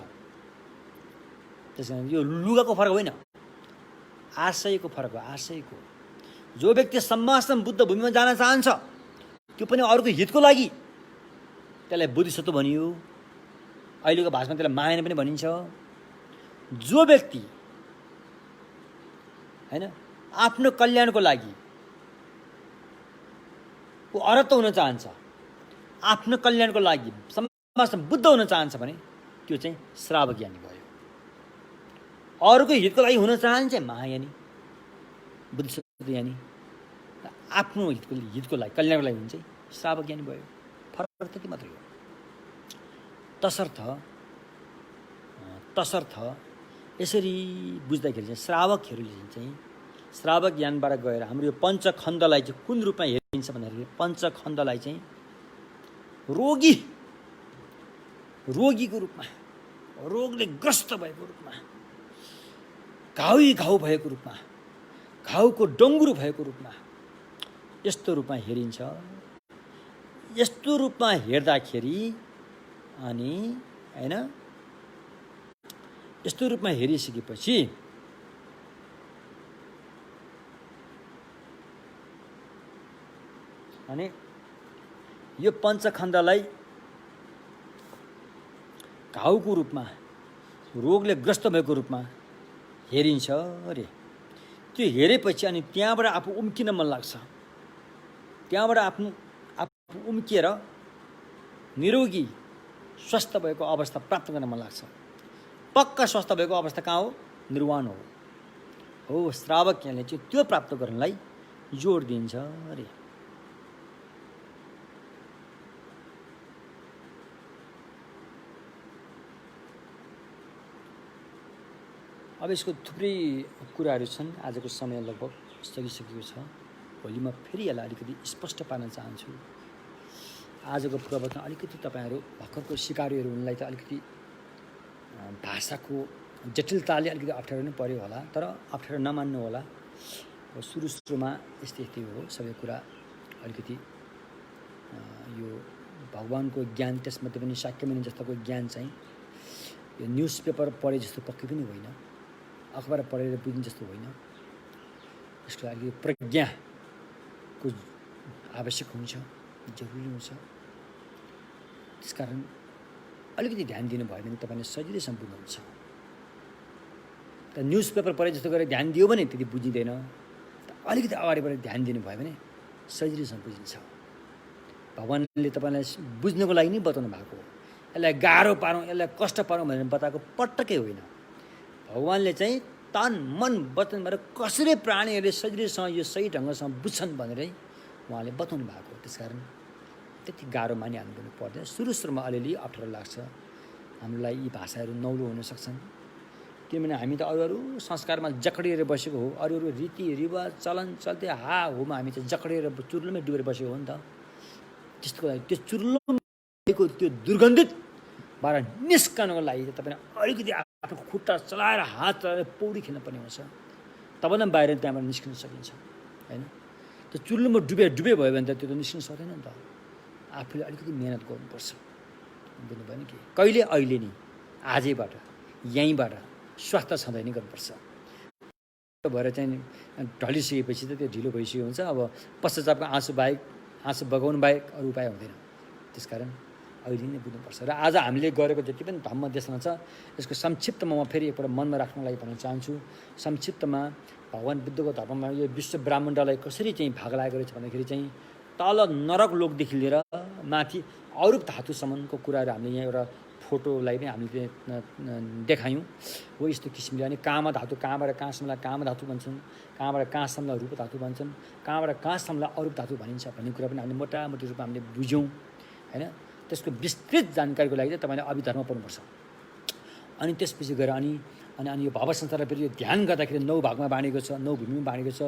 त्यस कारण यो लुगाको फरक होइन, आशयको फरक हो। आशयको जो व्यक्ति सम्मासन बुद्ध भूमिमा जान चाहन्छ त्यो पनि अरूको हितको लागि, त्यसलाई बुद्धिसत्व भनियो। अहिलेको भाषामा त्यसलाई माया पनि भनिन्छ। जो व्यक्ति हैन आफ्नो कल्याणको लागि ऊ अरहत हुन चाहन्छ, आफ्नो कल्याणको लागि समाजमा बुद्ध हुन चाहन्छ भने त्यो चाहिँ श्रावक ज्ञानी भयो। अरूको हितको लागि हुन चाहन्छ महाज्ञानी, बुद्धिसत्व ज्ञानी। आफ्नो हितको लागि कल्याणको लागि हुन्छ श्रावक ज्ञानी भयो। फरक त्यति मात्रै हो। तसर्थ यसरी बुझ्दाखेरि चाहिँ श्रावकहरूले चाहिँ श्रावक ज्ञानबाट गएर हाम्रो यो पञ्चखण्डलाई चाहिँ कुन रूपमा हेरिन्छ भन्दाखेरि पञ्चखण्डलाई चाहिँ रोगीको रूपमा, रोगले ग्रस्त भएको रूपमा, घाउ भएको रूपमा, घाउको डङ्गुरो भएको रूपमा, यस्तो रूपमा हेरिन्छ। यस्तो रूपमा हेर्दाखेरि अनि हैन यस्तो रूपमा हेरिसकेपछि अनि यो पञ्चखण्डलाई घाउको रूपमा, रोगले ग्रस्त भएको रूपमा हेरिन्छ अरे। त्यो हेरेपछि अनि त्यहाँबाट आफू उम्किन मन लाग्छ। त्यहाँबाट आफू उम्किएर निरोगी स्वस्थ भएको अवस्था प्राप्त गर्न मन लाग्छ। पक्का स्वस्थ भएको अवस्था कहाँ हो? निर्वाण हो। श्रावकले चाहिँ त्यो प्राप्त गर्नलाई जोड दिन्छ अरे। अब यसको थुप्रै कुराहरू छन्। आजको समय लगभग सकिसकेको छ। भोलि म फेरि यसलाई अलिकति स्पष्ट पार्न चाहन्छु। आजको प्रवचन अलिकति तपाईँहरू भर्खरको सिकारीहरू हुनलाई त अलिकति भाषाको जटिलताले अलिकति अप्ठ्यारो नै पर्यो होला, तर अप्ठ्यारो नमान्नु होला। सुरुमा यस्तै हो सबै कुरा। अलिकति यो भगवानको ज्ञान, त्यसमध्ये पनि शाक्यमुनि जस्तोको ज्ञान चाहिँ यो न्युज पेपर पढे जस्तो पक्कै पनि होइन, अखबार पढेर बुझ्ने जस्तो होइन। यसको लागि प्रज्ञाको आवश्यक हुन्छ, जरुरी हुन्छ। त्यसकारण अलिकति ध्यान दिनुभयो भने तपाईँले सजिलैसँग बुझ्नुहुन्छ। त न्युज पेपर पढे जस्तो गरेर ध्यान दियो भने त्यति बुझिँदैन। अलिकति अगाडिबाट ध्यान दिनुभयो भने सजिलैसँग बुझिन्छ। भगवानले तपाईँलाई बुझ्नको लागि नै बताउनु भएको हो। यसलाई गाह्रो पारौँ, यसलाई कष्ट पारौँ भनेर बताएको पटक्कै होइन। भगवानले चाहिँ तन मन वचनबाट कसरी प्राणीहरूले सजिलैसँग यो सही ढङ्गसँग बुझ्छन् भनेरै उहाँले बताउनु भएको। त्यसकारण त्यति गाह्रो मानिहाल्नु पर्दैन। सुरुमा अलिअलि अप्ठ्यारो लाग्छ हामीलाई, यी भाषाहरू नौलो हुन सक्छन् किनभने हामी त अरू संस्कारमा जकडिएर बसेको हो, अरू रीतिरिवाज चलन चल्ती हाहुमा हामी चाहिँ जकडिएर चुर्लुमै डुबेर बसेको हो नि त। त्यस्तो लागि त्यो चुर्लुको त्यो दुर्गन्धितबाट निस्कनको लागि तपाईँ अलिकति आफ्नो खुट्टा चलाएर हात चलाएर पौडी खेल्न पर्ने हुन्छ, तब न बाहिर त्यहाँबाट निस्किन सकिन्छ होइन। त्यो चुल्लुमा डुबे भयो भने त त्यो त निस्किन सक्दैन नि त। आफूले अलिकति मेहनत गर्नुपर्छ, बुझ्नुभयो नि कि कहिले अहिले नि आजैबाट यहीँबाट स्वास्थ्य छँदै नै गर्नुपर्छ भएर चाहिँ ढलिसकेपछि त त्यो ढिलो भइसक्यो हुन्छ। अब पश्चातापको आँसु बगाउनु बाहेक अरू उपाय हुँदैन। त्यसकारण अहिले नै बुझ्नुपर्छ। र आज हामीले गरेको जति पनि धम्म देशमा छ यसको संक्षिप्तमा म फेरि एकपल्ट मनमा राख्नलाई भन्न चाहन्छु। संक्षिप्तमा भगवान् बुद्धको धर्ममा यो विश्व ब्रह्माण्डलाई कसरी चाहिँ भाग लागेको रहेछ भन्दाखेरि चाहिँ तल नरक लोकदेखि लिएर माथि अरूप धातुसम्मको कुराहरू हामीले यहाँ एउटा फोटोलाई पनि हामीले देखायौँ हो। यस्तो किसिमले अनि काम धातु कहाँबाट कहाँसम्मलाई काम धातु भन्छन्, कहाँबाट कहाँसम्मलाई रूप धातु भन्छन्, कहाँबाट कहाँसम्मलाई अरूप धातु भनिन्छ भन्ने कुरा पनि हामीले मोटामोटी रूपमा हामीले बुझ्यौँ होइन। त्यसको विस्तृत जानकारीको लागि चाहिँ तपाईँले अभिधर्म पढ्नुपर्छ। अनि त्यसपछि गएर अनि यो भाव संसारलाई फेरि यो ध्यान गर्दाखेरि 9 भागमा बाँडेको छ, 9 भूमिमा बाँडेको छ।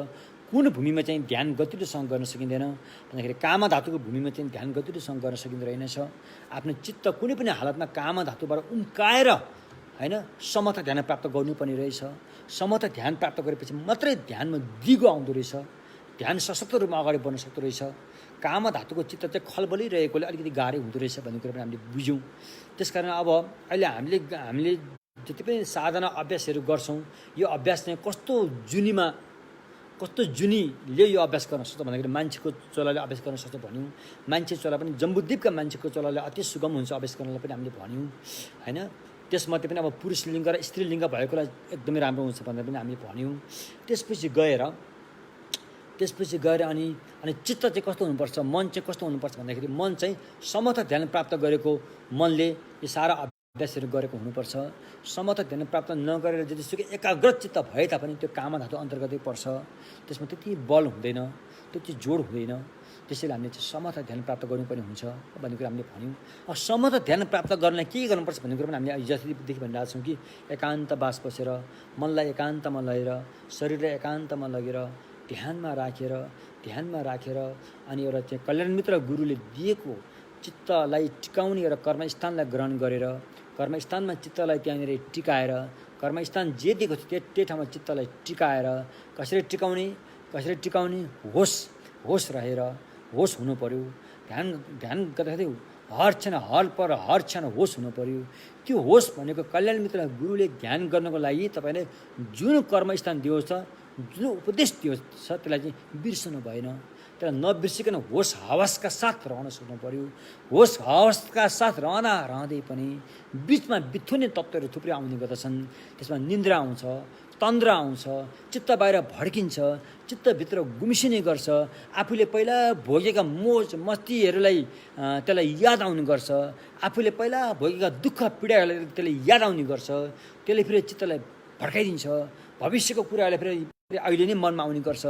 कुन भूमिमा चाहिँ ध्यान गतिलोसँग गर्न सकिँदैन भन्दाखेरि काम धातुको भूमिमा चाहिँ ध्यान गतिलोसँग गर्न सकिँदो रहेनछ। आफ्नो चित्त कुनै पनि हालतमा काम धातुबाट उम्काएर होइन समता ध्यान प्राप्त गर्नुपर्ने रहेछ। समता ध्यान प्राप्त गरेपछि मात्रै ध्यानमा दिगो आउँदो रहेछ, ध्यान सशक्त रूपमा अगाडि बढ्न सक्दो रहेछ। काम धातुको चित्त चाहिँ खलबलिरहेकोले अलिकति गाह्रै हुँदो रहेछ भन्ने कुरा पनि हामीले बुझ्यौँ। त्यसकारण अब अहिले हामीले जति पनि साधना अभ्यासहरू गर्छौँ यो अभ्यास चाहिँ कस्तो जुनीले यो अभ्यास गर्न सक्छ भन्दाखेरि मान्छेको चोलाले अभ्यास गर्न सक्छ भन्यौँ। मान्छे चोला पनि जम्बुद्वीपका मान्छेको चोलाले अति सुगम हुन्छ अभ्यास गर्नलाई पनि हामीले भन्यौँ होइन। त्यसमध्ये पनि अब पुरुष लिङ्ग र स्त्री लिङ्ग भएकोलाई एकदमै राम्रो हुन्छ भनेर पनि हामीले भन्यौँ। त्यसपछि गएर अनि चित्त चाहिँ कस्तो हुनुपर्छ, मन चाहिँ कस्तो हुनुपर्छ भन्दाखेरि मन चाहिँ समता ध्यान प्राप्त गरेको मनले यो सारा अभ्यासहरू गरेको हुनुपर्छ। समता ध्यान प्राप्त नगरेर जतिसुकै एकाग्र चित्त भए तापनि त्यो काम धातु अन्तर्गतै पर्छ। त्यसमा त्यति बल हुँदैन, त्यति जोड हुँदैन। त्यसैले हामीले चाहिँ समता ध्यान प्राप्त गर्नुपर्ने हुन्छ भन्ने कुरा हामीले भन्यौँ। समता ध्यान प्राप्त गर्नलाई के गर्नुपर्छ भन्ने कुरा पनि हामीले जतिदेखि भनिरहेको छौँ कि एकान्त बास बसेर मनलाई एकान्तमा लगेर शरीरलाई एकान्तमा लगेर ध्यानमा राखेर अनि एउटा चाहिँ कल्याण मित्र गुरुले दिएको चित्तलाई टिकाउने एउटा कर्मस्थानलाई ग्रहण गरेर कर्मस्थानमा चित्तलाई त्यहाँनिर टिकाएर कर्मस्थान जे दिएको छ त्यही ठाउँमा चित्तलाई टिकाएर कसरी टिकाउने होस रहेर होस हुनु पर्यो। ध्यान गर्दाखेरि हर क्षण होस हुनु पर्यो। त्यो होस भनेको कल्याण मित्र गुरुले ध्यान गर्नको लागि तपाईँले जुन कर्मस्थान दिएको छ, जुन उपदेश दिएको छ त्यसलाई चाहिँ बिर्सनु भएन। त्यसलाई नबिर्सिकन होस हवसका साथ रहन सक्नु पर्यो। होस हवसका साथ रहँदै पनि बिचमा बिथुने तत्त्वहरू थुप्रै आउने गर्दछन्। त्यसमा निन्द्रा आउँछ, तन्द्रा आउँछ, चित्त बाहिर भड्किन्छ, चित्तभित्र गुम्सिने गर्छ। आफूले पहिला भोगेका मोज मस्तीहरूलाई त्यसलाई याद आउने गर्छ। आफूले पहिला भोगेका दुःख पीडाहरूलाई त्यसले याद आउने गर्छ। त्यसले फेरि चित्तलाई भड्काइदिन्छ। भविष्यको कुराहरूलाई फेरि अहिले नै मनमा आउने गर्छ।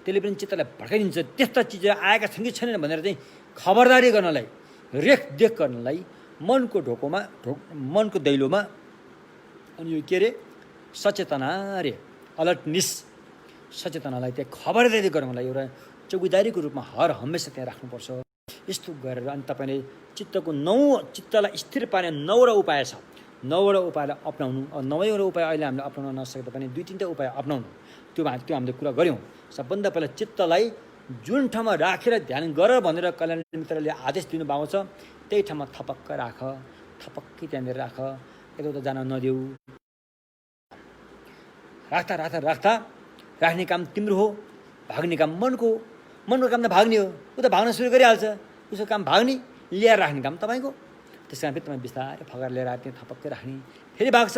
त्यसले पनि चित्तलाई भड्काइदिन्छ। त्यस्ता चिजहरू आएका छन् कि छैनन् भनेर चाहिँ खबरदारी गर्नलाई, रेखदेख गर्नलाई मनको दैलोमा अनि यो के अरे सचेतना अलर्टनेस सचेतनालाई त्यहाँ खबरदारी गर्नलाई एउटा चौकीदारीको रूपमा हर हमेसा त्यहाँ राख्नुपर्छ। यस्तो गरेर अनि तपाईँले चित्तलाई स्थिर पार्ने 9वटा उपाय छ। 9वटा उपायलाई अपनाउनु। 9वटा उपाय अहिले हामीले अपनाउन नसके तापनि 2-3टा उपाय अपनाउनु। त्यो हामीले कुरा गऱ्यौँ। सबभन्दा पहिला चित्तलाई जुन ठाउँमा राखेर ध्यान गर भनेर कल्याण मित्रले आदेश दिनुभएको छ त्यही ठाउँमा थपक्कै त्यहाँनिर राख, यताउता जान नदेऊ। राख्ने काम तिम्रो हो, भाग्ने काम मनको काम त भाग्ने हो। ऊ त भाग्न सुरु गरिहाल्छ, उसको काम भाग्ने, ल्याएर राख्ने काम तपाईँको। त्यस कारण फेरि तपाईँ बिस्तारै फकाएर ल्याएर त्यहाँ थपक्कै राख्ने, फेरि भाग्छ,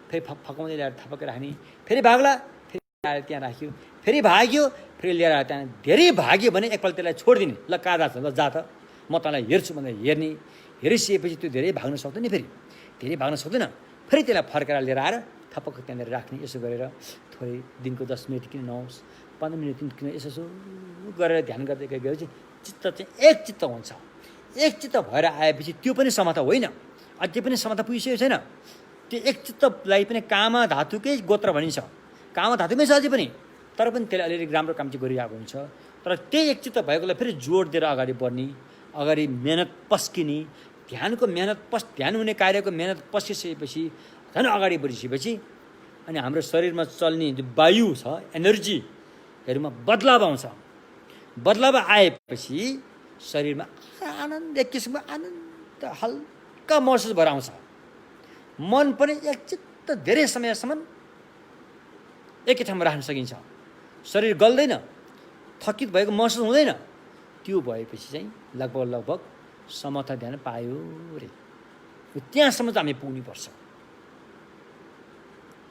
फेरि फकाउँदै ल्याएर थपक्कै राख्ने, फेरि भाग्ला, फेरि ल्याएर त्यहाँ राख्यो, फेरि भाग्यो, फेरि ल्याएर त्यहाँ धेरै भाग्यो भने एकपल्ट त्यसलाई छोडिदिने। ल कहाँ जान्छ, ल जा त, म तँलाई हेर्छु भनेर हेरिसकेपछि त्यो धेरै भाग्न सक्दैन। फेरि धेरै भाग्न सक्दैन, फेरि त्यसलाई फर्केर लिएर आएर थपक्क त्यहाँनिर राख्ने यसो गरेर थोरै दिनको 10 मिनट किन नहोस् 15 मिनट किन यसो गरेर ध्यान गर्दै गएपछि चित्त चाहिँ एक चित्त हुन्छ। एक चित्त भएर आएपछि त्यो पनि समता होइन, अझै पनि समता पुगिसकेको छैन। त्यो एक चित्तलाई पनि कामा धातुकै गोत्र भनिन्छ, कामा धातुमै छ अझै पनि, तर पनि त्यसले अलिअलि राम्रो काम चाहिँ गरिरहेको हुन्छ। तर त्यही एक चित्त भएकोलाई फेरि जोड दिएर अगाडि बढ्ने, अगाडि मेहनत पस्किने, ध्यानको मेहनत ध्यान हुने कार्यको मेहनत पस्किसकेपछि झन् अगाडि बढिसकेपछि अनि हाम्रो शरीरमा चल्ने जो वायु छ, एनर्जीहरूमा बदलाव आउँछ। बदलाव आएपछि शरीरमा आनन्द, एक किसिमको आनन्द हल्का महसुस भएर आउँछ। मन पनि एकचित्त धेरै समयसम्म एकै ठाउँमा राख्न सकिन्छ। शरीर गल्दैन, थकित भएको महसुस हुँदैन। त्यो भएपछि चाहिँ लगभग समता ध्यान पायो रे। त्यहाँसम्म चाहिँ हामी पुग्नुपर्छ,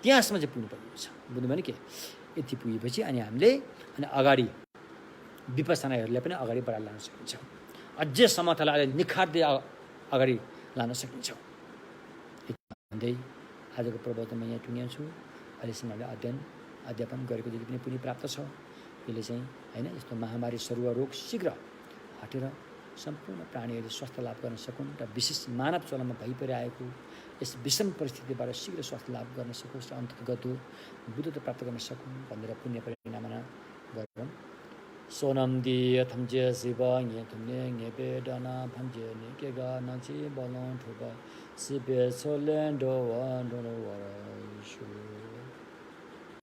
त्यहाँसम्म चाहिँ पुग्नुपर्ने हुन्छ। बुझ्नु भने के, यति पुगेपछि अनि हामीले अनि अगाडि विपස්සनाहरूलाई पनि अगाडि बढाएर लान सकिन्छ। अझै समतालाई निखार्दै अगाडि लान सकिन्छ भन्दै आजको प्रवचनमा यहाँ टुङ्ग्याउँछु। अहिलेसम्म हामीले अध्यापन गरेको जति पनि पुण्य प्राप्त छ, यसले चाहिँ होइन यस्तो महामारी सरुवा रोग शीघ्र हटेर सम्पूर्ण प्राणीहरूले स्वास्थ्य लाभ गर्न सकुन् र विशेष मानव चलनमा भइपरिआएको यस विषम परिस्थितिबाट शीघ्र स्वास्थ्य लाभ गर्न सकोस् र अन्तर्गत बुद्धत्व प्राप्त गर्न सकुन् भनेर पुण्य परिणामना गरौँ। सोनम दियथम जे शिव ङे थुम्ने ङे बेडना भञ्जे ने के गा नछि बलौं ठुबा सिबे सोलेन्डो वन डो वरा